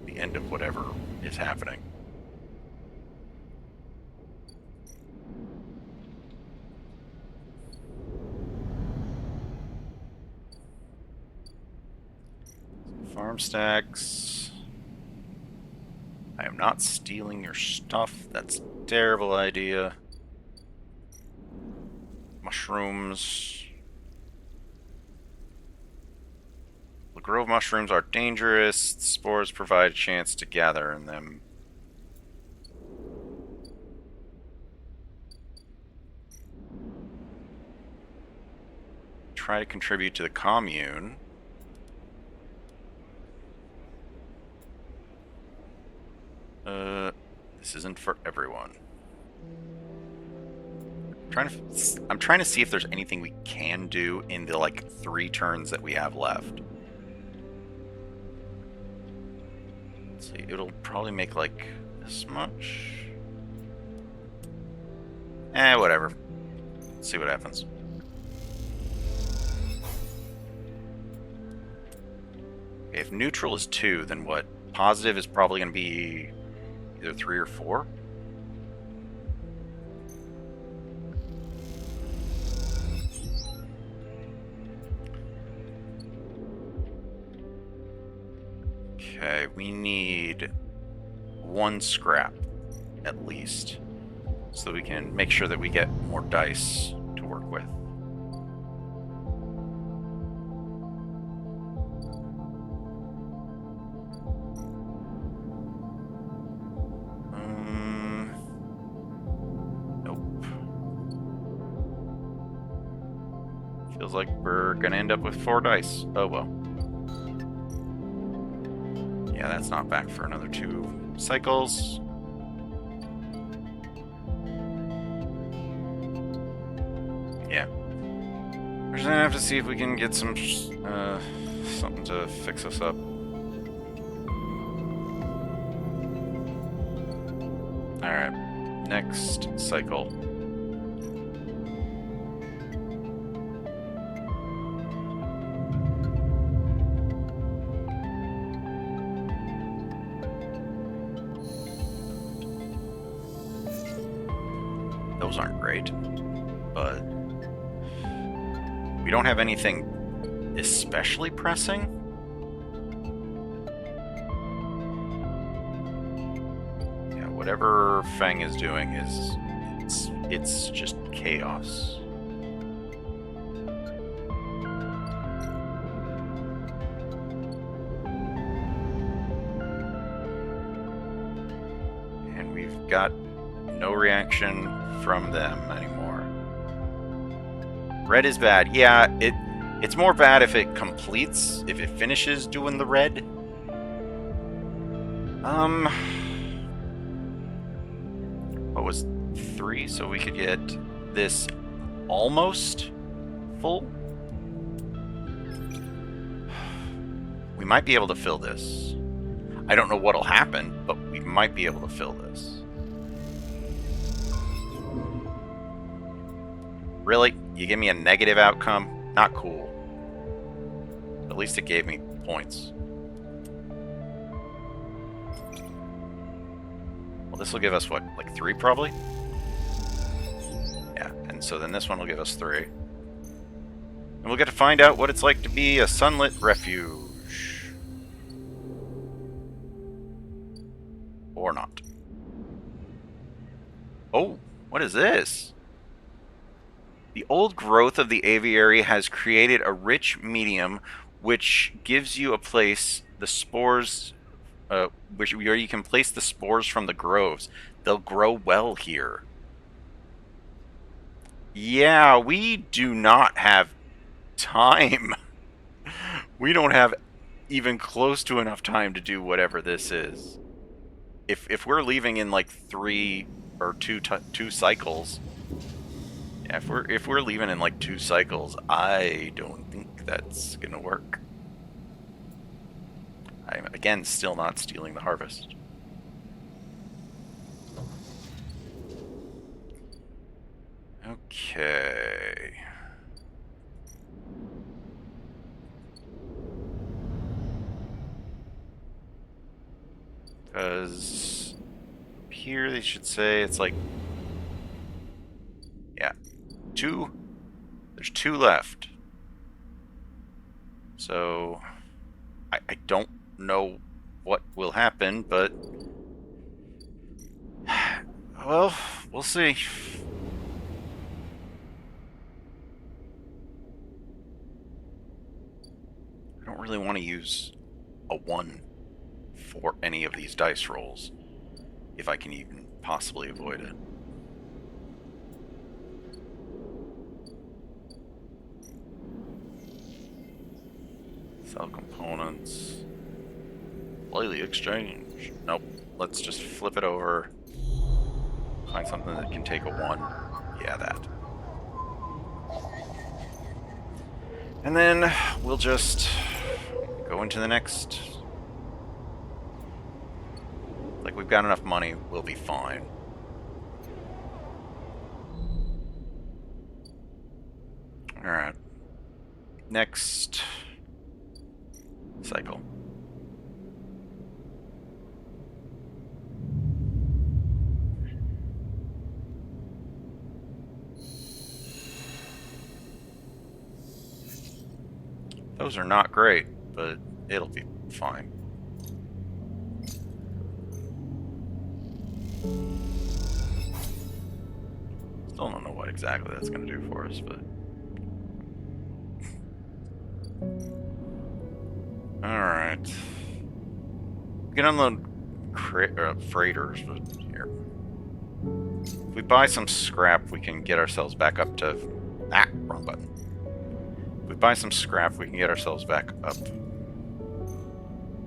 the end of whatever is happening. Farm stacks. I am not stealing your stuff. That's a terrible idea. Mushrooms. The grove mushrooms are dangerous. The spores provide a chance to gather in them. Try to contribute to the commune. This isn't for everyone. I'm trying to see if there's anything we can do in the like 3 turns that we have left. Let's see, it'll probably make like this much. Whatever. Let's see what happens. Okay, if neutral is 2, then what? Positive is probably going to be either 3 or 4. Okay, we need 1 scrap at least, so we can make sure that we get more dice to work with. Nope. Feels like we're gonna end up with 4 dice. Oh well. Yeah, that's not back for another 2 cycles. Yeah. We're just gonna have to see if we can get some something to fix us up. Alright. Next cycle. Those aren't great, but we don't have anything especially pressing. Yeah, whatever Feng is doing it's just chaos. And we've got no reaction from them anymore. Red is bad. Yeah, it's more bad if it completes, if it finishes doing the red. What was 3? So we could get this almost full. We might be able to fill this. I don't know what'll happen, but we might be able to fill this. Really? You give me a negative outcome? Not cool. At least it gave me points. Well, this will give us what? Like 3 probably? Yeah, and so then this one will give us 3. And we'll get to find out what it's like to be a sunlit refuge. Or not. Oh, what is this? The old growth of the aviary has created a rich medium which gives you a place, the spores, where you can place the spores from the groves. They'll grow well here. Yeah, we do not have time. We don't have even close to enough time to do whatever this is. If we're leaving in like 2 cycles, yeah, if we're leaving in like 2 cycles, I don't think that's gonna work. I'm again still not stealing the harvest. Okay. Because here they should say it's like, yeah, two. There's 2 left. So I don't know what will happen, but well, we'll see. I don't really want to use a 1 for any of these dice rolls, if I can even possibly avoid it. Sell components. Slightly exchange. Nope. Let's just flip it over. Find something that can take a 1. Yeah, that. And then we'll just go into the next. Like, we've got enough money, we'll be fine. Alright. Next cycle. Those are not great, but it'll be fine. Still don't know what exactly that's going to do for us, but... Alright. We can unload freighters, but here. If we buy some scrap, we can get ourselves back up to... Ah, wrong button. If we buy some scrap, we can get ourselves back up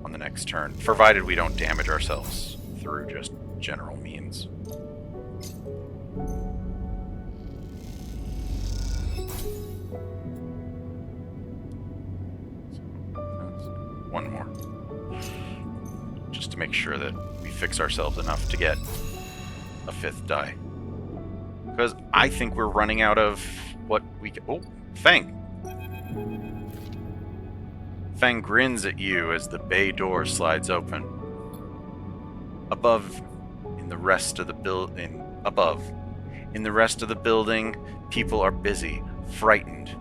on the next turn, provided we don't damage ourselves through just general means. One more. Just to make sure that we fix ourselves enough to get a 5th die. Because I think we're running out of what we can... Oh, Fang! Fang grins at you as the bay door slides open. Above, in the rest of the building, people are busy, frightened.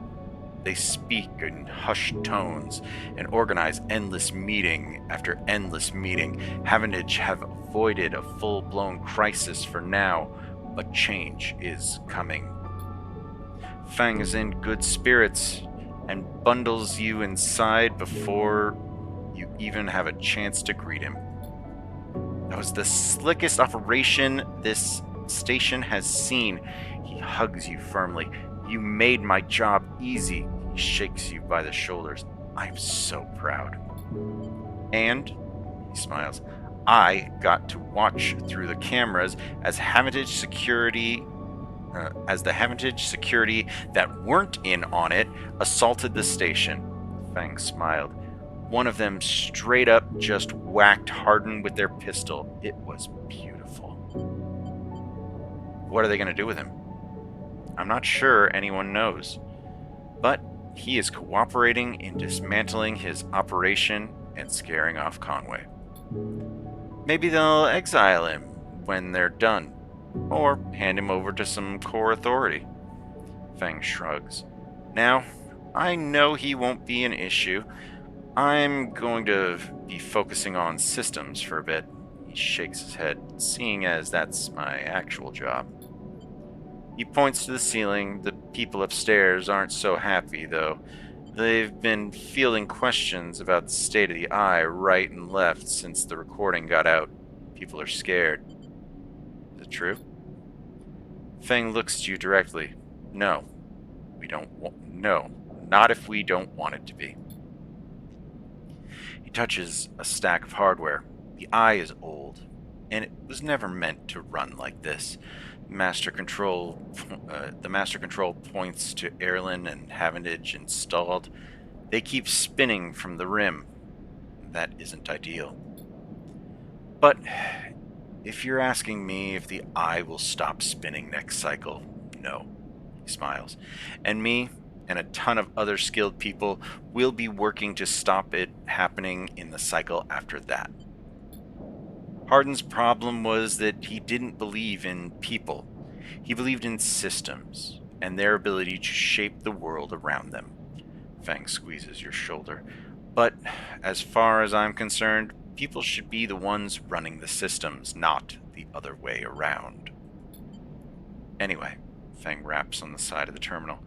They speak in hushed tones and organize endless meeting after endless meeting. Haventage have avoided a full-blown crisis for now, but change is coming. Fang is in good spirits and bundles you inside before you even have a chance to greet him. That was the slickest operation this station has seen. He hugs you firmly. You made my job easy. He shakes you by the shoulders. I'm so proud. And, he smiles, I got to watch through the cameras as the Haventage security that weren't in on it assaulted the station. Fang smiled. One of them straight up just whacked Hardin with their pistol. It was beautiful. What are they going to do with him? I'm not sure anyone knows. But he is cooperating in dismantling his operation and scaring off Conway. Maybe they'll exile him when they're done, or hand him over to some core authority. Fang shrugs. Now, I know he won't be an issue. I'm going to be focusing on systems for a bit. He shakes his head, seeing as that's my actual job. He points to the ceiling. The people upstairs aren't so happy, though. They've been fielding questions about the state of the eye right and left since the recording got out. People are scared. Is it true? Feng looks at you directly. No, we don't want. No, not if we don't want it to be. He touches a stack of hardware. The eye is old, and it was never meant to run like this. The master control points to Erlin and Havenage installed. They keep spinning from the rim. That isn't ideal. But if you're asking me if the eye will stop spinning next cycle, no. He smiles. And me and a ton of other skilled people will be working to stop it happening in the cycle after that. Hardin's problem was that he didn't believe in people. He believed in systems and their ability to shape the world around them. Fang squeezes your shoulder. But as far as I'm concerned, people should be the ones running the systems, not the other way around. Anyway, Fang raps on the side of the terminal.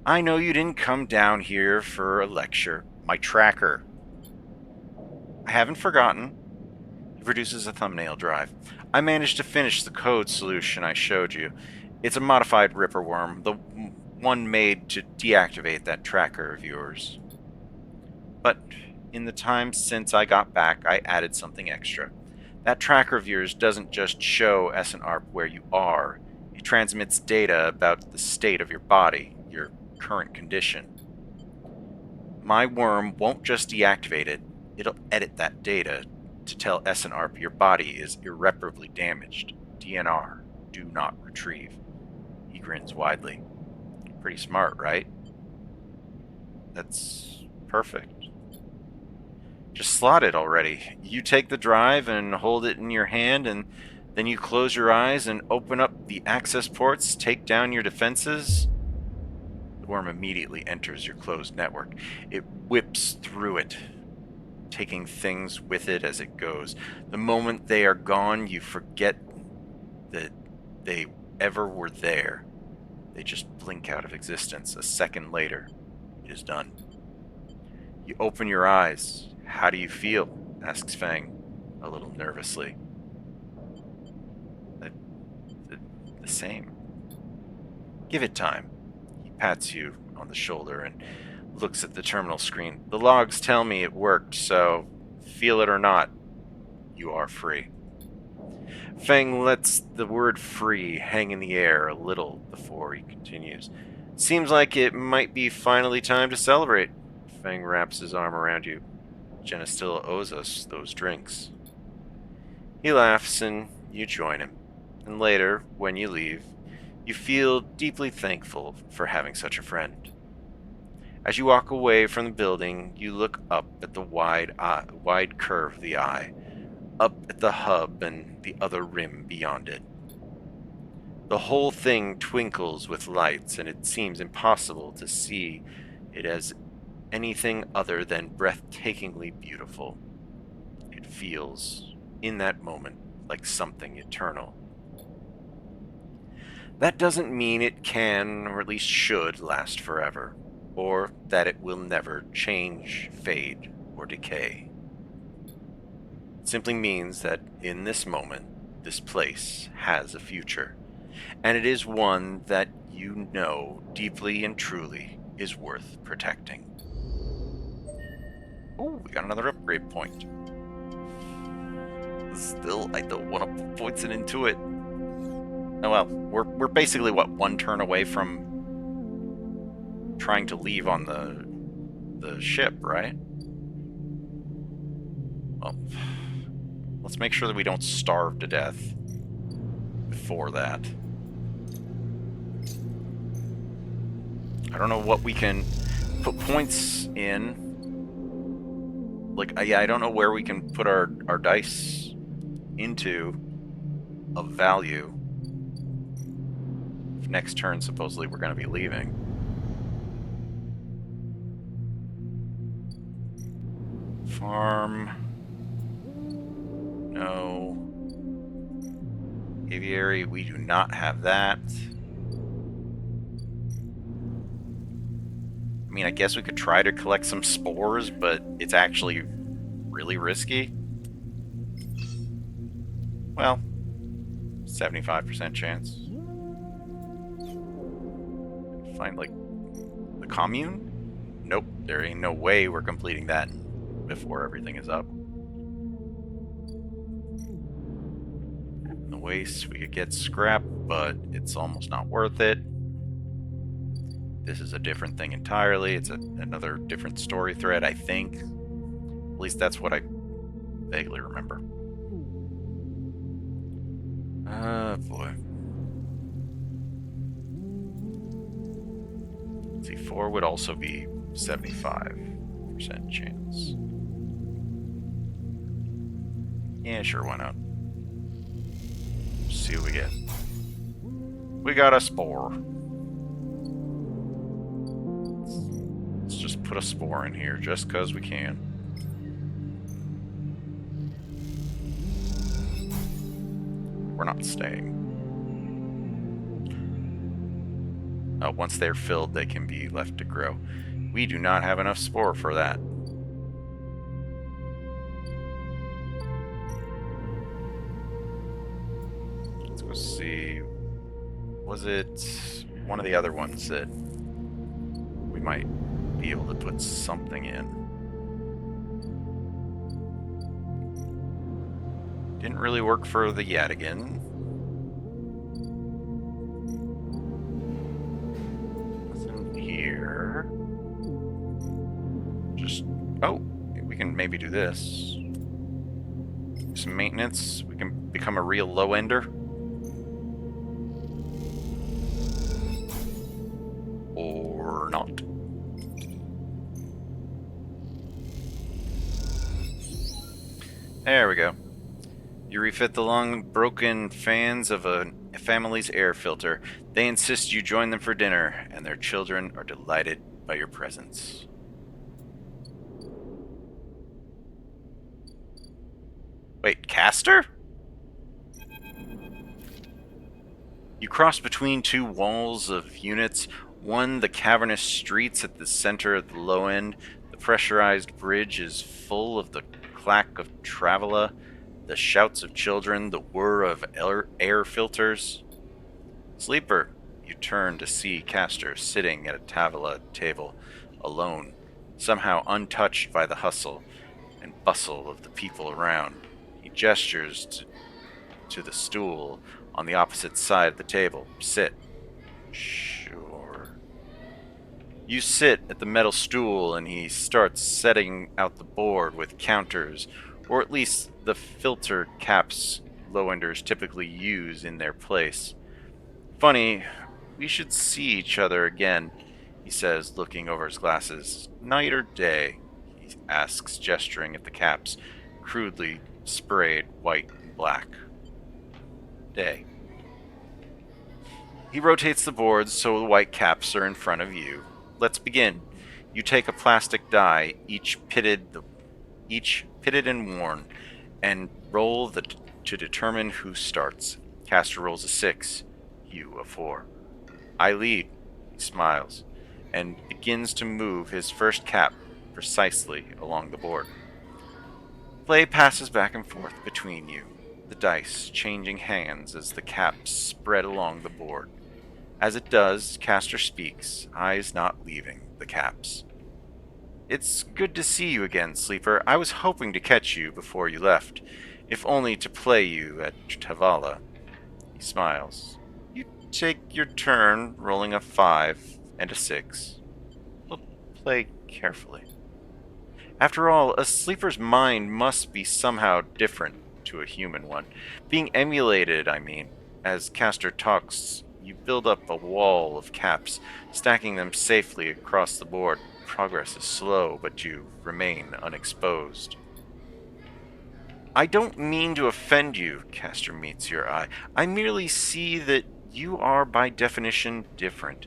I know you didn't come down here for a lecture. My tracker. I haven't forgotten. He produces a thumbnail drive. I managed to finish the code solution I showed you. It's a modified Ripper worm, the one made to deactivate that tracker of yours. But in the time since I got back, I added something extra. That tracker of yours doesn't just show SNARP where you are, it transmits data about the state of your body, your current condition. My worm won't just deactivate it, it'll edit that data to tell SNARP your body is irreparably damaged. DNR, do not retrieve. He grins widely. Pretty smart, right? That's perfect. Just slot it already. You take the drive and hold it in your hand, and then you close your eyes and open up the access ports, take down your defenses. The worm immediately enters your closed network. It whips through it, taking things with it as it goes. The moment they are gone, you forget that they ever were there. They just blink out of existence. A second later, it is done. You open your eyes. How do you feel? Asks Fang, a little nervously. The same. Give it time. He pats you on the shoulder and looks at the terminal screen. The logs tell me it worked, so feel it or not, you are free. Fang lets the word free hang in the air a little before he continues. Seems like it might be finally time to celebrate. Fang wraps his arm around you. Jenna still owes us those drinks. He laughs and you join him. And later, when you leave, you feel deeply thankful for having such a friend. As you walk away from the building, you look up at the wide curve of the eye, up at the hub and the other rim beyond it. The whole thing twinkles with lights, and it seems impossible to see it as anything other than breathtakingly beautiful. It feels, in that moment, like something eternal. That doesn't mean it can, or at least should, last forever, or that it will never change, fade, or decay. It simply means that in this moment, this place has a future, and it is one that you know deeply and truly is worth protecting. Oh, we got another upgrade point. Still, I don't want to put points into it. Oh well, we're basically, what, one turn away from trying to leave on the ship, right? Well, let's make sure that we don't starve to death before that. I don't know what we can put points in. Like, I don't know where we can put our dice into of value. If next turn, supposedly, we're going to be leaving. Farm. No. Aviary, we do not have that. mean, I guess we could try to collect some spores, but it's actually really risky. Well, 75% chance. Find, like, the commune? Nope, there ain't no way we're completing that before everything is up. In the waste, we could get scrap, but it's almost not worth it. This is a different thing entirely. It's another different story thread, I think. At least that's what I vaguely remember. Boy. Let's see, 4 would also be 75% chance. Yeah, sure, why not? See what we get. We got a spore. Let's just put a spore in here, just because we can. We're not staying. Once they're filled, they can be left to grow. We do not have enough spore for that. Let's go see. Was it one of the other ones that we might be able to put something in? Didn't really work for the Yadigan. Nothing here. Just, oh, we can maybe do this. Some maintenance. We can become a real low-ender. Or not. There we go. You refit the long broken fans of a family's air filter. They insist you join them for dinner, and their children are delighted by your presence. Wait, Castor? You cross between two walls of units, one the cavernous streets at the center of the low end. The pressurized bridge is full of the clack of travela, the shouts of children, the whir of air filters. Sleeper, you turn to see Castor sitting at a tavela table, alone, somehow untouched by the hustle and bustle of the people around. He gestures to the stool on the opposite side of the table. Sit. Sure. You sit at the metal stool and he starts setting out the board with counters, or at least the filter caps low-enders typically use in their place. Funny, we should see each other again, he says, looking over his glasses. Night or day? He asks, gesturing at the caps, crudely sprayed white and black. Day. He rotates the boards so the white caps are in front of you. Let's begin. You take a plastic die, each pitted and worn, and roll to determine who starts. Castor rolls a 6, you a 4. I lead, he smiles, and begins to move his first cap precisely along the board. Play passes back and forth between you, the dice changing hands as the caps spread along the board. As it does, Castor speaks, eyes not leaving the caps. It's good to see you again, Sleeper. I was hoping to catch you before you left, if only to play you at Tavala. He smiles. You take your turn, rolling a 5 and a 6. We'll play carefully. After all, a sleeper's mind must be somehow different to a human one. Being emulated, I mean. As Castor talks, you build up a wall of caps, stacking them safely across the board. Progress is slow, but you remain unexposed. I don't mean to offend you, Castor meets your eye. I merely see that you are by definition different.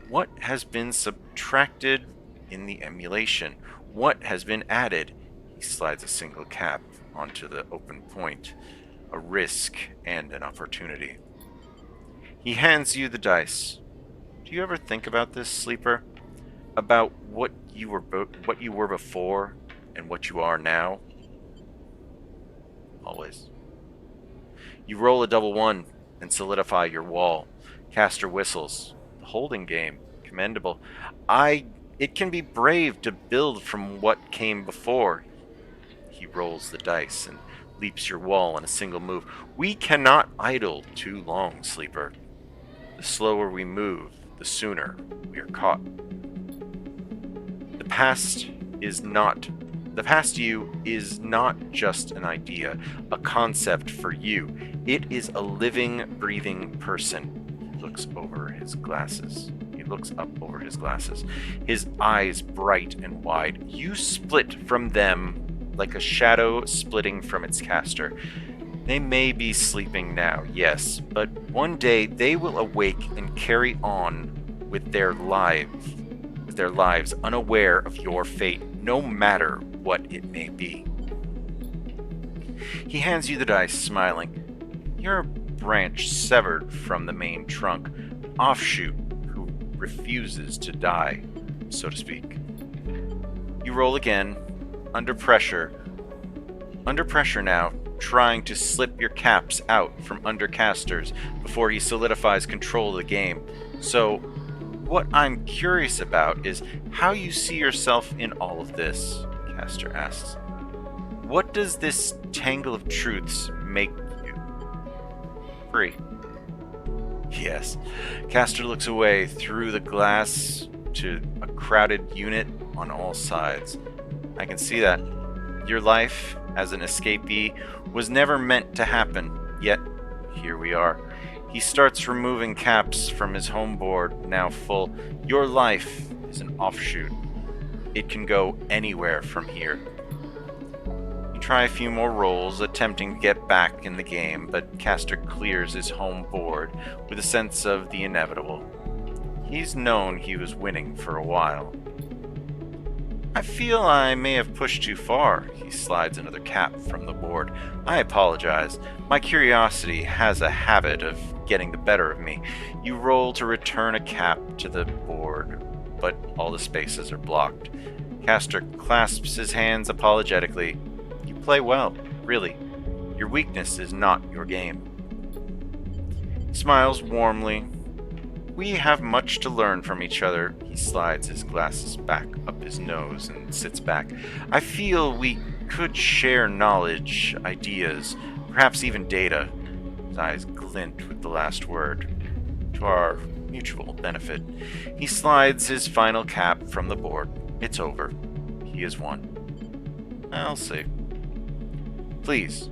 What has been subtracted in the emulation? What has been added? He slides a single cap onto the open point, a risk and an opportunity. He hands you the dice. Do you ever think about this, Sleeper? about what you were before and what you are now? Always. You roll a double one and solidify your wall. Caster whistles. The holding game. Commendable. I. It can be brave to build from what came before. He rolls the dice and leaps your wall in a single move. We cannot idle too long, sleeper. The slower we move, the sooner we are caught. The past is not. The past you is not just an idea, a concept for you. It is a living, breathing person. He looks over his glasses. He looks up over his glasses, his eyes bright and wide. You split from them like a shadow splitting from its caster. They may be sleeping now, yes, but one day they will awake and carry on with their lives unaware of your fate, no matter what it may be. He hands you the dice, smiling. You're a branch severed from the main trunk, offshoot who refuses to die, so to speak. You roll again, under pressure now, trying to slip your caps out from under casters before he solidifies control of the game. So, what I'm curious about is how you see yourself in all of this, Caster asks. What does this tangle of truths make you? Free. Yes. Caster looks away through the glass to a crowded unit on all sides. I can see that. Your life as an escapee was never meant to happen, yet here we are. He starts removing caps from his home board, now full. Your life is an offshoot. It can go anywhere from here. You try a few more rolls, attempting to get back in the game, but Caster clears his home board with a sense of the inevitable. He's known he was winning for a while. I feel I may have pushed too far. He slides another cap from the board. I apologize. My curiosity has a habit of getting the better of me. You roll to return a cap to the board, but all the spaces are blocked. Caster clasps his hands apologetically. You play well, really. Your weakness is not your game. He smiles warmly. We have much to learn from each other. He slides his glasses back up his nose and sits back. I feel we could share knowledge, ideas, perhaps even data. His eyes glint with the last word. To our mutual benefit. He slides his final cap from the board. It's over. He has won. I'll see. Please,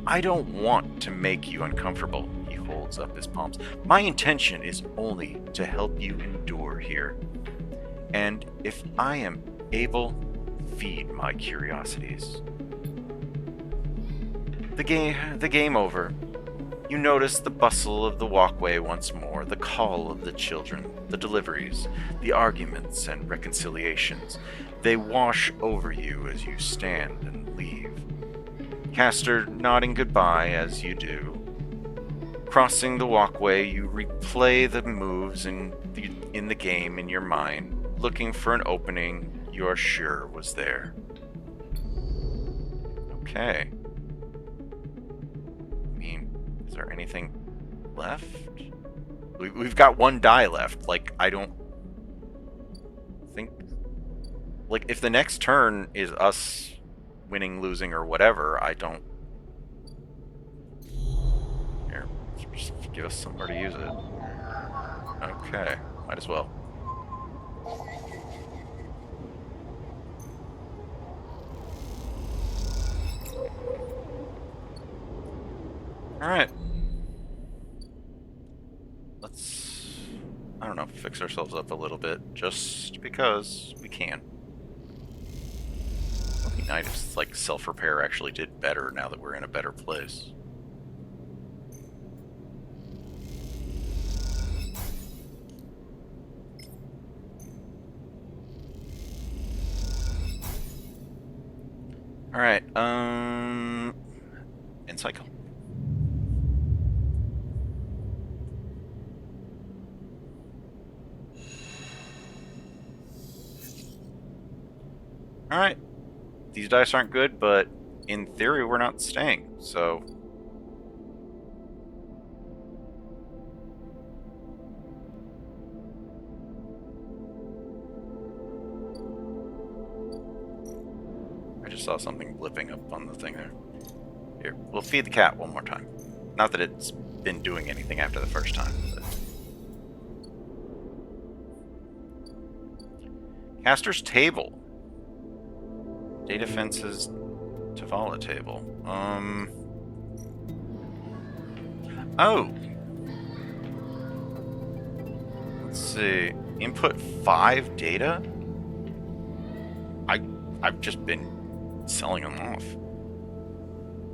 I don't want to make you uncomfortable. He holds up his palms. My intention is only to help you endure here. And if I am able, feed my curiosities. The game over. You notice the bustle of the walkway once more, the call of the children, the deliveries, the arguments and reconciliations. They wash over you as you stand and leave. Caster nodding goodbye as you do. Crossing the walkway, you replay the moves in the game in your mind, looking for an opening you are sure was there. Okay. I mean, is there anything left? We've got one die left. Like, I don't think... Like, if the next turn is us winning, losing, or whatever, I don't... Here, just give us somewhere to use it. Okay, might as well. Alright. Let's, I don't know, fix ourselves up a little bit, just because we can. It would be nice if, like, self-repair actually did better now that we're in a better place. Alright, end cycle. Alright, these dice aren't good, but in theory we're not staying, so... I just saw something blipping up on the thing there. Here, we'll feed the cat one more time. Not that it's been doing anything after the first time, but... Caster's Table. Data Fence's Tavala Table. Oh! Let's see. Input 5 data? I've just been selling them off.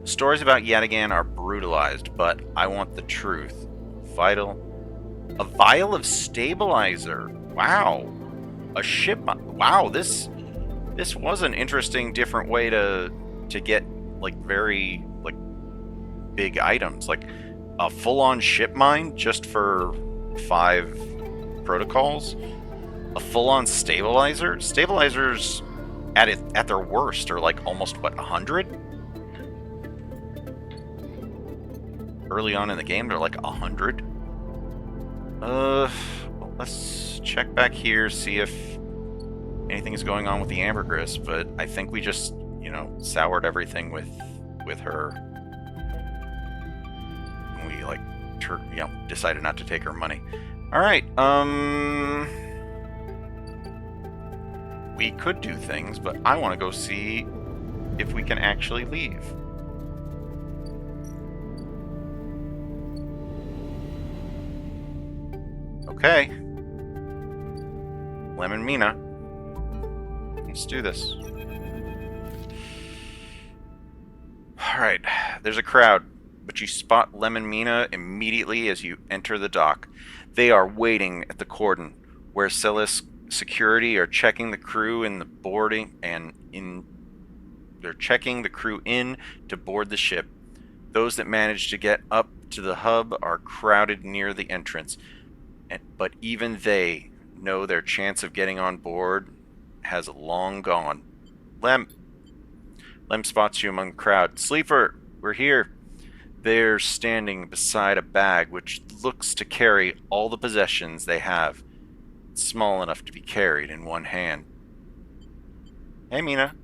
Stories about Yadigan are brutalized, but I want the truth. Vital. A vial of stabilizer. Wow. A ship. Wow, this was an interesting, different way to get like very like big items, like a full-on ship mine just for 5 protocols. A full-on stabilizer. Stabilizers at their worst are like almost what 100. Early on in the game, they're like 100. Well, let's check back here, see if anything is going on with the ambergris, but I think we just, soured everything with her. We, like, decided not to take her money. Alright, we could do things, but I want to go see if we can actually leave. Okay. Lemon Mina. Let's do this. Alright, there's a crowd, but you spot Lemon Mina immediately as you enter the dock. They are waiting at the cordon, where Celis security are checking the crew in the boarding they're checking the crew in to board the ship. Those that manage to get up to the hub are crowded near the entrance, but even they know their chance of getting on board has long gone. Lem spots you among the crowd. Sleeper, we're here. They're standing beside a bag which looks to carry all the possessions they have. It's small enough to be carried in one hand. Hey, Mina.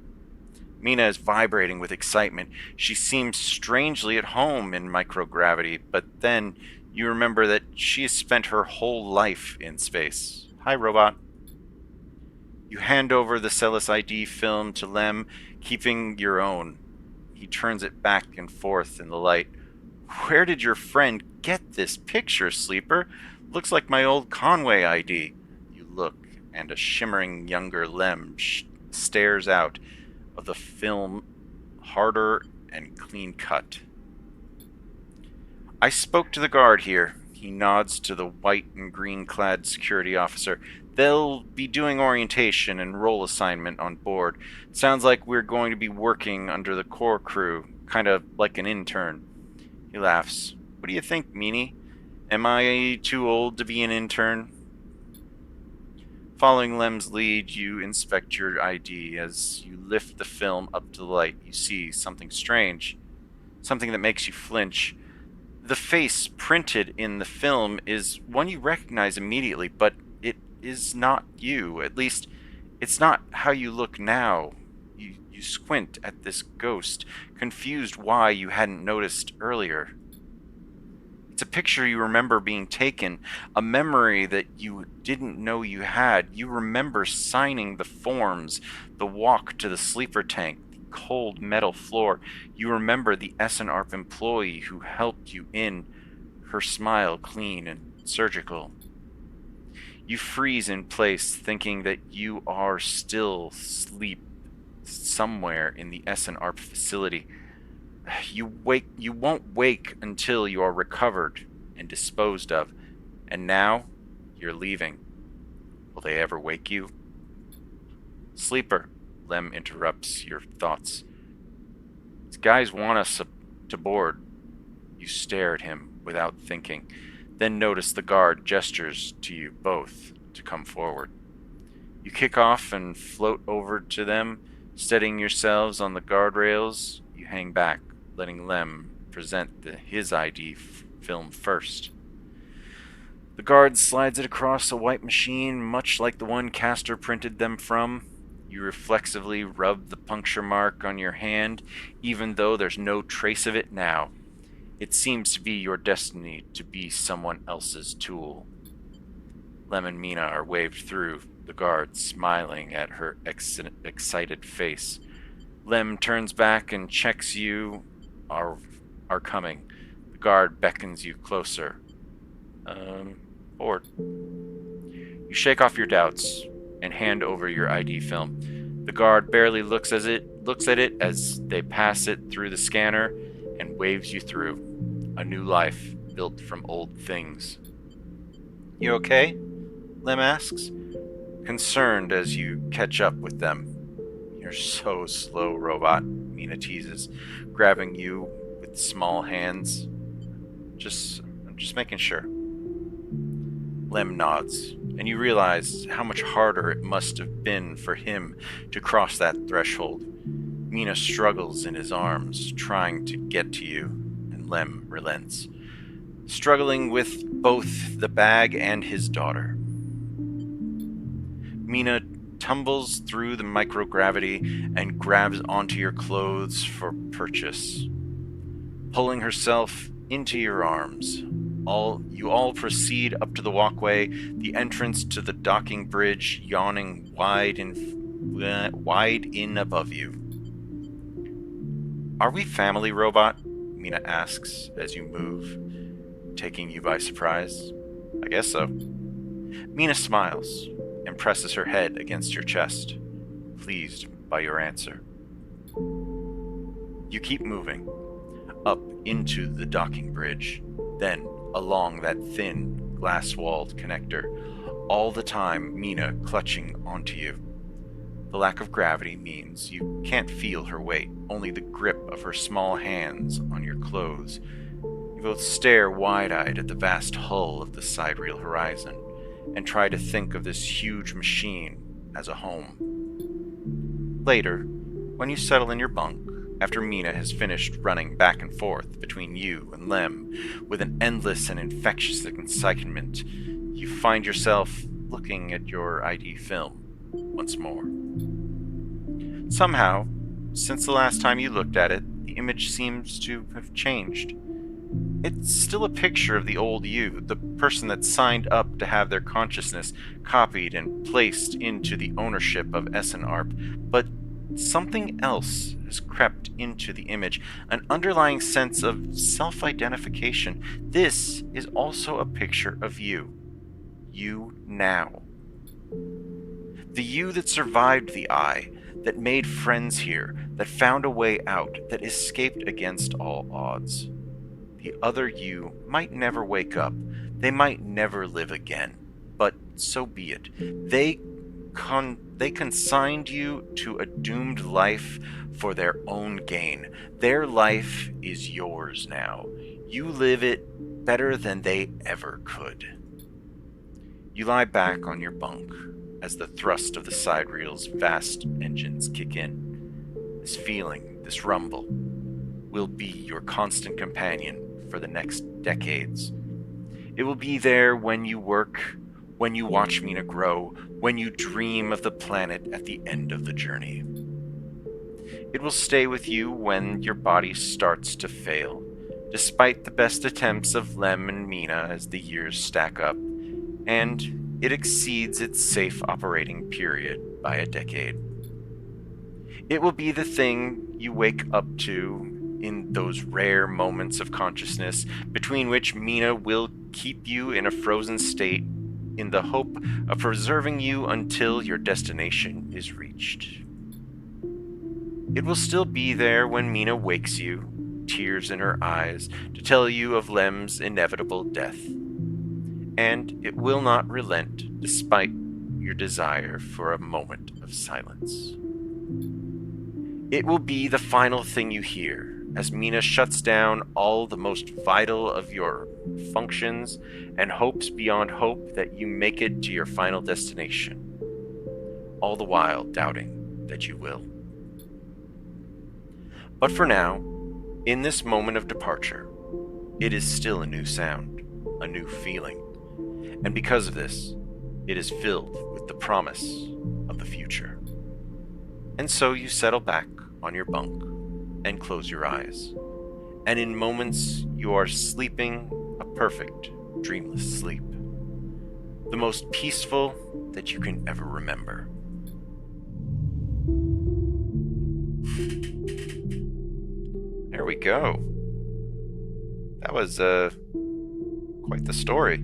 Mina is vibrating with excitement. She seems strangely at home in microgravity, but then you remember that she has spent her whole life in space. Hi, robot. You hand over the Celis ID film to Lem, keeping your own. He turns it back and forth in the light. Where did your friend get this picture, Sleeper? Looks like my old Conway ID. You look, and a shimmering younger Lem stares out of the film, harder and clean cut. I spoke to the guard here. He nods to the white and green clad security officer. They'll be doing orientation and role assignment on board. Sounds like we're going to be working under the core crew, kind of like an intern. He laughs. What do you think, Meanie? Am I too old to be an intern? Following Lem's lead, you inspect your ID. As you lift the film up to the light, you see something strange. Something that makes you flinch. The face printed in the film is one you recognize immediately, but it is not you. At least, it's not how you look now. You squint at this ghost, confused why you hadn't noticed earlier. It's a picture you remember being taken, a memory that you didn't know you had. You remember signing the forms, the walk to the sleeper tank, the cold metal floor. You remember the SNARP employee who helped you in, her smile clean and surgical. You freeze in place, thinking that you are still asleep somewhere in the SNARP facility. You won't wake until you are recovered and disposed of. And now, you're leaving. Will they ever wake you? Sleeper, Lem interrupts your thoughts. These guys want us to board. You stare at him without thinking, then notice the guard gestures to you both to come forward. You kick off and float over to them, Steadying yourselves on the guardrails, you hang back, letting Lem present his ID film first. The guard slides it across a white machine, much like the one Castor printed them from. You reflexively rub the puncture mark on your hand, even though there's no trace of it now. It seems to be your destiny to be someone else's tool. Lem and Mina are waved through, the guard smiling at her excited face. Lem turns back and checks you are coming. The guard beckons you closer. Bored. You shake off your doubts and hand over your ID film. The guard barely looks at it as they pass it through the scanner and waves you through. A new life built from old things. You okay? Lem asks, concerned as you catch up with them. You're so slow, robot, Mina teases, grabbing you with small hands. I'm just making sure. Lem nods, and you realize how much harder it must have been for him to cross that threshold. Mina struggles in his arms, trying to get to you, and Lem relents, struggling with both the bag and his daughter. Mina tumbles through the microgravity and grabs onto your clothes for purchase. Pulling herself into your arms, you all proceed up to the walkway, the entrance to the docking bridge yawning wide in above you. Are we family, robot? Mina asks as you move, taking you by surprise. I guess so. Mina smiles and presses her head against your chest, pleased by your answer. You keep moving, up into the docking bridge, then along that thin, glass-walled connector, all the time Mina clutching onto you. The lack of gravity means you can't feel her weight, only the grip of her small hands on your clothes. You both stare wide-eyed at the vast hull of the sidereal horizon, and try to think of this huge machine as a home. Later, when you settle in your bunk, after Mina has finished running back and forth between you and Lem with an endless and infectious excitement, you find yourself looking at your ID film once more. Somehow, since the last time you looked at it, the image seems to have changed. It's still a picture of the old you, the person that signed up to have their consciousness copied and placed into the ownership of SNARP, but something else has crept into the image, an underlying sense of self-identification. This is also a picture of you. You now. The you that survived the eye, that made friends here, that found a way out, that escaped against all odds. The other you might never wake up. They might never live again. But so be it. They consigned you to a doomed life for their own gain. Their life is yours now. You live it better than they ever could. You lie back on your bunk as the thrust of the sidereel's vast engines kick in. This feeling, this rumble, will be your constant companion for the next decades. It will be there when you work, when you watch Mina grow, when you dream of the planet at the end of the journey. It will stay with you when your body starts to fail, despite the best attempts of Lem and Mina as the years stack up, and it exceeds its safe operating period by a decade. It will be the thing you wake up to in those rare moments of consciousness between which Mina will keep you in a frozen state in the hope of preserving you until your destination is reached. It will still be there when Mina wakes you, tears in her eyes, to tell you of Lem's inevitable death. And it will not relent despite your desire for a moment of silence. It will be the final thing you hear as Mina shuts down all the most vital of your functions and hopes beyond hope that you make it to your final destination, all the while doubting that you will. But for now, in this moment of departure, it is still a new sound, a new feeling, and because of this, it is filled with the promise of the future. And so you settle back on your bunk and close your eyes, and in moments you are sleeping a perfect, dreamless sleep, the most peaceful that you can ever remember. There we go. That was quite the story.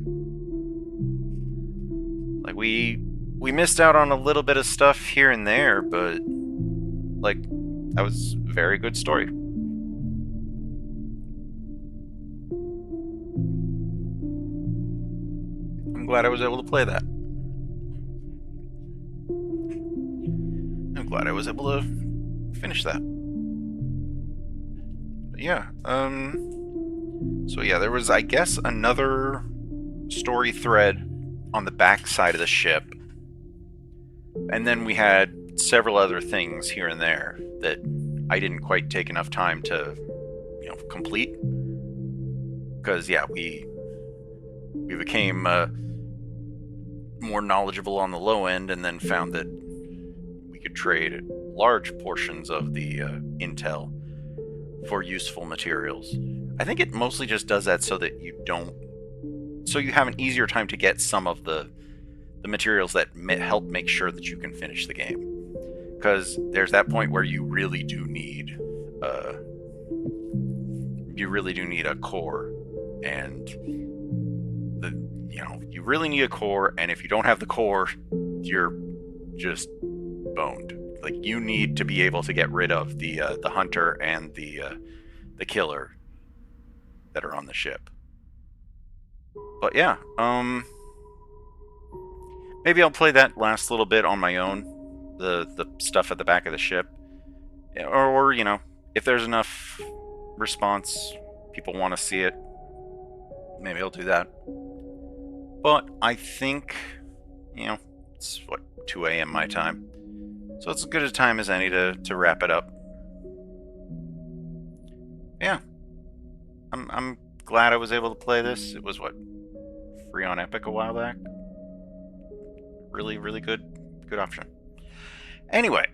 Like we missed out on a little bit of stuff here and there, but like that was a very good story. I'm glad I was able to play that. I'm glad I was able to finish that. But yeah, so yeah, there was, I guess, another story thread on the back side of the ship. And then we had several other things here and there that I didn't quite take enough time to, complete. Because yeah, we became more knowledgeable on the low end, and then found that we could trade large portions of the intel for useful materials. I think it mostly just does that so that you have an easier time to get some of the materials that help make sure that you can finish the game. Because there's that point where you really do need a core, and you really need a core, and if you don't have the core, you're just boned. Like, you need to be able to get rid of the hunter and the killer that are on the ship. But yeah, maybe I'll play that last little bit on my own, the stuff at the back of the ship, or if there's enough response, people want to see it, maybe I'll do that. But I think, it's 2 a.m. my time, so it's as good a time as any to wrap it up. Yeah, I'm glad I was able to play this. It was free on Epic a while back. Really, really good option. Anyway,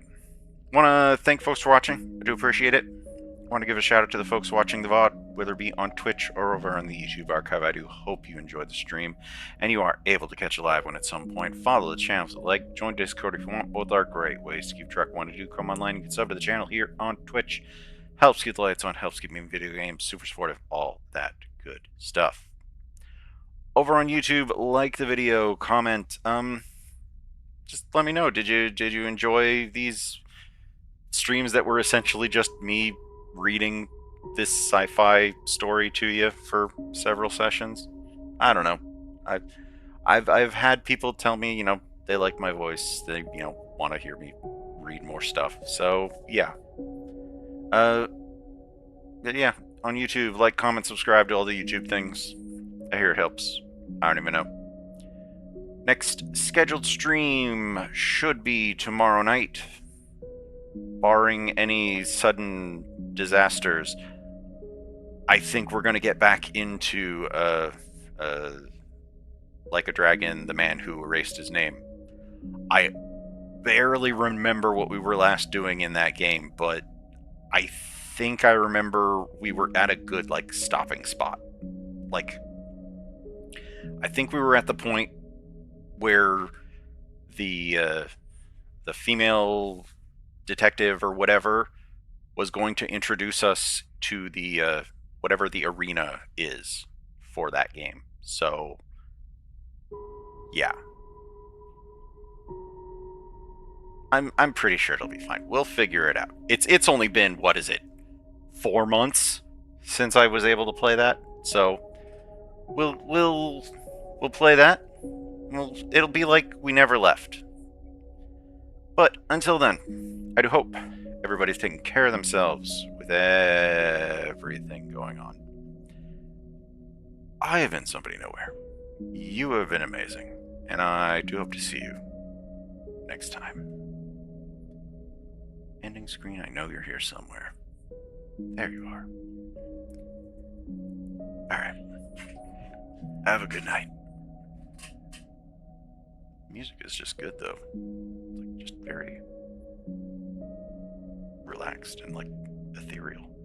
want to thank folks for watching. I do appreciate it. Want to give a shout out to the folks watching the VOD, whether it be on Twitch or over on the YouTube archive. I do hope you enjoyed the stream, and you are able to catch a live one at some point. Follow the channel, join Discord if you want. Both are great ways to keep track of what I do. Come online and get sub to the channel here on Twitch. Helps keep the lights on, helps keep me in video games, super supportive, all that good stuff. Over on YouTube, like the video, comment. Just let me know. Did you enjoy these streams that were essentially just me reading this sci-fi story to you for several sessions? I don't know. I've had people tell me, they like my voice. They, want to hear me read more stuff. So yeah. But yeah, on YouTube, like, comment, subscribe to all the YouTube things. I hear it helps. I don't even know. Next scheduled stream should be tomorrow night, barring any sudden disasters. I think we're going to get back into Like a Dragon, the man who erased his name. I barely remember what we were last doing in that game, but I think I remember we were at a good stopping spot. I think we were at the point where the female detective or whatever was going to introduce us to the whatever the arena is for that game. So yeah, I'm pretty sure it'll be fine. We'll figure it out. It's only been, what is it, 4 months since I was able to play that. So we'll play that. It'll be like we never left. But until then, I do hope everybody's taking care of themselves with everything going on. I have been Somebody Nowhere. You have been amazing, and I do hope to see you next time. Ending screen, I know you're here somewhere. There you are. All right. Have a good night. Music is just good though. It's like just very relaxed and like ethereal.